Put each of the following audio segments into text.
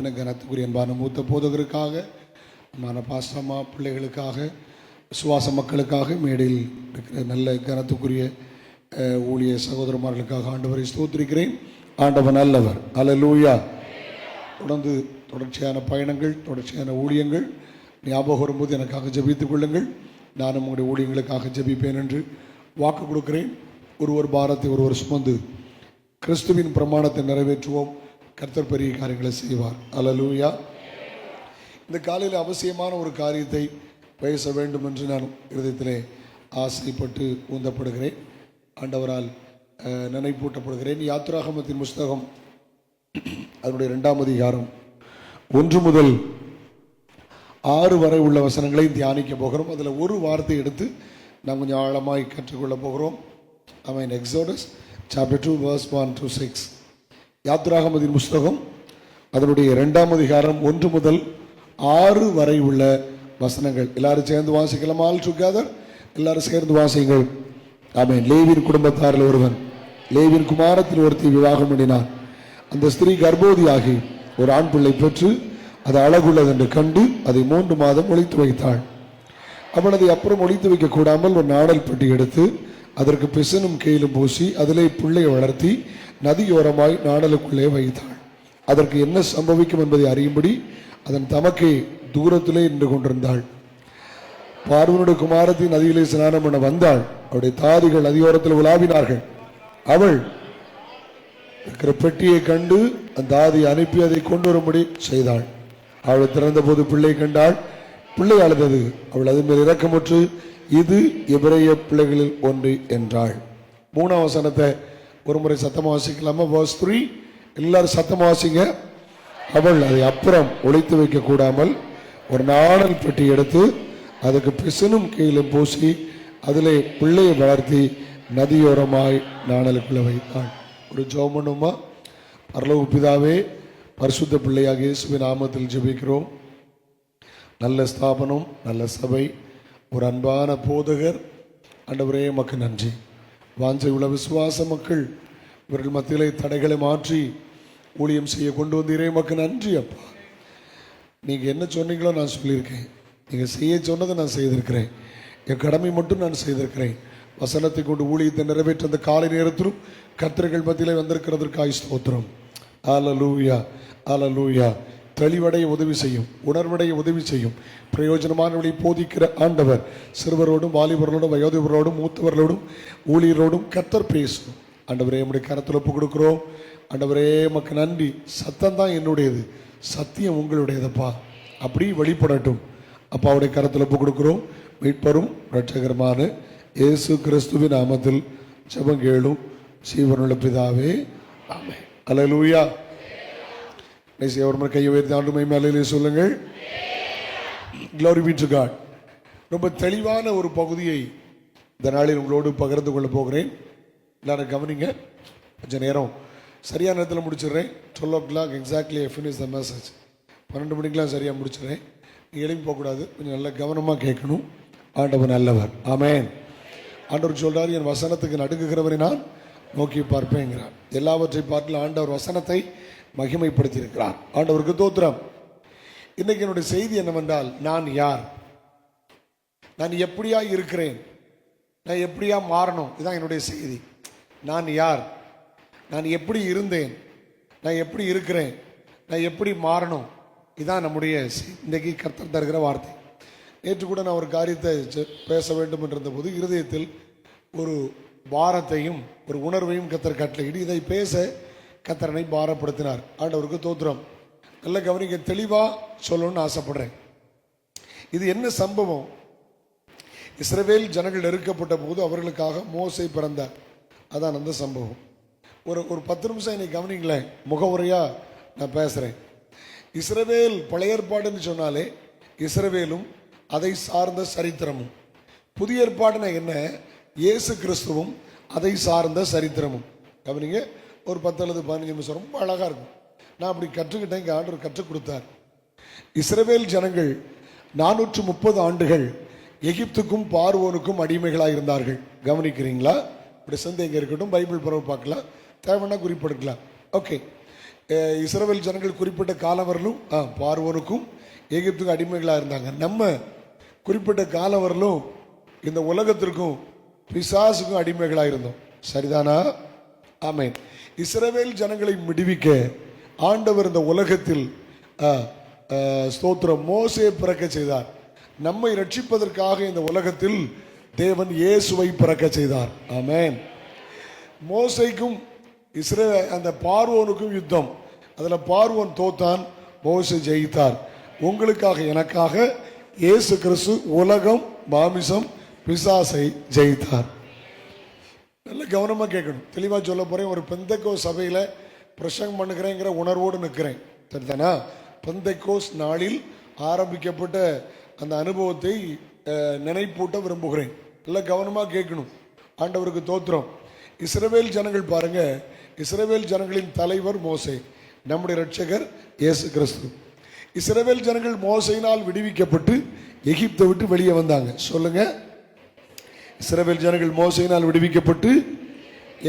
நடத்தின கனத்துக்குரிய அன்பான மூத்த போதகருக்காக, அன்பான பாஸ்டம்மா பிள்ளைகளுக்காக, விசுவாச மக்களுக்காக, மேடையில் இருக்கிற நல்ல கனத்துக்குரிய ஊழிய சகோதரமார்களுக்காக ஆண்டவரை ஸ்தோத்திரிக்கிறேன். ஆண்டவர் நல்லவர். அல்லேலூயா. தொடர்ச்சியான பயணங்கள், தொடர்ச்சியான ஊழியங்கள் ஞாபகம் வரும்போது எனக்காக ஜெபித்துக் கொள்ளுங்கள். நானும் உங்களுடைய ஊழியங்களுக்காக ஜெபிப்பேன் என்று வாக்கு கொடுக்கிறேன். ஒரு பாரத்தை ஒருவர் சுமந்து கிறிஸ்துவின் பிரமாணத்தை நிறைவேற்றுவோம். கர்த்தர் பெரிய காரியங்களை செய்வார். அல்லேலூயா. இந்த காலையில் அவசியமான ஒரு காரியத்தை பேச வேண்டும் என்று நான் இருதயத்திலே ஆசைப்பட்டு ஊந்தப்படுகிறேன். ஆண்டவரால் நினைப்பூட்டப்படுகிறேன். யாத்திராகமத்தின் புஸ்தகம் அதனுடைய 2ஆம் அதிகாரம் 1 முதல் 6 வரை உள்ள வசனங்களை தியானிக்க போகிறோம். அதில் ஒரு வார்த்தை எடுத்து நாம் கொஞ்சம் ஆழமாய் கற்றுக்கொள்ள போகிறோம். Exodus chapter 2 verse 1 to 6. யாத்திராகமத்தின் புஸ்தகம் அதனுடைய 2ஆம் அதிகாரம் 1 முதல் 6 வரை உள்ள வசனங்கள். எல்லாரும் சேர்ந்து வாசிக்கலாம். ஆல் டுகெதர் எல்லாரும் சேர்ந்து வாசிங்கள். ஆமென். லேவியின் குடும்பத்தாரில் ஒருவன் லேவியின் குமாரத்தில் ஒருத்தி விவாகம் பண்ணினான். அந்த ஸ்திரீ கர்ப்பவதியாகி ஒரு ஆண் பிள்ளை பெற்று அது அழகுள்ளது என்று கண்டு அதை 3 மாதம் ஒளித்து வைத்தாள். அவள் அதை அப்புறம் ஒளித்து வைக்க கூடாமல் ஒரு நாடல் பெட்டி எடுத்து அதற்கு பிசனும் கீழும் பூசி அதிலே பிள்ளையை வளர்த்தி நதியோரமாய் நாடலுக்குள்ளே வைத்தாள். அதற்கு என்ன சம்பவிக்கும் என்பதை அறியும்படி அதன் தமக்கை தூரத்திலே நின்று கொண்டிருந்தாள். பார்வனுடைய குமாரத்தி நதியிலே ஸ்நானம் பண்ண வந்தாள். அவருடைய தாதிகள் நதியோரத்தில் உலாவினார்கள். அவள் இருக்கிற பெட்டியை கண்டு அந்த தாதியை அனுப்பி அதை கொண்டு வரும்படி செய்தாள். அவள் திறந்த போது பிள்ளை கண்டாள். பிள்ளை அழுதது. அவள் அது மேல் இரக்கமுற்று இது எபிரேய பிள்ளைகளில் ஒன்று என்றாள். 3ஆம் வசனத்தை ஒரு முறை சத்தமா வாசிக்கலாமா? verse 3 எல்லாரும் சத்தமா வாசிங்க. அவள் அதை அப்புறம் ஒளித்து வைக்க கூடாமல் ஒரு நாணல் பெட்டி எடுத்து அதுக்கு பிசனும் கீழும் பூசி அதிலே பிள்ளையை வளர்த்தி நதியோரமாய் நாணலுக்குள்ள வைத்தாள். ஒரு ஜெபம் பண்ணுமா? பரலோக பிதாவே, பரிசுத்த பிள்ளையாக இயேசுவின் நாமத்தில் ஜெபிக்கிறோம். நல்ல ஸ்தாபனம், நல்ல சபை, ஒரு அன்பான போதகர், ஆண்டவரே உமக்கு நன்றி. வாஞ்சை உள்ள விசுவாச மக்கள் இவர்கள் மத்தியிலே தடைகளை மாற்றி ஊழியம் செய்ய கொண்டு வந்தீரே, உமக்கு நன்றி அப்பா. நீங்கள் என்ன சொன்னீங்களோ நான் சொல்லியிருக்கேன். நீங்கள் செய்ய சொன்னதை நான் செய்திருக்கிறேன். என் கடமை மட்டும் நான் செய்திருக்கிறேன். வசனத்தை கொண்டு ஊழியத்தை நிறைவேற்ற அந்த காலை நேரத்திலும் கர்த்தர்கள் மத்தியிலே வந்திருக்கிறதற்காய் ஸ்தோத்திரம். அல்லேலூயா, அல்லேலூயா. தெளிவடைய உதவி செய்யும், உணர்வடைய உதவி செய்யும், பிரயோஜனமானவர்களை போதிக்கிற ஆண்டவர் சிறுவரோடும் வாலிபர்களோடும் வயோதிபர்களோடும் மூத்தவர்களோடும் ஊழியரோடும் கர்த்தர் பேசும். ஆண்டவரே நம்முடைய கரத்தில் ஒப்பு கொடுக்கிறோம். ஆண்டவரே உமக்கு நன்றி. சத்தம் தான் என்னுடையது, சத்தியம் உங்களுடையதப்பா. அப்படி வெளிப்படட்டும் அப்பா. அவருடைய கரத்தில் ஒப்பு கொடுக்கிறோம். மீட்பரும் இரட்சகருமான இயேசு கிறிஸ்துவின் நாமத்தில் ஜெபம் கேளும் ஜீவனுள்ள பிதாவே, ஆமென். அல்லேலூயா. ஒரு கையை உயர்த்தி ஆண்டு மகிமை அல்லேலூயா சொல்லுங்கள். Glory be to God. ரொம்ப தெளிவான ஒரு பகுதியை இந்த நாளில் உங்களோடு பகிர்ந்து கொள்ள போகிறேன். எல்லாரும் கவனிங்க. கொஞ்சம் நேரம் சரியான நேரத்தில் முடிச்சிடுறேன். 12 o'clock exactly I finish the message. 12 மணிக்கெலாம் சரியாக முடிச்சிடுறேன். நீங்கள் எழுப்பி போகக்கூடாது. கொஞ்சம் நல்லா கவனமாக கேட்கணும். ஆண்டவர் நல்லவர். ஆமென். ஆண்டவர் சொல்றார், என் வசனத்துக்கு நடுங்குகிறவரை நான் நோக்கி பார்ப்பேங்கிறார். எல்லாவற்றை பார்க்கல ஆண்டவர் வசனத்தை மகிமைப்படுத்தி இருக்கிறார். ஆண்டவருக்கு தோத்திரம். இன்னைக்கு என்னுடைய செய்தி என்னவென்றால், நான் யார், நான் எப்படியா இருக்கிறேன், நான் எப்படியா மாறணும், இதுதான் என்னுடைய செய்தி. நான் யார், நான் எப்படி இருந்தேன், நான் எப்படி இருக்கிறேன், நான் எப்படி மாறணும், இதுதான் நம்முடைய இன்றைக்கு கர்த்தர் தருகிற வார்த்தை. நேற்று கூட நான் ஒரு காரியத்தை பேச வேண்டும் என்றிருந்த போது இருதயத்தில் ஒரு பாரத்தையும் ஒரு உணர்வையும் கர்த்தர் கட்டளையிட்டு இதை பேச கர்த்தரனை பாரப்படுத்தினார். ஆண்டவருக்கு தோத்திரம். நல்ல கவனிக்க, தெளிவாக சொல்லணும்னு ஆசைப்படுறேன். இது என்ன சம்பவம்? இஸ்ரவேல் ஜனங்கள் நெருக்கப்பட்ட போது அவர்களுக்காக மோசே பிறந்தார். அதான் அந்த சம்பவம். ஒரு 10 நிமிஷம் என்னை கவனிங்களேன். முகவுரையாக நான் பேசுகிறேன். இஸ்ரவேல் பழைய ஏற்பாடுன்னு சொன்னாலே இஸ்ரவேலும் அதை சார்ந்த சரித்திரமும், புதிய ஏற்பாடுனா என்ன, இயேசு கிறிஸ்துவும் அதை சார்ந்த சரித்திரமும். கவனிங்க, ஒரு 10 அல்லது 15 நிமிஷம் ரொம்ப அழகாக இருக்கும். நான் அப்படி கற்றுக்கிட்டேன். இங்கே ஆண்டவர் கற்றுக் கொடுத்தார். இஸ்ரவேல் ஜனங்கள் 430 ஆண்டுகள் எகிப்துக்கும் பார்வோனுக்கும் அடிமைகளாக இருந்தார்கள். கவனிக்கிறீங்களா? இப்படி சந்தேகம் இருக்கட்டும், பைபிள் பரவ பார்க்கலாம், தேவைன்னா குறிப்பிடுக்கலாம். ஓகே, இஸ்ரவேல் ஜனங்கள் குறிப்பிட்ட காலம் வரலும் பார்வோனுக்கும் எகிப்துக்கும் அடிமைகளாக இருந்தாங்க. நம்ம குறிப்பிட்ட காலம் வரலும் இந்த உலகத்திற்கும் பிசாசுக்கும் அடிமைகளாக இருந்தோம். சரிதானா? ஆமென். இஸ்ரவேல் ஜனங்களை விடுவிக்க ஆண்டவர் இந்த உலகத்தில் ஸ்தோத்திரம் மோசே பிறக்க செய்தார். நம்மை ரட்சிப்பதற்காக இந்த உலகத்தில் தேவன் இயேசுவை பிறக்க செய்தார். ஆமென். மோசைக்கும் அந்த பார்வோனுக்கும் யுத்தம். அதில் பார்வோன் தோத்தான், மோசே ஜெயித்தார். உங்களுக்காக எனக்காக இயேசு கிறிஸ்து உலகம் மாமிசம் பிசாசை ஜெயித்தார். நல்ல கவனமாக கேட்கணும். தெளிவாக சொல்ல போகிறேன். ஒரு பெந்தெக்கோஸ் சபையில் பிரசங்கம் பண்ணுகிறேங்கிற உணர்வோடு நிற்கிறேன். சரிதானா? பெந்தெக்கோஸ் நாளில் ஆரம்பிக்கப்பட்ட அந்த அனுபவத்தை நினைப்பூட்ட விரும்புகிறேன். நல்ல கவனமாக கேட்கணும். ஆண்டவருக்கு தோத்திரம். இஸ்ரவேல் ஜனங்கள் பாருங்க, இஸ்ரவேல் ஜனங்களின் தலைவர் மோசே, நம்முடைய இரட்சகர் இயேசு கிறிஸ்து. இஸ்ரவேல் ஜனங்கள் மோசையினால் விடுவிக்கப்பட்டு எகிப்தை விட்டு வெளியே வந்தாங்க. சொல்லுங்க, இஸ்ரவேல் ஜனங்கள் மோசையினால் விடுவிக்கப்பட்டு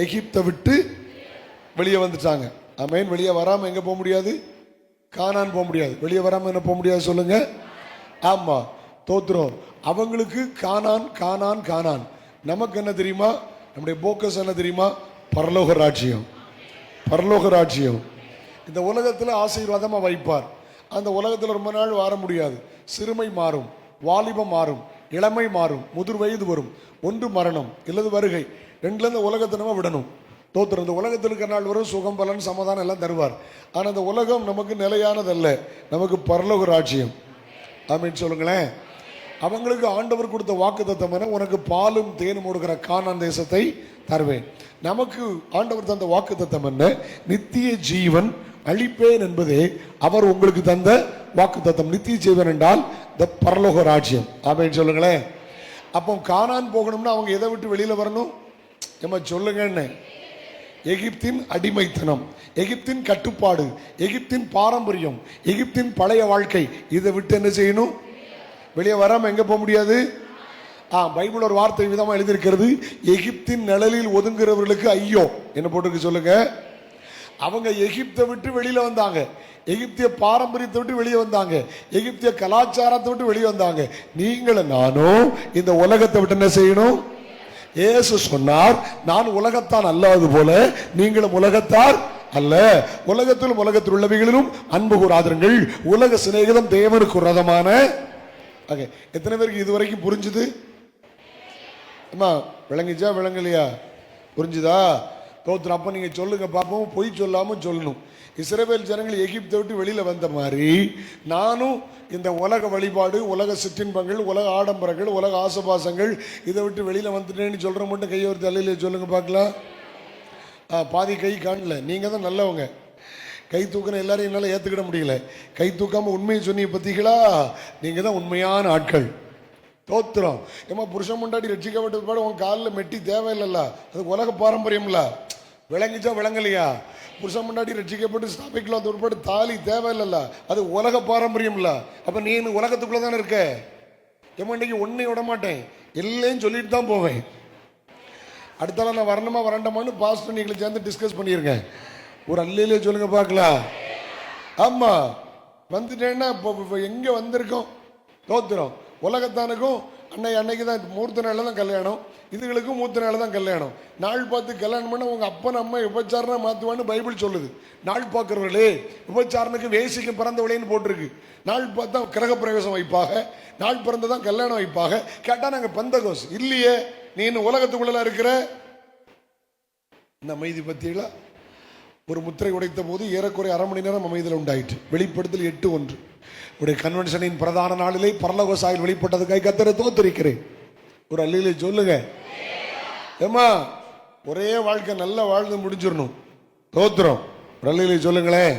எகிப்தை விட்டு வெளியே வந்துட்டாங்க. ஆமென். வெளியே வராம எங்க போக முடியாது? கானான் போக முடியாது. வெளியே வராம என்ன போக முடியாது? சொல்லுங்க. ஆமா, தோத்திரம். அவங்களுக்கு கானான் கானான் கானான். நமக்கு என்ன தெரியுமா? நம்முடைய போக்கஸ் என்ன தெரியுமா? பரலோக ராஜ்யம். பரலோக ராஜ்யம் இந்த உலகத்தில் ஆசீர்வாதமா வைப்பார். அந்த உலகத்தில் ரொம்ப நாள் வாழ முடியாது. சிறுமை மாறும், வாலிபம் மாறும், இளமை மாறும், முதிர் வயது வரும். ஒன்று மரணம், இல்லது வருகை. ரெண்டுல இந்த உலகத்தை நம்ம விடணும். தோத்திரம். இந்த உலகத்தில் இருக்கிற நாள் வரும், சுகம் பலன் சமாதானம் எல்லாம் தருவார். ஆனால் அந்த உலகம் நமக்கு நிலையானதல்ல, நமக்கு பரலோக ராஜ்யம். ஆமென் சொல்லுங்களேன். அவங்களுக்கு ஆண்டவர் கொடுத்த வாக்குத்தத்தம் என, உனக்கு பாலும் தேனும் ஓடுகிற கானான் தேசத்தை தருவேன். நமக்கு ஆண்டவர் தந்த வாக்குத்தத்தம் என்ன? நித்திய ஜீவன் அளிப்பேன் என்பதே அவர் உங்களுக்கு தந்த வாக்குத்தத்தம். நித்திய ஜீவன் என்றால் இந்த பரலோக ராஜ்யம். ஆமென் சொல்லுங்களேன். அப்போ கானான் போகணும்னா அவங்க எதை விட்டு வெளியில வரணும்? நம்ம சொல்லுங்க. எகிப்தின் அடிமைத்தனம், எகிப்தின் கட்டுப்பாடு, எகிப்தின் பாரம்பரியம், எகிப்தின் பழைய வாழ்க்கை, இதை விட்டு என்ன செய்யணும்? வெளியே வராம எங்க போக முடியாது? பைபிள் ஒரு வார்த்தை விதமா எழுதியிருக்கிறது, எகிப்தின் நிழலில் ஒதுங்குறவர்களுக்கு ஐயோ. என்ன போட்டுருக்கு சொல்லுங்க. அவங்க எகிப்தை விட்டு வெளியில வந்தாங்க, எகிப்திய பாரம்பரியத்தை விட்டு வெளியே வந்தாங்க, எகிப்திய கலாச்சாரத்தை விட்டு வெளியே வந்தாங்க. நீங்களும் நானும் இந்த உலகத்தை விட்டு என்ன செய்யணும்? இயேசு சொன்னார், நான் உலகத்தான் அல்லாது போல நீங்களும் உலகத்தார் அல்ல. உலகத்திலும் உலகத்தில் உள்ளவைகளிலும் அன்பு கூறாதீர்கள். உலக சிநேகிதம் தேவனுக்கு ரதமான. எத்தனை பேருக்கு இதுவரைக்கும் புரிஞ்சுது? விளங்குச்சா விளங்கலையா? புரிஞ்சுதா? தோத்திரம். அப்ப நீங்க சொல்லுங்க பாப்போம். பொய் சொல்லாம சொல்லணும். இஸ்ரவேல் ஜனங்கள் எகிப்தை விட்டு வெளியில வந்த மாதிரி நானும் இந்த உலக வழிபாடு, உலக சிற்றின்பங்கள், உலக ஆடம்பரங்கள், உலக ஆசபாசங்கள் இதை விட்டு வெளியில வந்துட்டேன்னு சொல்ற மட்டும் கையை ஒரு தலையில சொல்லுங்க பார்க்கலாம். பாதி கை காணல. நீங்க தான் நல்லவங்க. கை தூக்கின எல்லாரையும் என்னால் ஏற்றுக்கிட முடியல. கை தூக்காம உண்மையை சொன்னீங்க பார்த்தீங்களா? நீங்க தான் உண்மையான ஆட்கள். தோத்திரம். ஏமா புருஷன் முண்டாடி ரட்சிக்கப்பட்டது பாடு உன் காலில் மெட்டி தேவையில்லைல்ல, அது உலக பாரம்பரியம்ல. விளங்கிச்சா விளங்கலையா? புருஷன் முன்னாடி ரட்சிக்கப்பட்டு ஸ்தாபிக்கலாம் தோற்பாடு தாலி தேவையில்லைல்ல, அது உலக பாரம்பரியம்ல. அப்ப நீ உலகத்துக்குள்ள தானே இருக்க. ஏமா இன்னைக்கு ஒன்னையும் விட மாட்டேன், எல்லையும் சொல்லிட்டு தான் போவேன். அடுத்தால நான் வரணுமா வரண்டமான்னு பாஸ்டர் நீங்களை சேர்ந்து டிஸ்கஸ் பண்ணிருங்க. ஒரு அல்லையிலே சொல்லுங்க பார்க்கலாம். ஆமா, வந்துட்டேன்னா இப்போ எங்க வந்திருக்கோம்? தோத்திரம். உலகத்தானுக்கும் அன்னைக்கு தான் மூர்த்த நாளில் தான் கல்யாணம், இதுகளுக்கும் மூர்த்த நாளில் தான் கல்யாணம். நாள் பார்த்து கல்யாணம் பண்ண உங்க அப்பன் அம்மா விபச்சாரனா மாற்றுவான்னு பைபிள் சொல்லுது. நாள் பார்க்குறவர்களே, விபச்சாரனுக்கு வேசிக்கும் பிறந்தவளேன்னு போட்டிருக்கு. நாள் பார்த்தா கிரக பிரவேசம் வைப்பாக, நாள் பிறந்ததான் கல்யாணம் வைப்பாக. கேட்டா நாங்க பெந்தகோஸ் இல்லையே. நீ இன்னும் உலகத்துக்குள்ள இருக்கிற. இந்த அமைதி பத்தியில ஒரு முத்திரை உடைத்த போது ஏறக்குறை அரை மணி நேரம் அமைதியில் உண்டாயிற்று. வெளிப்படுத்தல் 8:1. உடைய கன்வென்ஷனின் பிரதான நாளிலே பரலோக சாயல் வெளிப்பட்டதுக்காக கர்த்தரை தோத்திருக்கிறேன். ஒரு அல்லையிலே சொல்லுங்க. ஏமா ஒரே வாழ்க்கை நல்லா வாழ்ந்து முடிஞ்சிடணும். தோத்திரம். ஒரு அல்லையிலே சொல்லுங்களேன்.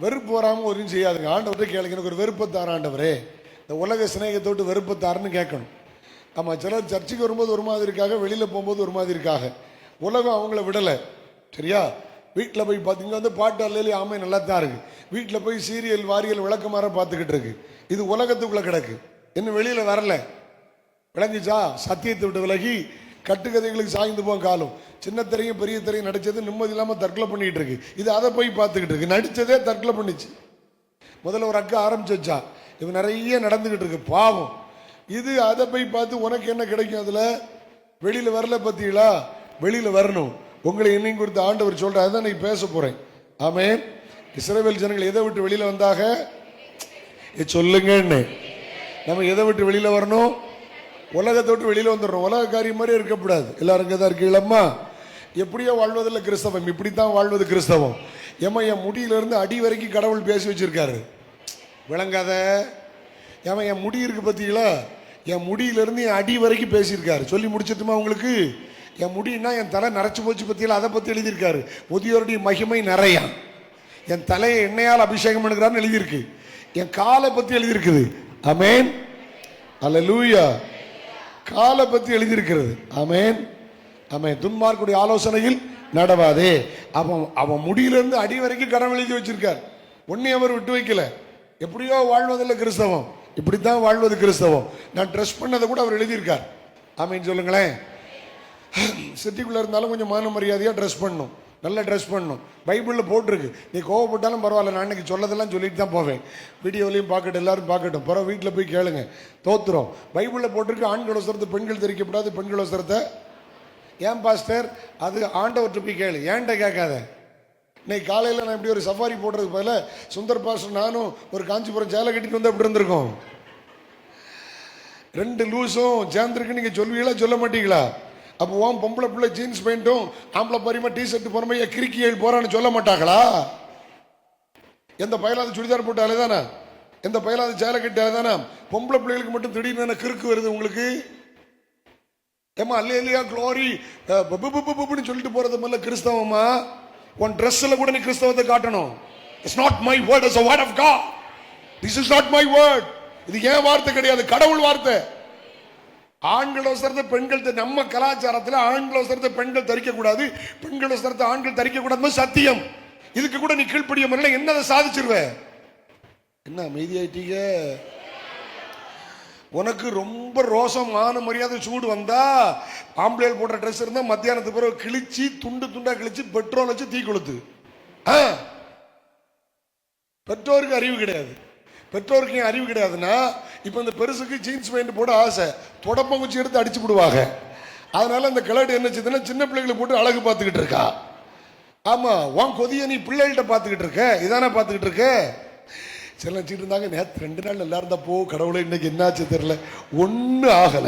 வெறுப்பு வராம ஒரு செய்யாதுங்க. ஆண்டவர்கிட்ட கேளுங்க, எனக்கு ஒரு வெறுப்பத்தார் ஆண்டவரே, இந்த உலக சிநேகத்தோட்டு வெறுப்பத்தாருன்னு கேட்கணும். ஆமா, சிலர் சர்ச்சைக்கு வரும்போது ஒரு மாதிரி இருக்காங்க, வெளியில போகும்போது ஒரு மாதிரி இருக்காங்க. உலகம் அவங்கள விடலை. சரியா? வீட்டில் போய் பார்த்தீங்கன்னா வந்து பாட்டு அல்லையிலே ஆமை நல்லா தான் இருக்கு. வீட்டில் போய் சீரியல் வாரியல் விளக்கமாற பார்த்துக்கிட்டு இருக்கு. இது உலகத்துக்குள்ள கிடக்கு, இன்னும் வெளியில வரல. விளங்குச்சா? சத்தியத்தை விட்டு விலகி கட்டுக்கதைகளுக்கு சாய்ந்து போகும் காலம். சின்ன திரையும் பெரிய திரையும் நடிச்சது நிம்மதி இல்லாமல் தற்கொலை பண்ணிட்டு இருக்கு. இது அதை போய் பார்த்துக்கிட்டு இருக்கு. நடிச்சதே தற்கொலை பண்ணிச்சு. முதல்ல ஒரு அக்கா ஆரம்பிச்சு வச்சா, இவங்க நிறைய நடந்துகிட்டு இருக்கு பாவம். இது அதை போய் பார்த்து உனக்கு என்ன கிடைக்கும்? அதுல வெளியில வரல பத்திகளா, வெளியில வரணும். உங்களை என்னையும் குறித்து ஆண்டவர் சொல்ற, அதான் நீ பேச போறேன். ஆமென். இஸ்ரவேல் ஜனங்கள் எதை விட்டு வெளியில வந்தாக சொல்லுங்க. நம்ம எதை விட்டு வெளியில வரணும்? உலகத்தை விட்டு வெளியில வந்துடணும். உலக காரியம் மாதிரி இருக்கக்கூடாது. எல்லாரும் தான் இருக்கீங்களம்மா. எப்படியோ வாழ்வதில்லை கிறிஸ்தவம், இப்படித்தான் வாழ்வது கிறிஸ்தவம். ஏமா என் முடியிலிருந்து அடி வரைக்கும் கடவுள் பேசி வச்சிருக்காரு. விளங்காத ஏமா என் முடி இருக்கு பத்திங்களா, என் முடியிலிருந்து என் அடி வரைக்கும் பேசியிருக்காரு. சொல்லி முடிச்சிட்டுமா உங்களுக்கு? என் முடின்னா என் தலை நரைச்சு போச்சு பத்தியில, அதை பத்தி எழுதியிருக்காரு. முதியோருடைய மகிமை நிறையா. என் தலையை எண்ணெயால் அபிஷேகம் பண்ணுகிறான்னு எழுதியிருக்கு. என் காலை பத்தி எழுதியிருக்குது. ஆமென். அல்லேலூயா. காலை பத்தி எழுதியிருக்கிறது. ஆமென். ஆமென். துன்மார்க்குடைய ஆலோசனையில் நடவாதே. அவன் முடியிலிருந்து அடி வரைக்கும் கடவுள் எழுதி வச்சிருக்கார். ஒன்னே அவர் விட்டு வைக்கல. எப்படியோ வாழ்வதில்லை கிறிஸ்தவம், இப்படித்தான் வாழ்வது கிறிஸ்தவம். நான் ட்ரெஸ் பண்ணதை கூட அவர் எழுதியிருக்கார். ஆமென் சொல்லுங்களேன். சிட்டிக்குள்ள இருந்தாலும் கொஞ்சம் மான மரியாதையா ட்ரெஸ் பண்ணணும், நல்லா ட்ரெஸ் பண்ணணும். பைபிளில் போட்டிருக்கு. நீ கோவப்பட்டாலும் பரவாயில்ல, நான் அன்னைக்கு சொல்லதெல்லாம் சொல்லிட்டு தான் போவேன். வீடியோலையும் பார்க்கட்டும், எல்லாரும் பார்க்கட்டும். பிறகு வீட்டில் போய் கேளுங்க, தோத்துரும். பைபிளில் போட்டிருக்கு ஆண்கள் வஸ்திரத்தை பெண்கள் தெரிவிக்கப்படாது, பெண்கள் வஸ்திரத்தை. ஏன் பாஸ்டர்? அது ஆண்டவர்கிட்ட போய் கேளு, ஏன்ட்ட கேட்காத. இன்னைக்கு காலையில் நான் இப்படி ஒரு சஃபாரி போடுறதுக்கு பதில சுந்தர் பாஸ்டர் நானும் ஒரு காஞ்சிபுரம் சேலை கட்டிட்டு வந்து அப்படி இருந்திருக்கோம். 2 லூஸும் சேர்ந்துருக்கு. நீங்க சொல்வீங்களா சொல்ல மாட்டீங்களா? அப்போ உன் பொம்பளை பிள்ளை ஜீன்ஸ் பேண்ட்டும் ஆம்பளை பரிமா டிஷர்ட் போற மாதிரி கிறுக்கி ஏழு போறான்னு சொல்ல மாட்டாங்களா? எந்த பயலாவது சுடிதார் போட்டாலே தானே, எந்த பயலாவது சேலை கட்டாலே தானே. பொம்பளை பிள்ளைகளுக்கு மட்டும் திடீர்னு கிறுக்கு வருது உங்களுக்கு. ஏமா அல்ல இல்லையா க்ளோரி சொல்லிட்டு போறது மேல கிறிஸ்தவமா? உன் ட்ரெஸ்ல கூட நீ கிறிஸ்தவத்தை காட்டணும். It's not my word, it's a word of God. This is not my word. இது ஏன் வார்த்தை கிடையாது, கடவுள் வார்த்தை. ஆண்கள் வஸ்திரத்தை பெண்கள், நம்ம கலாச்சாரத்தில் ஆண்கள் வஸ்திரத்தை பெண்கள் தரிக்க கூடாது, பெண்கள் வஸ்திரத்தை ஆண்கள் தரிக்க கூடாது சத்தியம். இதுக்கு கூட நீ கீழ்ப்படிய முறையில் என்னதை சாதிச்சிருவ? என்ன அமைதியாயிட்டீங்க? உனக்கு ரொம்ப ரோசம் மான மரியாதை சூடு வந்தா, ஆம்பளைகள் போடுற ட்ரெஸ் இருந்தா மத்தியானத்துக்கு பிறகு கிழிச்சு துண்டு துண்டா கிழிச்சு பெட்ரோல் வச்சு தீ கொளுத்து. பெற்றோருக்கு அறிவு கிடையாது. பெற்றோருக்கு அறிவு கிடையாதுன்னா, இப்ப இந்த பெருசுக்கு ஜீன்ஸ் பேண்ட் போட ஆசை, தொடப்பம் குச்சி எடுத்து அடிச்சு விடுவாங்க. அதனால அந்த கிளடு என்ன செய்யுதுன்னா சின்ன பிள்ளைகளை போட்டு அழகு பார்த்துக்கிட்டு இருக்கா. ஆமா, உன் கொதிய நீ பிள்ளைகள்கிட்ட பார்த்துக்கிட்டு இருக்க, இதானே பார்த்துக்கிட்டு இருக்க. சில நினைச்சிட்டு இருந்தாங்க, நேற்று 2 நாள் நல்லா இருந்தா போ, கடவுளை இன்னைக்கு என்னாச்சு தெரியல, ஒன்னும் ஆகல.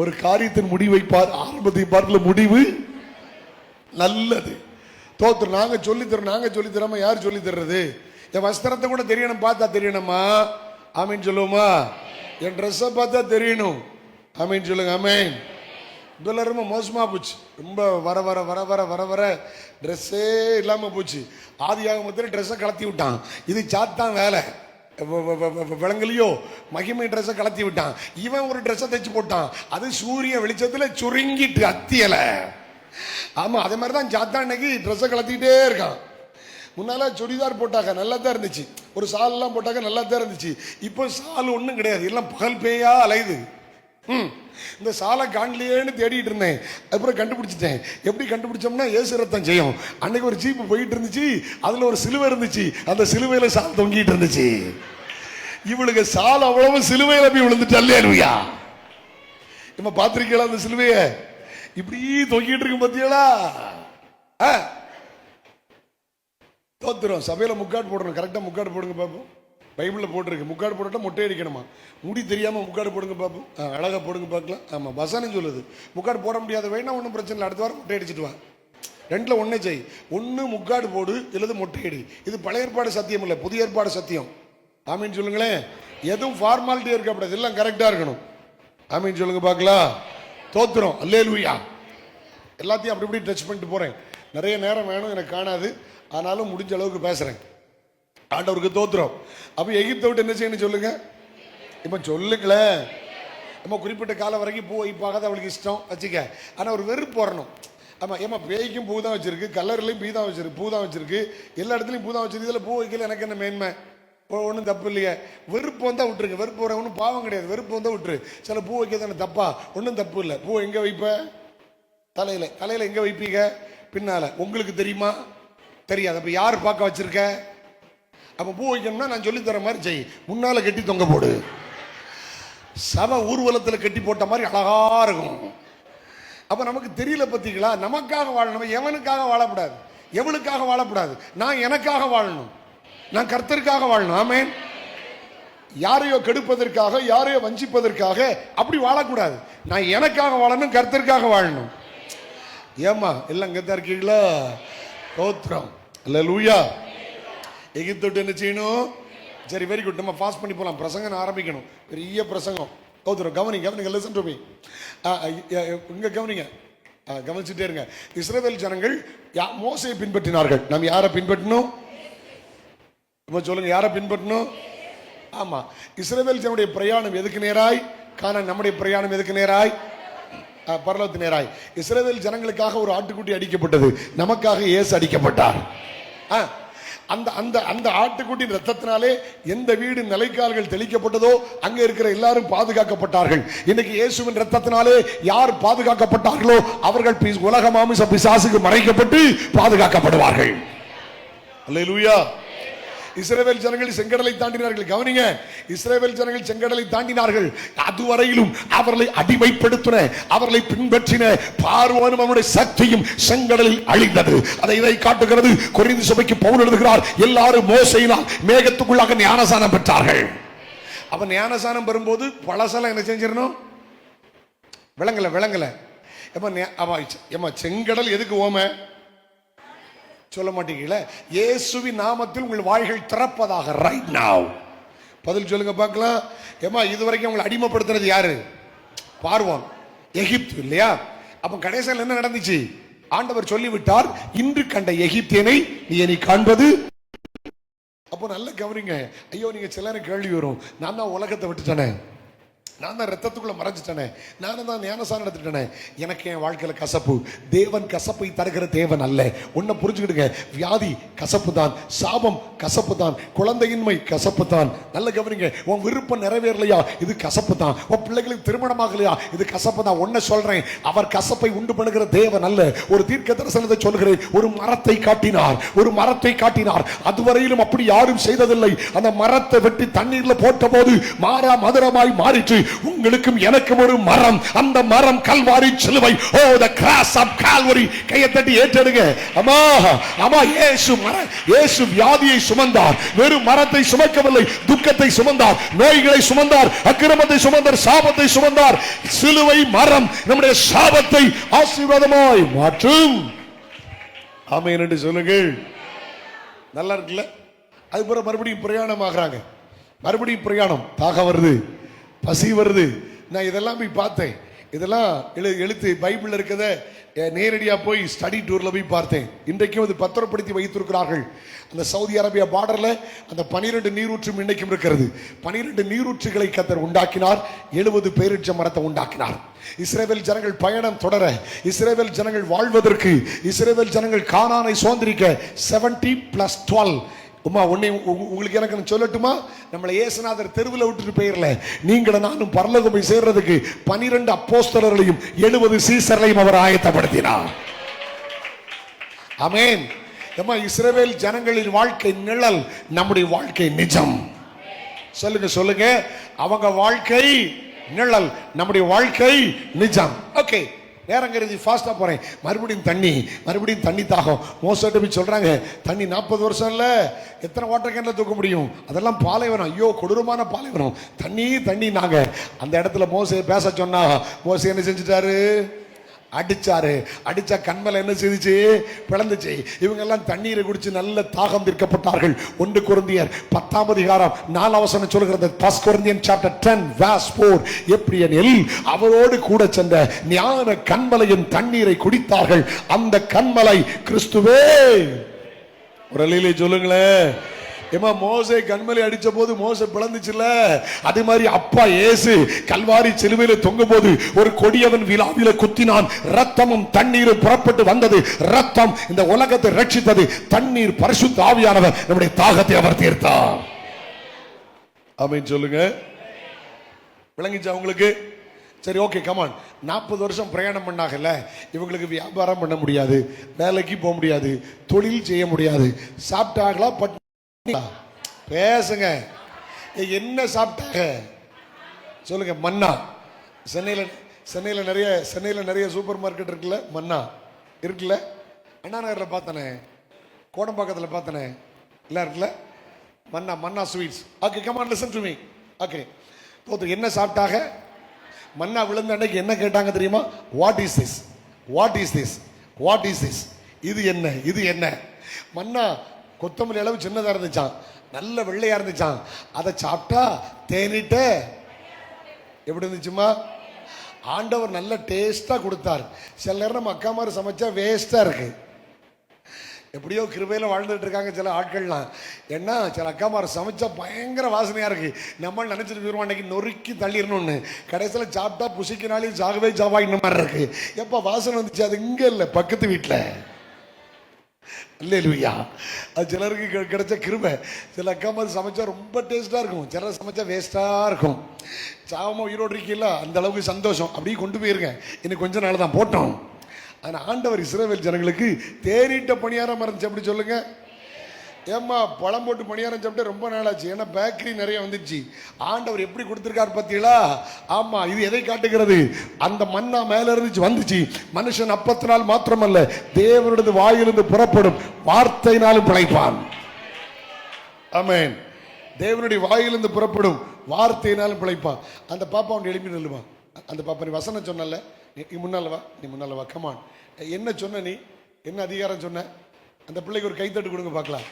ஒரு காரியத்தின் முடிவை பார், ஆரம்பத்தை பார்க்கல, முடிவு நல்லது. தோத்துரு. நாங்க சொல்லித்தரோம், நாங்க சொல்லி தராம யார் சொல்லி தர்றது? என் வஸ்திரத்தை கூட தெரியணும், பார்த்தா தெரியணுமா? ஆமீன் சொல்லுவோமா? என் ட்ரெஸ்ஸை பார்த்தா தெரியணும். ஆமீன் சொல்லுங்க. ஆமீன். இதெல்லாம் ரொம்ப மோசமா போச்சு. ரொம்ப வர வர வர வர வர வர ட்ரெஸ்ஸே இல்லாம போச்சு. ஆதியாகமத்தில் ட்ரெஸ்ஸை கலத்தி விட்டான். இது சாத்தான் வேலை. விலங்குலையோ மகிமை ட்ரெஸ்ஸை கலத்தி விட்டான். இவன் ஒரு ட்ரெஸ்ஸை தைச்சு போட்டான், அது சூரிய வெளிச்சத்துல சுருங்கிட்டு அத்தியல. ஆமா, அதே மாதிரிதான் சாத்தான் இன்னைக்கு ட்ரெஸ்ஸை கலத்திக்கிட்டே இருக்கான். முன்னால சுடிதார் போட்டாக்க நல்லா தான் இருந்துச்சு, ஒரு சால் எல்லாம் போட்டாக்க நல்லா தான் இருந்துச்சு. இப்போ சால் ஒன்றும் கிடையாது, எல்லாம் பகல் பேயா அலையுது. இந்த சாலை காண்லேன்னு தேடிட்டு இருந்தேன், அப்புறம் கண்டுபிடிச்சிட்டேன். எப்படி கண்டுபிடிச்சோம்னா, இயேசு ரத்தம் செய்யும். அன்னைக்கு ஒரு ஜீப்பு போயிட்டு இருந்துச்சு, அதுல ஒரு சிலுவை இருந்துச்சு, அந்த சிலுவையில சால் தொங்கிட்டு இருந்துச்சு. இவளுக்கு சால் அவ்வளவு சிலுவையில போய் விழுந்துட்டு, அல்லேலூயா. இப்ப பாத்திருக்கீங்களா அந்த சிலுவைய இப்படி தொங்கிட்டு இருக்கு பாத்தீங்களா? தோத்துரும். சபையில முக்காடு போடணும், கரெக்டா முக்காடு போடுங்க பாப்போம். பைபிளில் போட்டிருக்கு, முக்காடு போட்டா மொட்டை அடிக்கணுமா? முடி தெரியாம முக்காடு போடுங்க பாப்போம். அழகா போடுங்க பார்க்கலாம். ஆமா, வசனம் சொல்லுது. முக்காடு போட முடியாத வேணா ஒன்றும் பிரச்சனை இல்லை, அடுத்த வாரம் மொட்டை அடிச்சுட்டு வா. 2ல ஒன்னே செய். ஒன்னு முக்காடு போடு, இல்லது மொட்டை அடி. இது பழைய ஏற்பாடு சத்தியம் இல்லை, புதிய ஏற்பாடு சத்தியம். ஆமீன் சொல்லுங்களேன். எதுவும் ஃபார்மாலிட்டி இருக்கப்படாது, எல்லாம் கரெக்டா இருக்கணும். ஆமீன் சொல்லுங்க பார்க்கலாம். தோத்துரும். அல்லேலூயா. எல்லாத்தையும் அப்படி இப்படி டச் பண்ணிட்டு போறேன். நிறைய நேரம் வேணும், எனக்கு காணாது, ஆனாலும் முடிஞ்ச அளவுக்கு பேசுறேன். ஆண்டவருக்கு தோத்துறோம். அப்ப எகிப்தை விட்டு என்ன செய்யணும் சொல்லுங்க? இப்ப சொல்லுங்களேன். நம்ம குறிப்பிட்ட காலம் வரைக்கும் பூ வைப்பாக அவளுக்கு இஷ்டம் வச்சுக்க, ஆனா ஒரு வெறுப்பு வரணும். ஆமா, ஏமா பேய்க்கும் பூ தான் வச்சிருக்கு, கல்லர்லையும் பூ தான் வச்சிருக்கு, பூ தான் வச்சிருக்கு, எல்லா இடத்துலையும் பூ தான் வச்சிருக்கு, இதுல பூ வைக்கல எனக்கு என்ன மேன்மை? ஒன்றும் தப்பு இல்லையே. வெறுப்பு வந்தா விட்டுருங்க, வெறுப்பு வர ஒன்றும் பாவம் கிடையாது. வெறுப்பு வந்தா விட்டுரு. சில பூ வைக்க தானே தப்பா? ஒன்றும் தப்பு இல்லை. பூ எங்க வைப்ப? தலையில. தலையில எங்க வைப்பீங்க? பின்னால. உங்களுக்கு தெரியுமா? தெரியாது. அப்ப யார் பார்க்க வச்சிருக்க? அப்ப பூ வைக்கணும்னா நான் சொல்லி தர மாதிரி செய். முன்னால கட்டி தொங்க போடு. சபை ஊர்வலத்தில் கட்டி போட்ட மாதிரி அழகா இருக்கும். அப்ப நமக்கு தெரியல பத்தீங்களா? நமக்காக வாழணும், எவனுக்காக வாழக்கூடாது, எவனுக்காக வாழக்கூடாது. நான் எனக்காக வாழணும், நான் கர்த்தருக்காக வாழணும். ஆமென். யாரையோ கெடுப்பதற்காக, யாரையோ வஞ்சிப்பதற்காக அப்படி வாழக்கூடாது. நான் எனக்காக வாழணும், கர்த்தருக்காக வாழணும். ஏமா எல்லாம் இங்கதான் இருக்கீங்களா? ஸ்தோத்திரம். அல்லேலூயா. எகிப்து விட்டு என்ன செய்யணும்? சரி, வெரி குட். நம்ம பாஸ் பண்ணி போலாம். பிரசங்கம் ஆரம்பிக்கணும். பெரிய பிரசங்கம். ஸ்தோத்திரம். கவனிங்க, லிசன் டு மீ. இங்க கவனிங்க, கவனிச்சுட்டே இருங்க. இஸ்ரவேல் ஜனங்கள் மோசேயை பின்பற்றினார்கள். நாம் யாரை பின்பற்றணும்? சொல்லுங்க, யாரை பின்பற்றணும்? ஆமா, இஸ்ரவேல் ஜனங்களுடைய பிரயாணம் எதுக்கு நேராய்? கானான். நம்முடைய பிரயாணம் எதுக்கு நேராய்? பரலோகத்து நேராய். இஸ்ரவேல் ஜனங்களுக்காக ஒரு ஆட்டுக்குட்டி அடிக்கப்பட்டது, நமக்காக இயேசு அடிக்கப்பட்டார். அந்த அந்த அந்த ஆட்டுக்குட்டியின் ரத்தத்தினாலே எந்த வீடு நிலைக்கால்கள் தெளிக்கப்பட்டதோ அங்கே இருக்கிற எல்லாரும் பாதுகாக்கப்பட்டார்கள். இன்னைக்கு இயேசுவின் ரத்தத்தினாலே யார் பாதுகாக்கப்பட்டார்களோ அவர்கள் உலக மாமிச பிசாசுக்கு மறைக்கப்பட்டு பாதுகாக்கப்படுவார்கள். அல்லேலூயா. இஸ்ரவேல் ஜனங்கள் செங்கடலை தாண்டினார்கள். கவனிங்க, இஸ்ரவேல் ஜனங்கள் செங்கடலை தாண்டினார்கள். அதுவரையிலும் அவர்களை அடிமைப்படுத்தின, அவர்களை பின்பற்றின பார்வோனும் அவனுடைய சக்தியும் செங்கடலில் அழிந்தது. அதை இதை காட்டுகிறது. கொரிந்து சபைக்கு பவுல் எழுதுகிறார், எல்லாரும் மோசேயினால் மேகத்துக்குள்ளாக ஞானசானம் பெற்றார்கள். அப்ப ஞானசானம் பெறும்போது பழசெல்லாம் என்ன செஞ்சிடணும்? விளங்கல. செங்கடல் எதுக்கு ஓம சொல்ல மாட்டீங்களா? இயேசுவின் நாமத்தில் உங்கள் வாய்கள் திறப்பதாக. ரைட் நவ் பதில் சொல்லுங்க பார்க்கலாம். ஏமா இதுவரைக்கும் உங்களை அடிமைப்படுத்துறது யாரு? பார்வோன், எகிப்து இல்லையா? அப்ப கடைசியில் என்ன நடந்துச்சு? ஆண்டவர் சொல்லிவிட்டார், இன்று கண்ட எகிப்தியனை நீ காண்பது. அப்போ நல்ல கவனிங்க. ஐயோ, நீங்க சிலரை கேள்வி வரும், நான் தான் உலகத்தை விட்டுட்டேனே, நான் தான் ரத்தத்துக்குள்ள மறைஞ்சிட்டேனே, நானும் தான் ஞானசானம் எடுத்துட்டேனே, எனக்கு என் வாழ்க்கையில கசப்பு. தேவன் கசப்பை தருகிற தேவன் அல்ல. ஒன்ன புரிஞ்சுக்கிடுங்க, வியாதி கசப்பு தான், சாபம் கசப்பு தான், குழந்தையின்மை கசப்பு தான். நல்ல கவனிங்க, உன் விருப்பம் நிறைவேறலையா, இது கசப்பு தான். உன் பிள்ளைகளுக்கு திருமணமாகலையா, இது கசப்பு தான். ஒன்ன சொல்றேன், அவர் கசப்பை உண்டு பண்ணுகிற தேவன் அல்ல. ஒரு தீர்க்க தரிசனத்தை சொல்கிறேன். ஒரு மரத்தை காட்டினார், அதுவரையிலும் அப்படி யாரும் செய்ததில்லை. அந்த மரத்தை வெட்டி தண்ணீர்ல போட்ட போது மாறா மதுரமாய் மாறிற்று. உங்களுக்கும் எனக்கும் ஒரு மரம், அந்த மரம் கல்வாரி சிலுவை. ஓ, the cross of Calvary. கையை தட்டி ஏற்றெடுங்க. அம்மா, இயேசு வியாதியை சுமந்தார். வெறும் மரத்தை சுமக்கவில்லை, துக்கத்தை சுமந்தார், நோய்களை சுமந்தார், அக்கிரமத்தை சுமந்தார், சாபத்தை சுமந்தார். சிலுவை மரம் நம்முடைய சாபத்தை ஆசீர்வாதமாய் மாற்றும். ஆமென் என்று சொல்லுங்கள். நல்லா இருக்குல்ல? அதுக்கப்புறம் மறுபடியும் பிரயாணம் ஆகிறாங்க. மறுபடியும் பிரயாணம். தாகம் வருது, பசி வருது. நான் இதெல்லாம் போய் பார்த்தேன். இதெல்லாம் எழுத்து பைபிள் இருக்கிறத நேரடியா போய் ஸ்டடி டூர்ல போய் பார்த்தேன். இன்றைக்கும் அது பத்திரப்படுத்தி வைத்திருக்கிறார்கள். அந்த சவுதி அரேபியா பார்டர்ல அந்த 12 நீரூற்றும் இன்றைக்கும் இருக்கிறது. 12 நீரூற்றுகளை கர்த்தர் உண்டாக்கினார். 70 பேரிச்ச மரத்தை உண்டாக்கினார். இஸ்ரவேல் ஜனங்கள் பயணம் தொடர, இஸ்ரவேல் ஜனங்கள் வாழ்வதற்கு, இஸ்ரவேல் ஜனங்கள் கானானை சுதந்திரிக்க 70+12. உங்களுக்கு எனக்கு சொல்லட்டுமா? நம்மளை இயேசுநாதர் தெருவில் விட்டுட்டு போயிரல. நீங்களும் நானும் பரலோகம் போய் சேர்றதுக்கு 12 அப்போஸ்தலர்களையும் 70 சீசர்களையும் அவர் ஆயத்தப்படுத்தினார். ஆமென். இஸ்ரவேல் ஜனங்களின் வாழ்க்கை நிழல், நம்முடைய வாழ்க்கை நிஜம். சொல்லுங்க. அவங்க வாழ்க்கை நிழல், நம்முடைய வாழ்க்கை நிஜம். ஓகே, நேரம் கருதி ஃபாஸ்டா போறேன். மறுபடியும் தண்ணி தாகம். மோசட்டு போய் சொல்றாங்க, தண்ணி 40 வருஷம் இல்ல, எத்தனை வாட்டர் கேன்ல தூக்க முடியும்? அதெல்லாம் பாலைவனம். ஐயோ, கொடூரமான பாலைவனம். தண்ணி நாங்க அந்த இடத்துல மோசே பேச சொன்னா, மோசே என்ன செஞ்சுட்டாரு? அடிச்சா கண்மலை என்ன செய்துச்சு? பிளந்துச்சு. இவங்க எல்லாம் தண்ணீரை குடிச்சு நல்ல தாகம் தீர்க்கப்பட்டார்கள். 1 கொரிந்தியர் 10ஆம் அதிகாரம் 4ஆம் வசனம் சொல்கிறது. 1 Corinthians chapter 10 verse 4. எப்படி எனில், அவரோடு கூட சென்ற ஞான கண்மலையின் தண்ணீரை குடித்தார்கள். அந்த கண்மலை கிறிஸ்துவே. ஒரு அல்லேலூயா சொல்லுங்களேன். ஏமா, மோசே கண்மலை அடிச்ச போது மோசே பிளந்துச்சுல, அதே மாதிரி அப்பா இயேசு கல்வாரி சிலுவையில தொங்கும் போது ஒரு கொடியவன் விலாவில குத்தினான். ரத்தமும் தண்ணீரும் புறப்பட்டு வந்தது. ரத்தம் இந்த உலகத்தை ரட்சித்தது. தண்ணீர் பரிசுத்த ஆவியானவர் நம்முடைய தாகத்தை அவர் தீர்த்தார். ஆமென் சொல்லுங்க. விளங்கிச்சா உங்களுக்கு? சரி, ஓகே, கமான். 40 வருஷம் பிரயாணம் பண்ணாகல, இவங்களுக்கு வியாபாரம் பண்ண முடியாது, வேலைக்கு போக முடியாது, தொழில் செய்ய முடியாது. சாப்பிட்டாங்களா? பேசுங்க, என்ன சாப்பிட்டாங்க சொல்லுங்க. மன்னா. சென்னையில் நிறைய சூப்பர் மார்க்கெட் இருக்குல்ல, மன்னா இருக்குல்ல. அண்ணா நகரில் பார்த்தனே, கோடம்பாக்கத்தில் பார்த்தனே, எல்லாம் இருக்குல்ல மன்னா sweets. Okay, come on, listen to me. Okay, என்ன சாப்பிட்டாங்க? மன்னா விழுந்த அன்னைக்கு என்ன கேட்டாங்க தெரியுமா? What is this, what is this, what is this, இது என்ன, இது என்ன? மன்னா கொத்தமல்லி அளவு சின்னதாக இருந்துச்சான், நல்ல வெள்ளையா இருந்துச்சான். அதை சாப்பிட்டா தேனிட்ட எப்படி இருந்துச்சுமா? ஆண்டவர் நல்ல டேஸ்டா கொடுத்தார். சில நேரம் நம்ம அக்கா மாதிரி சமைச்சா வேஸ்டா இருக்கு. எப்படியோ கிருபையில வாழ்ந்துட்டு இருக்காங்க சில ஆட்கள்லாம். ஏன்னா சில அக்காமார் சமைச்சா பயங்கர வாசனையா இருக்கு. நம்ம நினைச்சிட்டு போயிருவோம் அன்னைக்கு நொறுக்கி தள்ளிடணும்னு. கடைசியில் சாப்பிட்டா புசிக்கினாலே சாகவே ஜாவா இந்த மாதிரி இருக்கு. எப்ப வாசனை வந்துச்சு? அது இங்க இல்லை, பக்கத்து வீட்டில். இல்லையா? அது சிலருக்கு கிடைச்ச கிருபை. சில அக்காமார் சமைச்சா ரொம்ப டேஸ்டா இருக்கும், சிலர் சமைச்சா வேஸ்டா இருக்கும். சாவமா உயிரோடு இருக்கீங்களா? அந்த அளவுக்கு சந்தோஷம். அப்படியே கொண்டு போயிருங்க. இன்னும் கொஞ்ச நாள் தான் போட்டோம். ஆனால் ஆண்டவர் இஸ்ரவேல் ஜனங்களுக்கு தேனிட்ட பணியாரம் இருந்துச்சு. அப்படி சொல்லுங்க. ஏம்மா பழம் போட்டு பணியாரம் சாப்பிட்டு ரொம்ப நாளாச்சு. ஏன்னா பேக்கரி நிறைய வந்துச்சு. ஆண்டவர் எப்படி கொடுத்துருக்காரு பார்த்தீங்களா? ஆமா, இது எதை காட்டுகிறது? அந்த மன்னா மேல இருந்துச்சு, வந்துச்சு. மனுஷன் அப்பத்தினால் மாத்திரமல்ல, தேவனுடைய வாயிலிருந்து புறப்படும் வார்த்தையினாலும் பிழைப்பான். ஆமென். தேவனுடைய வாயிலிருந்து புறப்படும் வார்த்தையினாலும் பிழைப்பான். அந்த பாப்பா அவன் எழுப்பி நில்லுமா. அந்த பாப்பா, நீ வசனம் சொன்னல, நீ முன்னால வா, நீ முன்னால வா. கமான். என்ன சொன்ன நீ? என்ன அதிகாரம் சொன்ன? அந்த பிள்ளைக்கு ஒரு கைத்தட்டு கொடுங்க பார்க்கலாம்.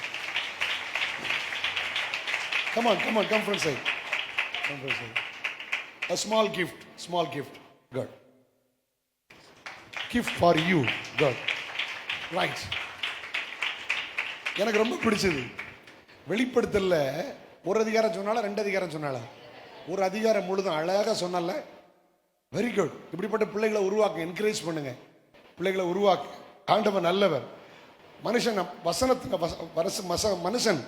Come on, come on, come from side, come from side. A small gift, small gift. God. Gift for you, God. Right. எனக்கு ரொம்ப பிடிச்சது. வெளிப்படுத்தல ஒரு அதிகாரம் சொன்னால, 2 அதிகாரம் சொன்னால, ஒரு அதிகாரம் முழுதும் அழகாக சொன்னால. Very good. இப்படிப்பட்ட பிள்ளைகளை உருவாக்க என்கரேஜ் பண்ணுங்க. பிள்ளைகளை உருவாக்க. ஆண்டவன் நல்லவர். மனுஷன் வசனத்துக்கு மனுஷன்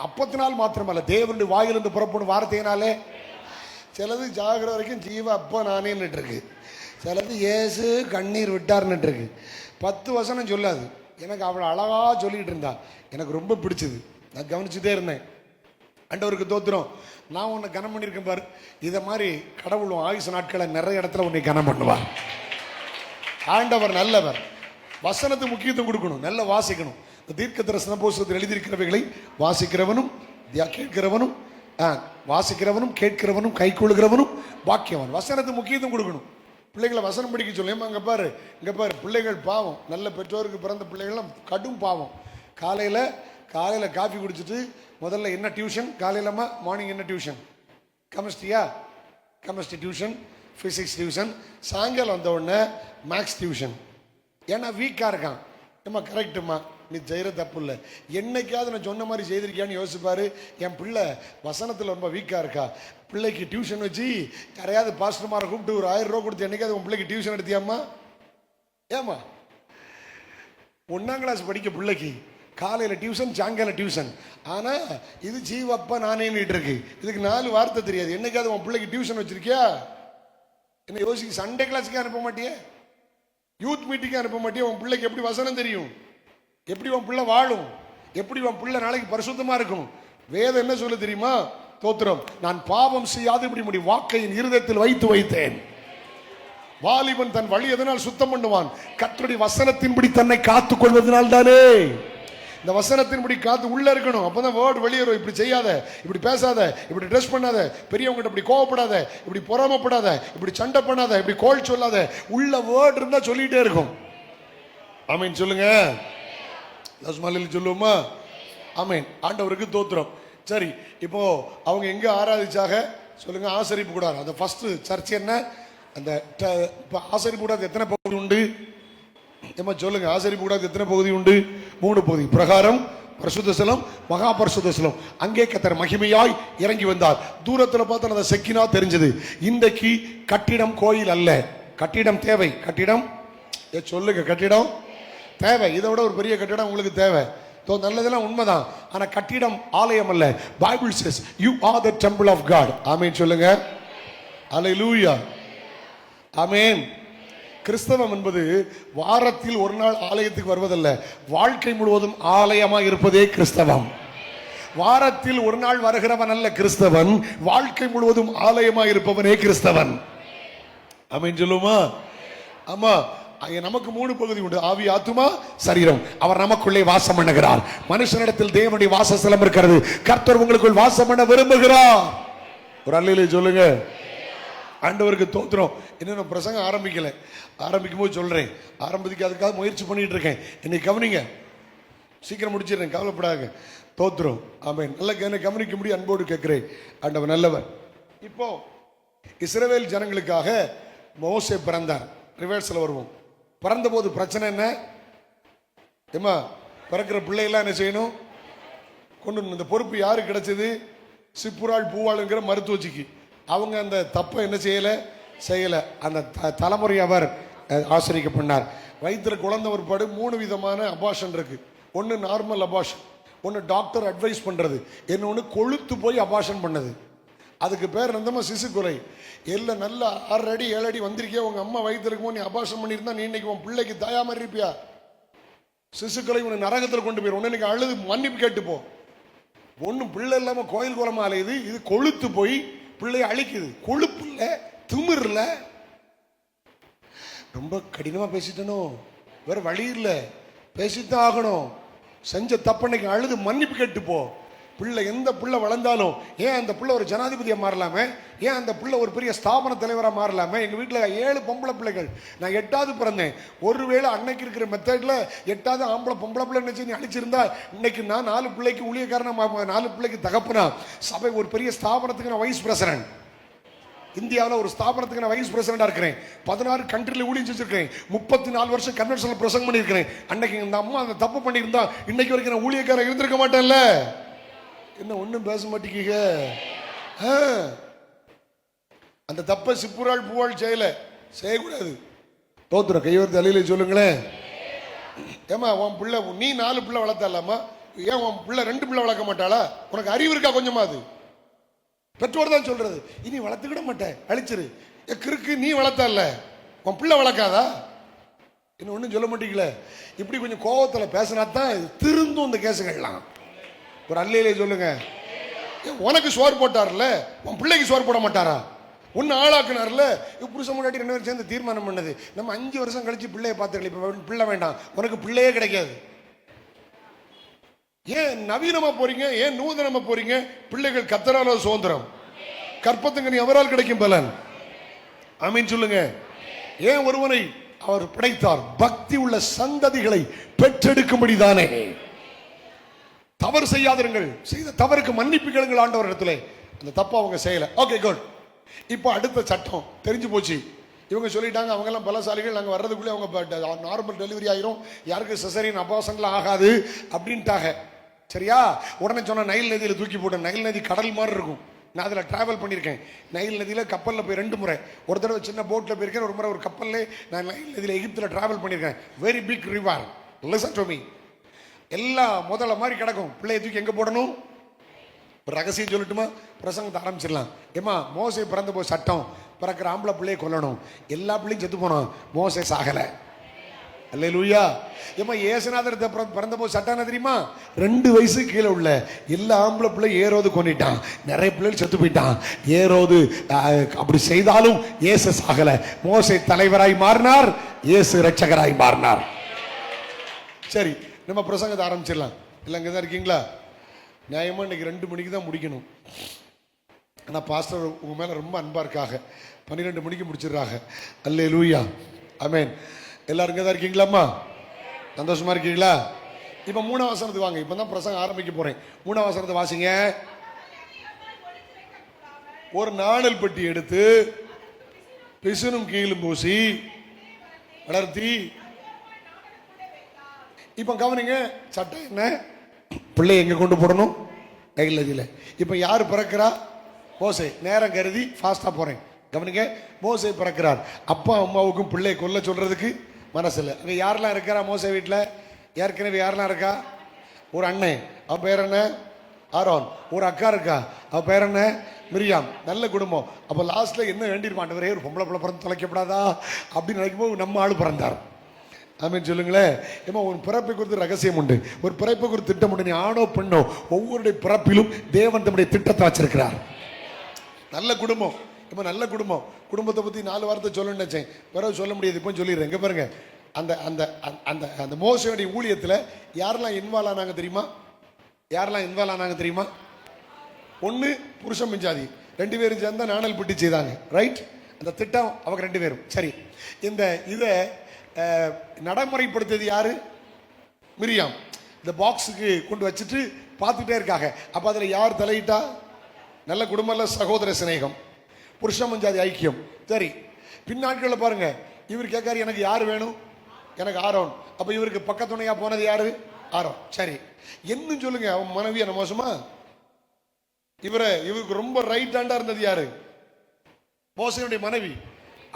அப்பத்தினால் மாத்திரமல்ல, தேவனுடைய வாயிலிருந்து புறப்படும் வார்த்தையினாலே. சிலது ஜாகிற வரைக்கும் ஜீவ அப்பா நானேன்னு இருக்கு, சிலது இயேசு கண்ணீர் விட்டார்னு இருக்கு. 10 வசனம் சொல்லாது. எனக்கு அவளை அழகா சொல்லிட்டு இருந்தா, எனக்கு ரொம்ப பிடிச்சது. நான் கவனிச்சுட்டே இருந்தேன். ஆண்டவருக்கு தோத்திரம். நான் உன்னை கனம் பண்ணியிருக்கேன் பாரு. இதை மாதிரி கடவுளும் ஆயுசு நாட்களை நிறைய இடத்துல உன்னை கனம் பண்ணுவார். ஆண்டவர் நல்லவர். வசனத்துக்கு முக்கியத்துவம் கொடுக்கணும், நல்ல வாசிக்கணும். தீர்க்க தரிசன புத்தகத்தில் எழுதியிருக்கிறவைகளை வாசிக்கிறவனும் கேட்கிறவனும் கேட்கிறவனும் கை கொள்கிறவனும் பாக்கியவன். வசனத்துக்கு முக்கியத்துவம் கொடுக்கணும். பிள்ளைகளை வசனம் படிக்க சொல்லுமா. இங்கே பாரு, பிள்ளைகள் பாவம். நல்ல பெற்றோருக்கு பிறந்த பிள்ளைகள்லாம் கடும் பாவம். காலையில் காஃபி குடிச்சிட்டு முதல்ல என்ன டியூஷன்? காலையிலம்மா மார்னிங் என்ன tuition? Chemistry tuition, physics tuition. சாயங்காலம் வந்த உடனே மேக்ஸ் டியூஷன். ஏன்னா வீக்காக இருக்கான். ஏம்மா கரெக்டுமா, நீ செய்கிற தப்பு இல்லை. என்னைக்காவது நான் சொன்ன மாதிரி செய்திருக்கியான்னு யோசிப்பாரு. என் பிள்ளை வசனத்தில் ரொம்ப வீக்காக இருக்கா. பிள்ளைக்கு டியூஷன் வச்சு யாரையாவது பாஸ்டர்மாரை கூப்பிட்டு ஒரு 1000 ரூபா கொடுத்து என்னைக்காவது உன் பிள்ளைக்கு டியூஷன் எடுத்தியாம்மா? ஏம்மா 1ஆம் கிளாஸ் படிக்க பிள்ளைக்கு காலையில் டியூஷன், சாயங்காலம் டியூஷன். ஆனால் இது ஜீவப்பா நானேன்னுட்டு இருக்கு. இதுக்கு 4 வார்த்தை தெரியாது. என்னைக்காவது உன் பிள்ளைக்கு டியூஷன் வச்சிருக்கியா? என்ன யோசிக்க. சண்டே கிளாஸுக்கே அனுப்ப மாட்டியே, யூத் மீட்டிங்கே அனுப்ப மாட்டியே. உன் பிள்ளைக்கு எப்படி வசனம் தெரியும்? எப்படி உன் பிள்ளை வாழும்? எப்படி உன் பிள்ளை நாளைக்கு பரிசுத்தமா இருக்கும்? வேதம் என்ன சொல்ல தெரியுமா? தோத்திரம். நான் பாவம் செய்யாது இப்படி முடி வாக்கையின் இருதயத்தில் வைத்தேன். வாலிபன் தன் வழி எதனால் சுத்தம் பண்ணுவான்? கர்த்தருடைய வசனத்தின்படி தன்னை காத்துக் கொள்வதனால் தானே. இந்த வசனத்தின்படி காத்து உள்ள இருக்கணும். அப்பதான் வேர்ட் வெளியேறும். இப்படி செய்யாத, இப்படி பேசாத, இப்படி ட்ரெஸ் பண்ணாத, பெரியவங்கிட்ட இப்படி கோவப்படாத, இப்படி பொறாமப்படாத, இப்படி சண்டை பண்ணாத, இப்படி கோல் சொல்லாத. உள்ள வேர்ட் இருந்தா சொல்லிட்டே இருக்கும். ஆமீன் சொல்லுங்க. சொல்லுவோமா? ஆமீன். ஆண்டவருக்கு தோத்திரம். சரி, இப்போ அவங்க எங்க ஆராதிச்சாக சொல்லுங்க? ஆசரிப்பு கூடாது. அந்த ஃபர்ஸ்ட் சர்ச் என்ன? அந்த ஆசரிப்பு கூடாது எத்தனை பகுதி உண்டு? ஏமா சொல்லுங்க. ஆசரிப்பு கூடாது எத்தனை பகுதி உண்டு? 3 பகுதி. பிரகாரம், பரிசுத்த ஸ்தலம், மகா பரிசுத்த ஸ்தலம். அங்கே கர்த்தர் மகிமையாய் இறங்கி வந்தார். தூரத்தில் பார்த்தா அந்த செக்கினா தெரிஞ்சது. இன்றைக்கு கட்டிடம் கோயில் அல்ல, கட்டிடம் தேவை. கட்டிடம் சொல்லுங்க, கட்டிடம் தேவை. இதை விட ஒரு பெரிய கட்டிடம் உங்களுக்கு தேவை. நல்லதெல்லாம் உண்மைதான். ஆனா கட்டிடம் ஆலயம் அல்ல. Bible says you are the temple of God. ஆமென் சொல்லுங்க. அல்லேலூயா. ஆமென். கிறிஸ்தவம் என்பது வாரத்தில் ஒரு நாள் ஆலயத்துக்கு வருவதல்ல, வாழ்க்கை முழுவதும் ஆலயமா இருப்பதே கிறிஸ்தவம். வாரத்தில் ஒரு நாள் வருகிறவன் அல்ல கிறிஸ்தவன், வாழ்க்கை முழுவதும் ஆலயமா இருப்பவனே கிறிஸ்தவன். ஆமென் சொல்லுமா? ஆமா. நமக்கு 3 பகுதி உண்டு, ஆவி, ஆத்துமா, சரீரம். அவர் நமக்குள்ளே வாசம் பண்ணுகிறார். மனுஷனிடத்தில் தேவனுடைய வாசஸ்தலம் இருக்கிறது. கர்த்தர் உங்களுக்குள் வாசம் பண்ண விரும்புகிறார். ஒரு அல்லேலூயா சொல்லுங்க. ஆண்டவருக்கு தோத்திரம். இன்னும் பிரசங்கம் ஆரம்பிக்கல, ஆரம்பிக்கும் போது சொல்றேன். ஆரம்பிக்க அதுக்காக முயற்சி பண்ணிட்டு இருக்கேன். இன்னைக்கு கவனிங்க, சீக்கிரம் முடிச்சிடுறேன், கவலைப்படாங்க. தோத்திரம். ஆமென். நல்ல கவனிக்க முடியும், அன்போடு கேட்கிறேன். ஆண்டவர் நல்லவர். இப்போ இஸ்ரவேல் ஜனங்களுக்காக மோசே பிறந்தார். ரிவர்ஸ்ல வருவோம். பிறந்த போது பிரச்சனை என்ன? ஏமா பிறக்கிற பிள்ளைகள்லாம் என்ன செய்யணும்? கொண்டு. இந்த பொறுப்பு யாருக்கு கிடைச்சது? சிப்புராள் பூவாளுங்கிற மருத்துவச்சிக்கு. அவங்க அந்த தப்பை என்ன செய்யல. அந்த தலைமுறை அவர் ஆசிரிக்க பண்ணார். வயிற்றுல குழந்தை ஒருபாடு 3 விதமான அபாஷன் இருக்கு. ஒன்று நார்மல் அபாஷன், ஒன்று டாக்டர் அட்வைஸ் பண்றது, இன்னொன்று கொழுத்து போய் அபாஷன் பண்ணது. அதுக்கு பேர் நந்தமா சிசு கொலை. எல்லாம் நல்லா 6 அடி 7 அடி வந்திருக்கியா, உங்க அம்மா வயிற்று இருக்கும்போது நீ அபாஷன் பண்ணியிருந்தா நீ இன்னைக்கு உன் பிள்ளைக்கு தாயா மாதிரி இருப்பியா? சிசுக்களை உன்னை நரகத்தில் கொண்டு போயிடும். இன்னைக்கு அழுது மன்னிப்பு கேட்டுப்போ. ஒன்றும் பிள்ளை இல்லாம கோயில் குளமா அலையுது, இது கொழுத்து போய் பிள்ளைய அழிக்குது. கொழுப்பு இல்ல, திமிர்ல. ரொம்ப கடினமா பேசிட்டனோ, வேற வழி இல்லை, பேசித்தான் ஆகணும். செஞ்ச தப்பன்னைக்கு அழுது மன்னிப்பு கேட்டுப்போ. பிள்ளை எந்த பிள்ளை வளர்ந்தாலும், ஏன் அந்த பிள்ளை ஒரு ஜனாதிபதியா மாறலாமே, ஏன் அந்த பிள்ளை ஒரு பெரிய ஸ்தாபன தலைவராக மாறலாமே. எங்க வீட்டில் 7 பொம்பளை பிள்ளைகள், நான் 8வது பிறந்தேன். ஒருவேளை அன்னைக்கு இருக்கிற மெத்தட்ல 8வது ஆம்பளை பொம்பளை பிள்ளை நினைச்சு நீ அழிச்சிருந்தா, இன்னைக்கு நான் 4 பிள்ளைக்கு ஊழியக்காரனா, 4 பிள்ளைக்கு தகப்பனா, சபை ஒரு பெரிய ஸ்தாபனத்துக்கு நான் வைஸ் பிரசிடன்ட். இந்தியாவில் ஒரு ஸ்தாபனத்துக்கு நான் வைஸ் பிரசிடண்டா இருக்கிறேன். 16 கண்ட்ரில ஊழியம் செஞ்சிருக்கேன். 34 வருஷம் கன்வென்ஷன்ல பிரசங்கம் பண்ணியிருக்கிறேன். அன்னைக்கு இந்த அம்மா அந்த தப்பு பண்ணியிருந்தா இன்னைக்கு வரைக்கும் நான் ஊழியக்காரன் இருந்திருக்க மாட்டேன்ல. என்ன ஒன்றும் பேச மாட்டேங்க. அந்த தப்பை சிப்புராள் பூவாள் செய்யக்கூடாது. தோத்துற கையோர்த்து அலையில சொல்லுங்களேன். ஏமா உன் பிள்ளை, நீ 4 பிள்ளை வளர்த்தாலாமா, ஏன் உன் பிள்ளை 2 பிள்ளை வளர்க்க மாட்டாளா? உனக்கு அறிவு இருக்கா கொஞ்சமா? அது பெற்றோர் தான் சொல்றது. இனி வளர்த்துக்கிட மாட்டேன், அழிச்சிரு. கிறுக்கு, நீ வளர்த்தல, உன் பிள்ளை வளர்க்காதா? இன்னும் ஒன்றும் சொல்ல மாட்டீங்களே. இப்படி கொஞ்சம் கோபத்தில் பேசினா தான் திருந்தும் இந்த கேசுகள்லாம். ஒரு அல்லையிலே சொல்லுங்க. உனக்கு சோறு போட்டார்ல, உன் பிள்ளைக்கு சோறு போட மாட்டாரா? ஒன்னு ஆளாக்குனார்ல. புருஷன் முன்னாடி 2 பேரும் சேர்ந்து தீர்மானம் பண்ணது, நம்ம 5 வருஷம் கழிச்சு பிள்ளைய பார்த்துக்கலாம், இப்ப பிள்ளை வேண்டாம், உனக்கு பிள்ளையே கிடைக்காது. ஏன் நவீனமா போறீங்க? ஏன் நூதனமா போறீங்க? பிள்ளைகள் கத்தரால சுதந்திரம், கற்பத்துக்கு நீ அவரால் கிடைக்கும் பலன். ஆமீன் சொல்லுங்க. ஏன் ஒருவனை அவர் படைத்தார்? பக்தி உள்ள சந்ததிகளை பெற்றெடுக்கும்படி தானே. தவறு செய்யாதிருங்கள், செய்த தவறுக்கு மன்னிப்பு கேளுங்கள் ஆண்டவர் இடத்துல. அந்த தப்பை அவங்க செய்யல. Okay good. இப்போ அடுத்த சட்டம் தெரிஞ்சு போச்சு. இவங்க சொல்லிட்டாங்க, அவங்க எல்லாம் பலசாலிகள், நாங்கள் வர்றதுக்குள்ளே அவங்க நார்மல் டெலிவரி ஆயிரும், யாருக்கு சிசரியன் அபாசங்களாம் ஆகாது அப்படின்ட்டாங்க. சரியா? உடனே சொன்ன நைல் நதியில் தூக்கி போட்டேன். நைல் நதி கடல் மாதிரி இருக்கும். நான் அதில் டிராவல் பண்ணியிருக்கேன். நைல் நதியில் கப்பலில் போய் 2 முறை, ஒரு தடவை சின்ன போட்டில் போயிருக்கேன், ஒரு முறை ஒரு கப்பலில் நான் நைல் நதியில் எகிப்தில் டிராவல் பண்ணியிருக்கேன். Very big river. Listen to me. எல்லாம் முதல்ல மாதிரி கிடக்கும். பிள்ளையை தூக்கி எங்கே போடணும்? ஒரு ரகசியம் சொல்லட்டுமா? பிரசங்கத்தை ஆரம்பிச்சிடலாம். ஏமா மோசே பிறந்த போது சட்டம், பிறக்கிற ஆம்பளை பிள்ளையை கொல்லணும். எல்லா பிள்ளையும் செத்து போனோம், மோசே சாகலை. அல்லேலூயா. ஏமா ஏசுநாதர் பிறந்த போது சட்டம் என்ன தெரியுமா? 2 வயசு கீழே உள்ள எல்லா ஆம்பளை பிள்ளை ஏரோது கொண்டுட்டான். நிறைய பிள்ளைகள் செத்து போயிட்டான். ஏரோது அப்படி செய்தாலும் இயேசு சாகல. மோசே தலைவராய் மாறினார், இயேசு இரட்சகராய் மாறினார். சரி, நம்ம பிரசங்கத்தை ஆரம்பிச்சிடலாம். இல்லை அங்கே தான் இருக்கீங்களா? நியாயமாக இன்னைக்கு 2 மணிக்கு தான் முடிக்கணும். ஆனால் பாஸ்டர் உங்கள் மேலே ரொம்ப அன்பாக இருக்காங்க. 12 மணிக்கு முடிச்சிடுறாங்க. அல்லேலூயா. ஆமென். எல்லாரும் இங்கே தான் இருக்கீங்களாம்மா? சந்தோஷமா இருக்கீங்களா? இப்போ 3ஆம் வசனத்துக்கு வாங்க. இப்போ தான் பிரசங்கம் ஆரம்பிக்க போகிறேன். 3ஆம் வசனத்தை வாசிங்க. ஒரு நாணல் பெட்டி எடுத்து பிசுனும் கீழும் பூசி வளர்த்தி. இப்போ கவனிங்க, சட்டம் என்ன? பிள்ளை எங்கே கொண்டு போடணும்? நைல் நதியில். இப்போ யார் பிறக்கிறா? மோசே. நேரம் கருதி ஃபாஸ்ட்டாக போகிறேன். கவனிங்க, மோசே பிறக்கிறார். அப்பா அம்மாவுக்கும் பிள்ளையை கொல்ல சொல்றதுக்கு மனசில்லை. அங்கே யாரெல்லாம் இருக்கிறா மோசே வீட்டில்? ஏற்கனவே யாரெல்லாம் இருக்கா? ஒரு அண்ணன், அவன் பேர் என்ன? ஆரோன். ஒரு அக்கா இருக்கா, அவ பேர் என்ன? மிரியாம் நல்ல குடும்பம். அப்போ லாஸ்ட்ல என்ன வேண்டியிருப்பாண்டவரே, ஒரு பொம்பளை பிள்ளை பிறந்து தொலைக்கப்படாதா அப்படின்னு நினைக்கும்போது நம்ம ஆள் பிறந்தார். ஆமீன் சொல்லுங்களேன். ஏமா உன் பிறப்பை குறித்து ரகசியம் உண்டு, ஒரு பிறப்பை குறித்து திட்டம் உண்டு. நீ ஆணோ பெண்ணோ ஒவ்வொருடைய பிறப்பிலும் தேவன் தம்முடைய திட்டத்தை வச்சிருக்கிறார். நல்ல குடும்பம். இப்போ நல்ல குடும்பம். குடும்பத்தை பற்றி 4 வார்த்தை சொல்லணும்னு நினைச்சேன், பிறகு சொல்ல முடியாது, இப்போ சொல்லிடுறேன். இங்கே பாருங்க, அந்த அந்த அந்த அந்த மோசையுடைய ஊழியத்தில் யாரெல்லாம் இன்வால்வ் ஆனாங்க தெரியுமா? யாரெல்லாம் இன்வால்வ் ஆனாங்க தெரியுமா? ஒன்று புருஷன் மிஞ்சாதி 2 பேரும் சேர்ந்தா நாணல் பிட்டி செய்தாங்க. ரைட்? அந்த திட்டம் அவங்க 2 பேரும். சரி, இந்த இதை நடைமுறைப்படுத்தியது யாரு? மிரியாம். இந்த பாக்ஸுக்கு கொண்டு வச்சுட்டு பார்த்துட்டே இருக்காங்க. அப்போ அதில் யார் தலையிட்டா? நல்ல குடும்பம்ல, சகோதர சிநேகம், புருஷ மஞ்சாதி ஐக்கியம். சரி, பின்னாட்களில் பாருங்க, இவர் கேட்காரு எனக்கு யார் வேணும்? எனக்கு ஆரோன். அப்போ இவருக்கு பக்கத்துணையா போனது யாரு? ஆரோன். சரி, என்ன சொல்லுங்க, அவன் மனைவி என்ன மோசமா? இவருக்கு ரொம்ப ரைட் ஹேண்டா இருந்தது யாரு? மோசையுடைய மனைவி.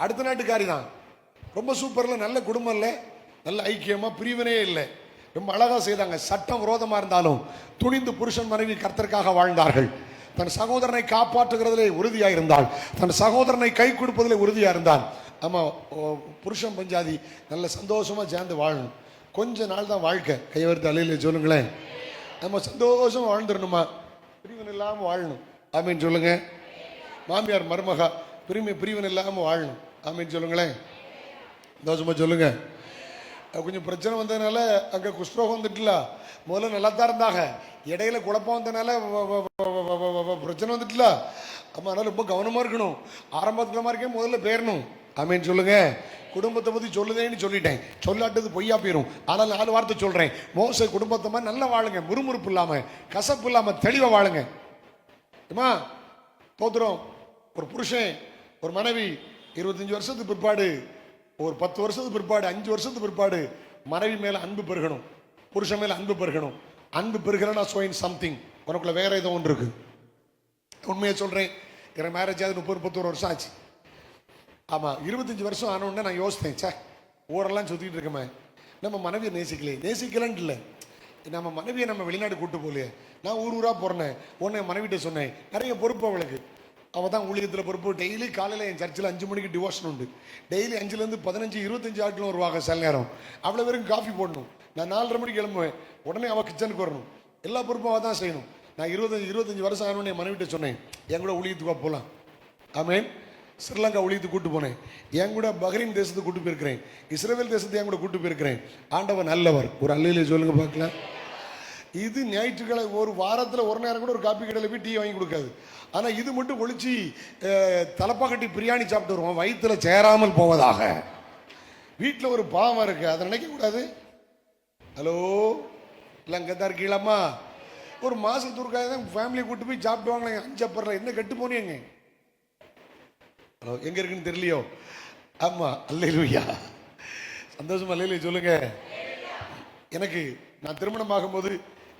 அடுத்த நாட்டுக்காரி தான். ரொம்ப சூப்பர்ல, நல்ல குடும்பம் இல்லை, நல்ல ஐக்கியமா, பிரிவினே இல்லை, ரொம்ப அழகா செய்தாங்க. சட்டம் விரோதமா இருந்தாலும் துணிந்து புருஷன் மனைவி கர்த்தருக்காக வாழ்ந்தார்கள். தன் சகோதரனை காப்பாற்றுகிறதிலே உறுதியா இருந்தால், தன் சகோதரனை கை கொடுப்பதிலே உறுதியா இருந்தால். ஆமா, புருஷன் பஞ்சாதி நல்ல சந்தோஷமா சேர்ந்து வாழணும். கொஞ்ச நாள் தான் வாழ்க்கை. கையவர்த்து அலையில சொல்லுங்களேன். நம்ம சந்தோஷமா வாழ்ந்துடணுமா? பிரிவின் இல்லாம வாழணும். ஆமீன் சொல்லுங்க. மாமியார் மருமகா பிரிவின் இல்லாம வாழணும். ஆமீன் சொல்லுங்களேன். தோஷமா சொல்லுங்க. கொஞ்சம் பிரச்சனை வந்ததுனால அங்கே குஷ்ரோகம் வந்துட்டுல, முதல்ல நல்லா தான் இருந்தாங்க, இடையில குழப்பம் வந்ததுனால பிரச்சனை வந்துட்டுல. ஆமா, அதனால ரொம்ப கவனமா இருக்கணும். ஆரம்பத்துல மாதிரிக்கே முதல்ல பேரணும். ஆமீன் சொல்லுங்க. குடும்பத்தை பத்தி சொல்லுதேன்னு சொல்லிட்டேன், சொல்லாட்டது பொய்யா போயிரும். ஆனால் 4 வார்த்தை சொல்றேன். மோசே குடும்பத்தை மாதிரி நல்லா வாழுங்க, முறுமுறுப்பு இல்லாம, கசப்பு இல்லாம, தெளிவா வாழுங்க. ஏமா தோத்துறோம். ஒரு புருஷன் ஒரு மனைவி 25 வருஷத்துக்கு பிற்பாடு, ஒரு 10 வருஷத்துக்கு பிற்பாடு, 5 வருஷத்துக்கு பிற்பாடு மனைவி மேல அன்பு பெருகணும், புருஷன் மேல அன்பு பெருகணும். அன்பு பெருகிறனா சோயின் சம்திங், உனக்குள்ள வேற ஏதோ ஒன்று இருக்கு. உண்மையை சொல்றேன், எனக்கு மேரேஜ் ஆகுது 30-31 வருஷம் ஆச்சு. ஆமா, 25 வருஷம் ஆனோடனே நான் யோசித்தேன், சே ஊரெல்லாம் சுத்திட்டு இருக்கமே, நம்ம மனைவியை நேசிக்கலன்ட்டு இல்லை, நம்ம மனைவியை நம்ம வெளிநாடு கூட்டு போகலையே. நான் ஊரா போறேன். உடனே மனைவிட்ட சொன்னேன், நிறைய பொறுப்பு அவளுக்கு. அவள் தான் ஊழியத்தில் பொறுப்பு. டெய்லி காலையில் என் சர்ச்சில் 5 மணிக்கு டிவோஷன் உண்டு. டெய்லி 5லேருந்து 15-25 ஆட்களும் வருவாங்க. சில நேரம் அவ்வளோ பேருக்கு காஃபி போடணும். நான் 4:30 மணிக்கு கிளம்புவேன். உடனே அவள் கிச்சனுக்கு வரணும். எல்லா பொறுப்பும் அவள் தான் செய்யணும். நான் 25 வருஷம் ஆனோன்னு என் மனைவிட்ட சொன்னேன், என் கூட ஊழியத்துக்கு போகலாம். ஆமேன். ஸ்ரீலங்கா ஊழியத்துக்கு கூட்டு போனேன். என் கூட பஹ்ரைன் தேசத்துக்கு கூட்டு போயிருக்கிறேன். இஸ்ரேல் தேசத்தை என் கூட கூட்டு போயிருக்கிறேன். ஆண்டவன் நல்லவர். ஒரு அல்லையிலே சொல்லுங்க பார்க்கலாம். இது ஞாயிற்றுக்கிழமை ஒரு வாரத்தில் ஒரு நேரம் கூட ஒரு காப்பி கடையில் போய் டீ வாங்கி கொடுக்காது. ஆனால் இது மட்டும் ஒழிச்சு தலப்பா கட்டி பிரியாணி சாப்பிட்டு வருவோம், வயிற்றுல சேராமல் போவதாக. வீட்டில் ஒரு பாவம் இருக்கு, அதை நினைக்க கூடாது. ஹலோ, இல்லை அங்கே தான் இருக்கீங்களாம்மா? ஒரு மாசத்துக்காக தான் ஃபேமிலியை கூட்டு போய் சாப்பிட்டு வாங்கலாம். 5 அப்பரில் என்ன கெட்டு போனீங்க? ஹலோ, எங்க இருக்குன்னு தெரியலையோ? ஆமா, அல்லேலூயா, சந்தோஷமா அல்லேலூயா சொல்லுங்க. எனக்கு நான் திருமணம் ஆகும்போது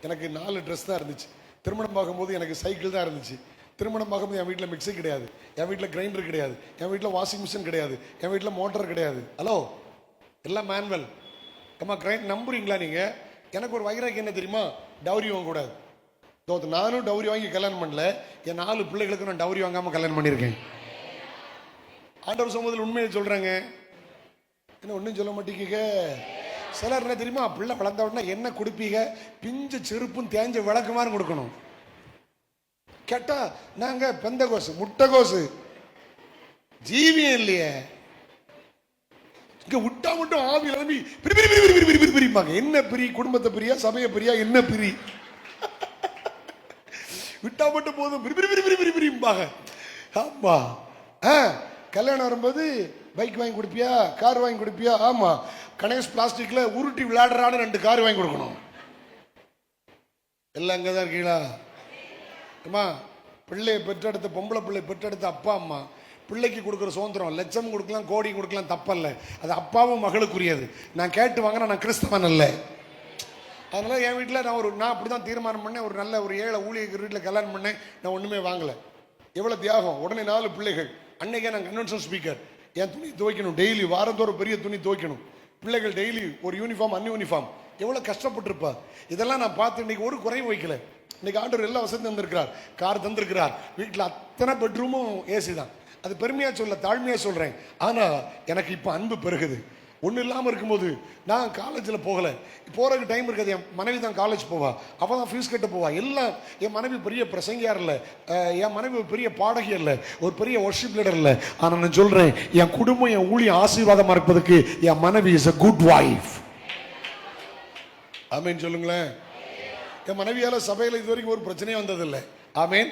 எனக்கு 4 ட்ரெஸ் தான் இருந்துச்சு. திருமணம் ஆகும்போது எனக்கு சைக்கிள் தான் இருந்துச்சு. திருமணம் ஆகும்போது என் வீட்டில் மிக்சி கிடையாது, என் வீட்டில் கிரைண்டர் கிடையாது, என் வீட்டில் வாஷிங் மிஷின் கிடையாது, என் வீட்டில் மோட்டர் கிடையாது. ஹலோ, எல்லாம் மேனுவல். அம்மா கிரைண்ட் நம்புறீங்களா நீங்க? எனக்கு ஒரு வைராக்கி என்ன தெரியுமா? டவுரி வாங்கக்கூடாது. நானும் டவுரி வாங்கி கல்யாணம் பண்ணல, என் 4 பிள்ளைகளுக்கு நான் டவுரி வாங்காம கல்யாணம் பண்ணியிருக்கேன். ஆண்டவர் சமூகத்தில் உண்மையை சொல்றாங்க. என்ன ஒன்றும் சொல்ல மாட்டேங்க. சிலர் என்ன தெரியுமா, பிள்ளை வளர்ந்த உடனே என்ன கொடுப்பீங்க? பிஞ்சு செருப்பும் தேஞ்ச விளக்குமாறு கொடுக்கணும். கேட்டா நாங்க பெந்தகோசு, முட்டைகோசு, ஜீவியம் இல்லையே. இங்க விட்டா மட்டும் ஆவி கிளம்பி பிரிப்பாங்க. என்ன பிரி? குடும்பத்தை பிரியா, சபையை பிரியா, என்ன பிரி? விட்டா மட்டும் போதும் பிரிப்பாங்க. ஆமா, கல்யாணம் வரும்போது பைக் வாங்கி கொடுப்பியா, கார் வாங்கி கொடுப்பியா? ஆமா, கணேஷ் பிளாஸ்டிக்ல உருட்டி விளையாடுறான்னு 2 கார் வாங்கி கொடுக்கணும். எல்லாம் அங்கதான் இருக்கீங்களா? அம்மா, பிள்ளையை பெற்றெடுத்த பொம்பளை பிள்ளை பெற்றெடுத்த அப்பா அம்மா பிள்ளைக்கு கொடுக்குற சுதந்திரம் லட்சம் கொடுக்கலாம், கோடி கொடுக்கலாம், தப்பல்ல. அது அப்பாவும் மகளுக்குரியது. நான் கேட்டு வாங்கினா நான் கிறிஸ்தவன் இல்லை. அதனால என் வீட்டில் நான் அப்படிதான் தீர்மானம் பண்ணேன். ஒரு நல்ல ஒரு ஏழை ஊழியர் வீட்டில் கல்யாணம் பண்ணேன். நான் ஒண்ணுமே வாங்கல. எவ்வளவு தியாகம். உடனே 4 பிள்ளைகள். அன்னைக்கே நான் கன்வென்ஷன் ஸ்பீக்கர். என் துணி துவைக்கணும், டெய்லி வாரந்தோறும் பெரிய துணி துவைக்கணும். பிள்ளைகள் டெய்லி ஒரு யூனிஃபார்ம், அன்யூனிஃபார்ம். எவ்வளவு கஷ்டப்பட்டிருப்பா. இதெல்லாம் நான் பார்த்து இன்னைக்கு ஒரு குறையும் வைக்கல. இன்னைக்கு ஆண்டவர் எல்லா வசதி தந்திருக்கிறார், கார் தந்திருக்கிறார், வீட்டில் அத்தனை பெட்ரூமும் ஏசி தான். அது பெருமையா சொல்ல, தாழ்மையா சொல்றேன். ஆனா எனக்கு இப்ப அன்பு பெருகுது. ஒன்றும் இல்லாமல் இருக்கும்போது நான் காலேஜில் போகலை, போகிறதுக்கு டைம் இருக்காது. என் மனைவி தான் காலேஜ் போவா, அவள் தான் ஃபீஸ் கட்ட போவா. எல்லாம் என் மனைவி பெரிய பிரசங்கியார் இல்லை, என் மனைவி ஒரு பெரிய பாடகி இல்லை, ஒரு பெரிய ஒர்ஷிப் லீடர் இல்லை. ஆனால் நான் சொல்கிறேன், என் குடும்பம் என் ஊழியம் ஆசீர்வாதமாக இருப்பதுக்கு என் மனைவி இஸ் a குட் வைஃப். ஆமேன் சொல்லுங்களேன். என் மனைவியால் சபையில் இது வரைக்கும் ஒரு பிரச்சனையே வந்ததில்லை. ஆமேன்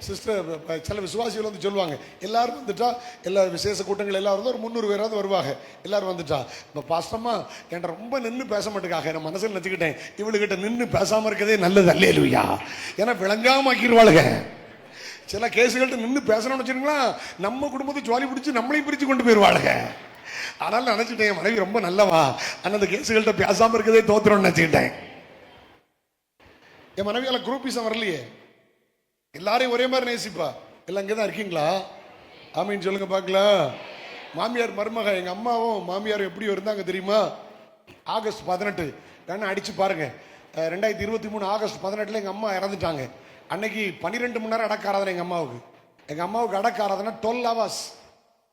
சிஸ்டர். சில விசுவாசிகள் வந்து சொல்லுவாங்க, எல்லாரும் வந்துட்டா, எல்லா விசேஷ கூட்டங்கள் எல்லாரும் ஒரு 300 பேராவது வருவாங்க. எல்லாரும் வந்துட்டா இப்போ பாஸ்டம்மா என்கிட்ட ரொம்ப நின்று பேச மாட்டேக்காக நான் மனசில் நினச்சிக்கிட்டேன், இவளுக்கிட்ட நின்று பேசாமல் இருக்கதே நல்லது. அல்லேலூயா. ஏன்னா விளங்காம ஆக்கிடுவாளுங்க. சில கேஸுகள்கிட்ட நின்று பேசணும்னு வச்சுருங்களா, நம்ம குடும்பத்தை ஜோலி பிடிச்சி நம்மளையும் பிரித்து கொண்டு போயிடுவாளுங்க. அதனால நினச்சிட்டேன், என் மனைவி ரொம்ப நல்லவா, ஆனால் அந்த கேஸுகள்கிட்ட பேசாமல் இருக்கதே தோத்துறோம்னு நினச்சிக்கிட்டேன். என் மனைவியால் குரூப்பிசம் வரலையே, எல்லாரையும் ஒரே மாதிரி நேசிப்பா. எல்லாம் இங்கே தான் இருக்கீங்களா? ஆமீன் சொல்லுங்க பார்க்கலாம். மாமியார் மருமக, எங்கள் அம்மாவும் மாமியாரும் எப்படி இருந்தாங்க தெரியுமா? ஆகஸ்ட் 18 வேணா அடிச்சு பாருங்க. 2023 ஆகஸ்ட் 18 எங்கள் அம்மா இறந்துட்டாங்க. அன்னைக்கு 12 மணி நேரம் அடக்காராதனை எங்கள் அம்மாவுக்கு. எங்கள் அம்மாவுக்கு அடக்காராதனை 12 hours.